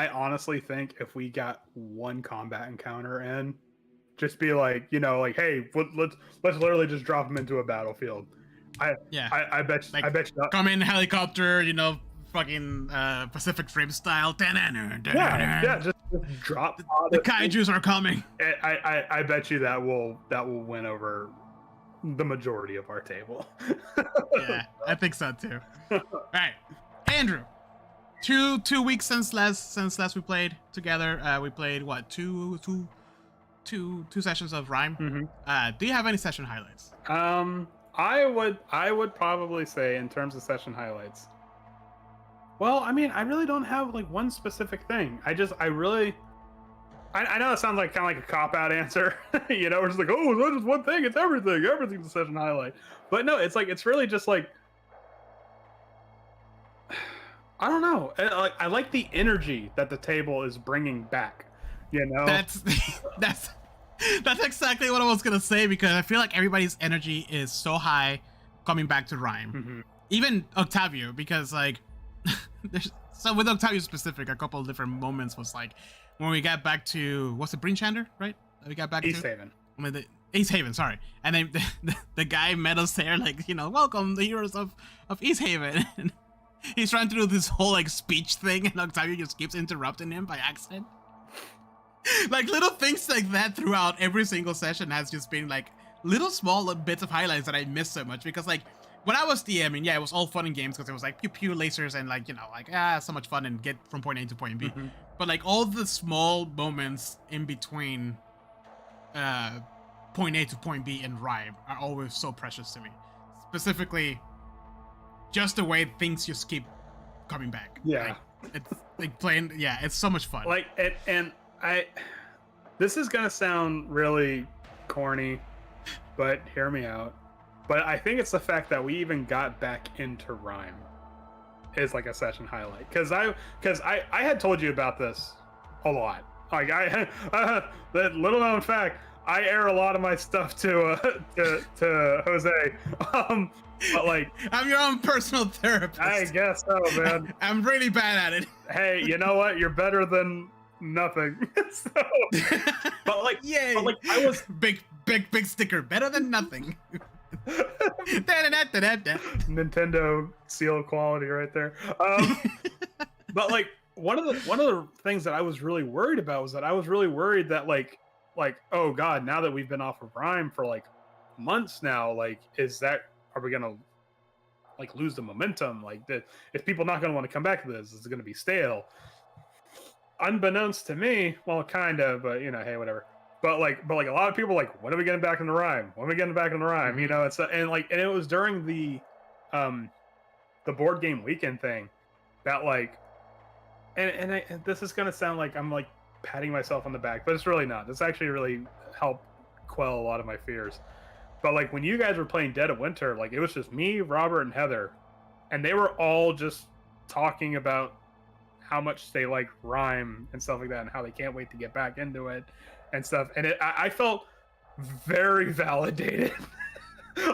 Speaker 1: honestly think if we got one combat encounter in, just be like, like, hey, let's literally just drop them into a battlefield. I bet you
Speaker 2: come in helicopter, fucking Pacific Rim style.
Speaker 1: Yeah, just drop.
Speaker 2: The kaijus are coming.
Speaker 1: I bet you that will win over the majority of our table.
Speaker 2: Yeah, I think so too. All right, Andrew. Two weeks since last we played together. We played what two sessions of Rhyme.
Speaker 1: Mm-hmm.
Speaker 2: Do you have any session highlights?
Speaker 1: I would probably say in terms of session highlights. Well, I mean, I really don't have like one specific thing. I I know it sounds like kind of like a cop-out answer. You know, we're just like, oh, it's not just one thing, it's everything. Everything's a session highlight. But no, it's like, it's really just like, I don't know. I like the energy that the table is bringing back. You know,
Speaker 2: that's exactly what I was gonna say, because I feel like everybody's energy is so high coming back to Rhyme.
Speaker 1: Mm-hmm.
Speaker 2: Even Octavio, because like, so with Octavio specific, a couple of different moments was like when we got back to, what's it, Breen Shander, right? We got back
Speaker 1: East
Speaker 2: to
Speaker 1: Haven.
Speaker 2: I mean, East Haven, sorry. And then the guy met us there, like, you know, welcome the heroes of East Haven. And he's trying to do this whole like speech thing, and Octavio just keeps interrupting him by accident. Like little things like that throughout every single session has just been like little small bits of highlights that I miss so much, because like when I was DMing, yeah, it was all fun and games because it was like pew pew lasers and like, you know, like so much fun and get from point A to point B.
Speaker 1: Mm-hmm.
Speaker 2: But like all the small moments in between point A to point B in Rhyme are always so precious to me. Specifically, just the way things just keep coming back.
Speaker 1: Yeah,
Speaker 2: like, it's like playing. Yeah, it's so much fun.
Speaker 1: Like, and this is gonna sound really corny, but hear me out. But I think it's the fact that we even got back into Rhyme is like a session highlight. Because I had told you about this a lot. Like that little known fact, I air a lot of my stuff to Jose. But like,
Speaker 2: I'm your own personal therapist.
Speaker 1: I guess so, man.
Speaker 2: I'm really bad at it.
Speaker 1: Hey, you know what? You're better than nothing. So, but like,
Speaker 2: yay!
Speaker 1: But like, I was
Speaker 2: big sticker, better than nothing.
Speaker 1: Nintendo seal quality right there. But like one of the things that I was really worried about was that I was really worried that like oh god, now that we've been off of Rhyme for like months now, like are we gonna like lose the momentum? Like that, is people not gonna want to come back to this? Is it gonna be stale? Unbeknownst to me, well, kind of, but you know, hey, whatever. But like a lot of people are like, when are we getting back in the Rhyme? When are we getting back in the Rhyme? You know, it's and it was during the board game weekend thing that like, and this is gonna sound like I'm like patting myself on the back, but it's really not. This actually really helped quell a lot of my fears. But like when you guys were playing Dead of Winter, like it was just me, Robert, and Heather, and they were all just talking about how much they like Rhyme and stuff like that, and how they can't wait to get back into it and stuff. And I felt very validated.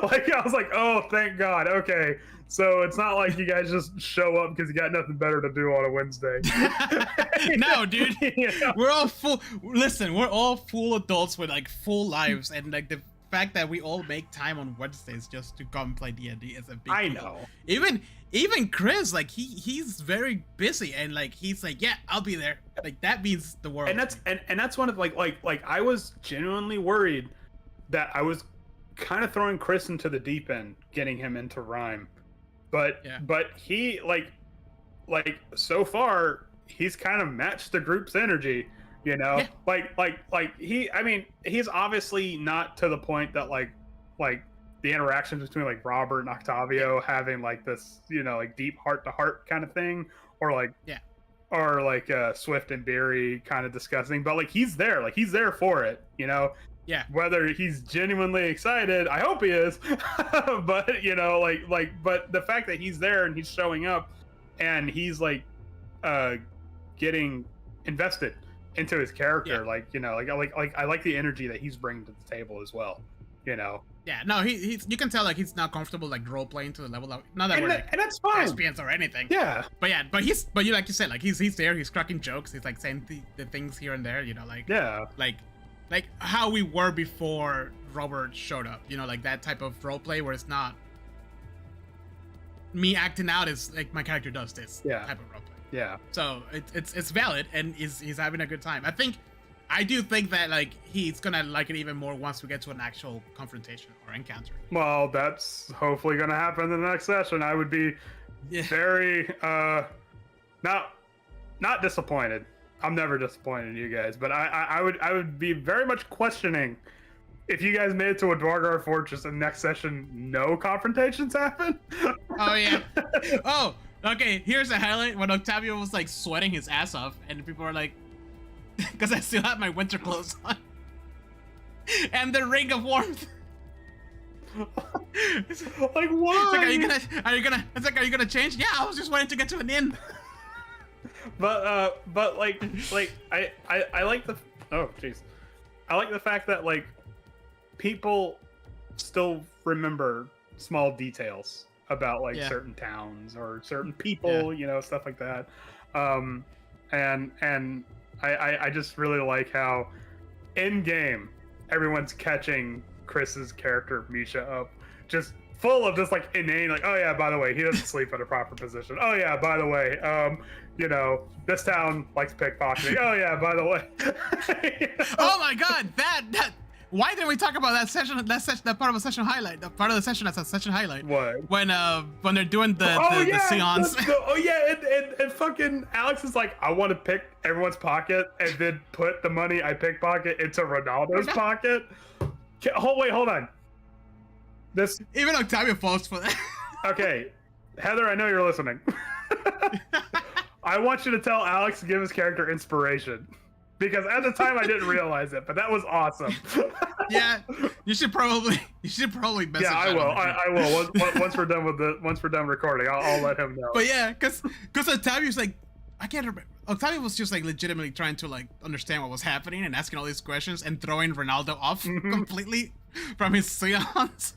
Speaker 1: Like I was like, oh, thank God. Okay, so it's not like you guys just show up because you got nothing better to do on a Wednesday.
Speaker 2: No, dude.
Speaker 1: You know?
Speaker 2: We're all full. Listen, we're all full adults with like full lives, and like the fact that we all make time on Wednesdays just to come play D&D is a big deal.
Speaker 1: I know.
Speaker 2: Even Chris, like he's very busy, and like he's like, yeah, I'll be there. Like that means the world.
Speaker 1: And that's one of like I was genuinely worried that I was kind of throwing Chris into the deep end, getting him into Rhyme, but he like so far he's kind of matched the group's energy. You know, yeah. like he, I mean, he's obviously not to the point that like the interactions between like Robert and Octavio having like this, you know, like deep heart to heart kind of thing, or like Swift and Beery kind of discussing, but like he's there for it, you know.
Speaker 2: Yeah.
Speaker 1: Whether he's genuinely excited, I hope he is, but you know, but the fact that he's there and he's showing up and he's like getting invested into his character, like, you know, like I like the energy that he's bringing to the table as well, you know.
Speaker 2: Yeah, no, he's you can tell like he's not comfortable like role playing to the level of, not that we're like,
Speaker 1: and that's fine,
Speaker 2: SPNs or anything.
Speaker 1: Yeah,
Speaker 2: but you like you said, like he's there, he's cracking jokes, he's like saying the things here and there, you know, like like how we were before Robert showed up, you know, like that type of role play where it's not me acting out, is like my character does this type of role play.
Speaker 1: Yeah.
Speaker 2: So it's valid, and he's having a good time. I do think that like he's gonna like it even more once we get to an actual confrontation or encounter.
Speaker 1: Well, that's hopefully gonna happen in the next session. I would be very not disappointed. I'm never disappointed in you guys, but I would be very much questioning if you guys made it to a Dwargar Fortress and next session no confrontations happen.
Speaker 2: Oh yeah. Oh, okay. Here's a highlight when Octavio was like sweating his ass off, and people were like, because I still have my winter clothes on. And the ring of warmth.
Speaker 1: Like, why?
Speaker 2: It's like, are you gonna change? Yeah, I was just waiting to get to an inn.
Speaker 1: But like I like the I like the fact that like people still remember small details about like certain towns or certain people, you know, stuff like that. And I just really like how in game everyone's catching Chris's character Misha up, just full of just like inane, like, oh yeah, by the way, he doesn't sleep in a proper position. Oh yeah, by the way, you know, this town likes pickpocketing. Oh yeah, by the way. You know?
Speaker 2: Oh my god, that why didn't we talk about that session? That part of a session highlight. That part of the session that's a session highlight.
Speaker 1: What?
Speaker 2: When they're doing the seance.
Speaker 1: And fucking Alex is like, I want to pick everyone's pocket and then put the money I pickpocket into Ronaldo's pocket. Hold on. This
Speaker 2: even Octavio falls for that.
Speaker 1: Okay, Heather, I know you're listening. I want you to tell Alex to give his character inspiration. Because at the time I didn't realize it, but that was awesome.
Speaker 2: Yeah, you should probably message.
Speaker 1: Yeah, I will. I will. Once we're done recording, I'll let him know.
Speaker 2: But yeah, because Octavio's like, I can't remember. Octavio was just like legitimately trying to like understand what was happening and asking all these questions and throwing Ronaldo off completely from his seance.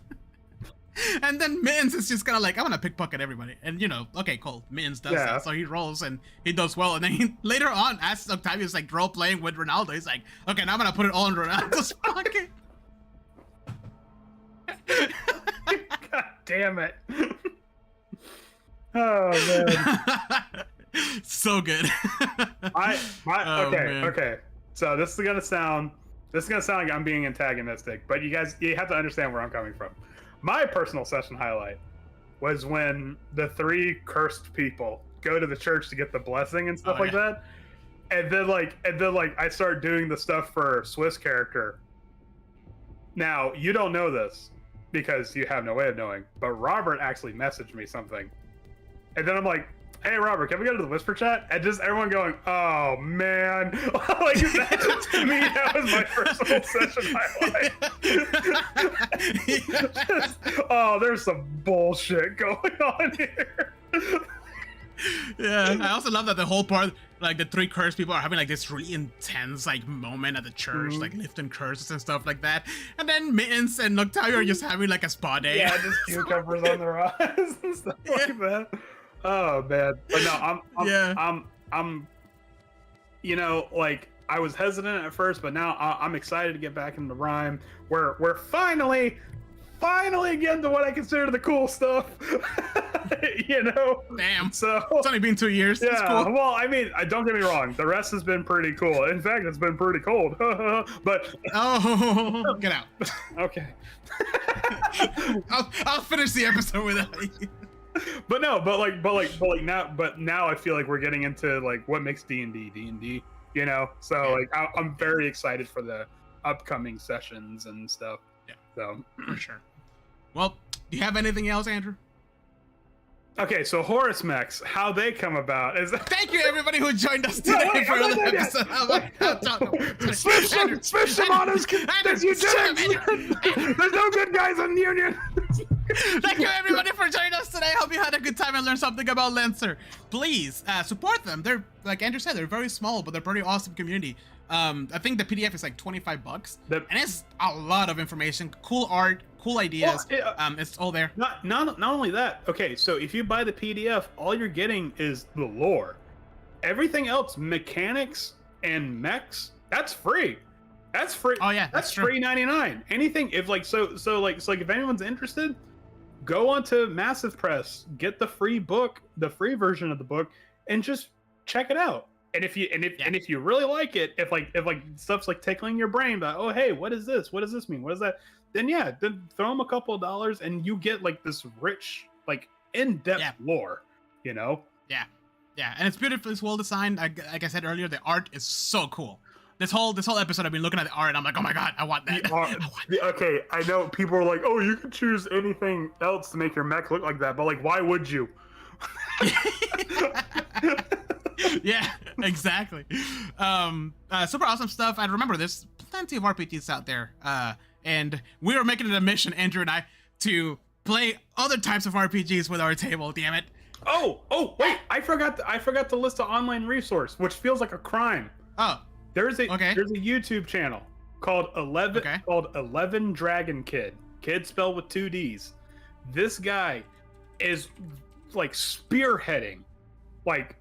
Speaker 2: And then Mittens is just kind of like, I'm gonna pickpocket everybody. And you know, okay, cool. Mittens does that. So he rolls and he does well. And then he later on, as Octavius like role playing with Ronaldo, he's like, okay, now I'm gonna put it all in Ronaldo's pocket.
Speaker 1: God damn it. Oh man.
Speaker 2: So good.
Speaker 1: Okay. So this is gonna sound like I'm being antagonistic, but you have to understand where I'm coming from. My personal session highlight was when the 3 cursed people go to the church to get the blessing and stuff like that. And then I start doing the stuff for Swiss character. Now, you don't know this because you have no way of knowing, but Robert actually messaged me something. And then I'm like, hey Robert, can we go to the whisper chat? And just everyone going, oh man. Like that, to me, that was my personal session highlight. Just, oh, there's some bullshit going on here.
Speaker 2: Yeah, I also love that the whole part, like the 3 cursed people are having like this really intense like moment at the church, like lifting curses and stuff like that. And then Mittens and Octavio are just having like a spa day.
Speaker 1: Yeah, just cucumbers on their eyes and stuff like that. Oh man, but no, I'm, you know, like I was hesitant at first, but now I'm excited to get back into Rhyme. We're finally getting to what I consider the cool stuff. You know,
Speaker 2: damn.
Speaker 1: So
Speaker 2: it's only been 2 years.
Speaker 1: Yeah.
Speaker 2: That's cool.
Speaker 1: Well, I mean, don't get me wrong. The rest has been pretty cool. In fact, it's been pretty cold. But
Speaker 2: get out.
Speaker 1: Okay.
Speaker 2: I'll finish the episode without you.
Speaker 1: But now I feel like we're getting into like what makes D&D, you know? So like I'm very excited for the upcoming sessions and stuff.
Speaker 2: Yeah.
Speaker 1: So
Speaker 2: for sure. Well, do you have anything else, Andrew?
Speaker 1: Okay, so Horus Mechs, how they come about is
Speaker 2: thank you everybody who joined us today for another episode.
Speaker 1: Switch them on us. There's no good guys on the Union.
Speaker 2: Thank you everybody for joining us today. Hope you had a good time and learned something about Lancer. Please support them. They're, like Andrew said, they're very small, but they're pretty awesome community. I think the PDF is like $25, and it's a lot of information, cool art, cool ideas. Well, it's all there.
Speaker 1: Not only that. Okay, so if you buy the PDF, all you're getting is the lore. Everything else, mechanics and mechs, that's free. That's free.
Speaker 2: Oh yeah,
Speaker 1: that's free $99. Anything if like so like if anyone's interested, go onto Massive Press, get the free book, the free version of the book, and just check it out. And if you really like it, if stuff's like tickling your brain, like, oh hey, what is this? What does this mean? What is that? Then throw them a couple of dollars, and you get like this rich, like in-depth lore. You know?
Speaker 2: Yeah, and it's beautiful. It's well designed. Like I said earlier, the art is so cool. This whole episode, I've been looking at the art, and I'm like, oh my god, I want that.
Speaker 1: Okay, I know people are like, oh, you can choose anything else to make your mech look like that, but like, why would you?
Speaker 2: Yeah, exactly. Super awesome stuff. I remember there's plenty of RPGs out there. And we were making it a mission, Andrew and I, to play other types of RPGs with our table. Damn it.
Speaker 1: Oh, wait! I forgot to list an online resource, which feels like a crime.
Speaker 2: Oh,
Speaker 1: there's a YouTube channel called 11 Dragon Kid. Kid spelled with 2 D's. This guy is like spearheading, like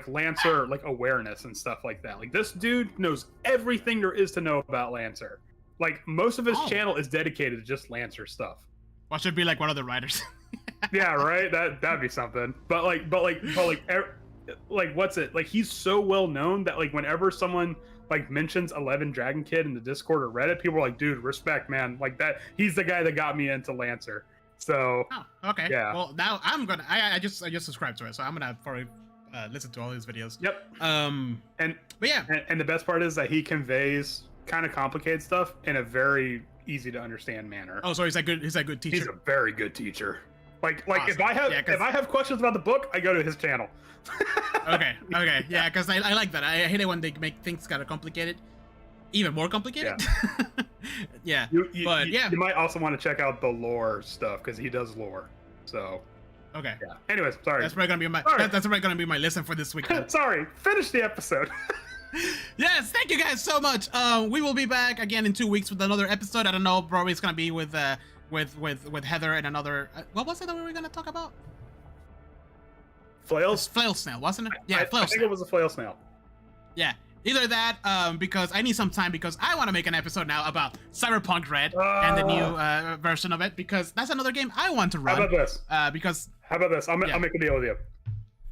Speaker 1: Lancer, like awareness and stuff like that. Like this dude knows everything there is to know about Lancer. Like most of his channel is dedicated to just Lancer stuff.
Speaker 2: Well, should be like one of the writers.
Speaker 1: Yeah, right. That'd be something. But what's it? Like he's so well known that like whenever someone like mentions 11 Dragon Kid in the Discord or Reddit, people are like, dude, respect, man. Like that, he's the guy that got me into Lancer. So.
Speaker 2: Oh, okay.
Speaker 1: Yeah.
Speaker 2: Well, now I'm gonna. I just subscribed to it, so I'm gonna probably listen to all his videos.
Speaker 1: Yep.
Speaker 2: But yeah.
Speaker 1: And the best part is that he conveys kind of complicated stuff in a very easy to understand manner.
Speaker 2: Oh, so he's a good teacher.
Speaker 1: He's a very good teacher. Like
Speaker 2: awesome.
Speaker 1: if I have questions about the book, I go to his channel.
Speaker 2: Okay, yeah, because I like that. I hate it when they make things kind of complicated, even more complicated. Yeah,
Speaker 1: You might also want to check out the lore stuff because he does lore. So.
Speaker 2: Okay.
Speaker 1: Yeah. Anyways, sorry.
Speaker 2: That's probably gonna be my. That's probably gonna be my listen for this week.
Speaker 1: Sorry. Finish the episode.
Speaker 2: Yes, thank you guys so much. We will be back again in 2 weeks with another episode. I don't know, probably it's gonna be with Heather and another. What was it that we were gonna talk about?
Speaker 1: Flails?
Speaker 2: Flail snail, wasn't it? Yeah,
Speaker 1: I think it was a flail snail.
Speaker 2: Yeah, either that, because I need some time because I want to make an episode now about Cyberpunk Red and the new version of it because that's another game I want to run.
Speaker 1: How about this?
Speaker 2: How
Speaker 1: about this? I'll make a deal with you.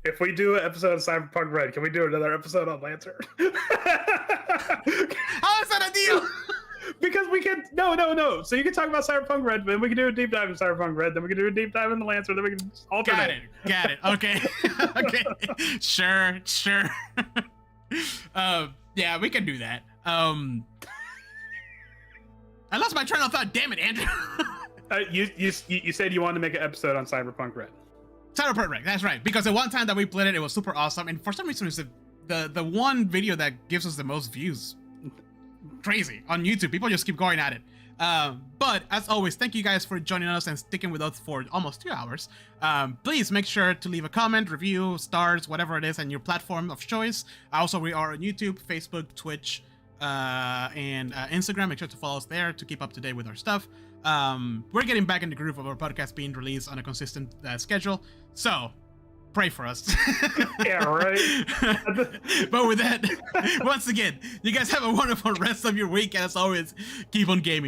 Speaker 1: If we do an episode of Cyberpunk Red, can we do another episode on Lancer?
Speaker 2: How is that a deal?
Speaker 1: Because we can no. So you can talk about Cyberpunk Red, then we can do a deep dive in Cyberpunk Red, then we can do a deep dive in the Lancer, then we can alternate.
Speaker 2: Got it. Okay. Okay. Sure. Yeah, we can do that. I lost my train of thought. Damn it, Andrew.
Speaker 1: You said you wanted to make an episode on Cyberpunk Red.
Speaker 2: Cyberpunk Red, that's right. Because the one time that we played it was super awesome, and for some reason it's the one video that gives us the most views. Crazy on YouTube. People just keep going at it. But as always, thank you guys for joining us and sticking with us for almost 2 hours. Please make sure to leave a comment, review, stars, whatever it is, on your platform of choice. Also, we are on YouTube, Facebook, Twitch, and Instagram. Make sure to follow us there to keep up to date with our stuff. We're getting back in the groove of our podcast being released on a consistent schedule. So pray for us.
Speaker 1: Yeah, right.
Speaker 2: But with that, once again, you guys have a wonderful rest of your week, and as always, keep on gaming.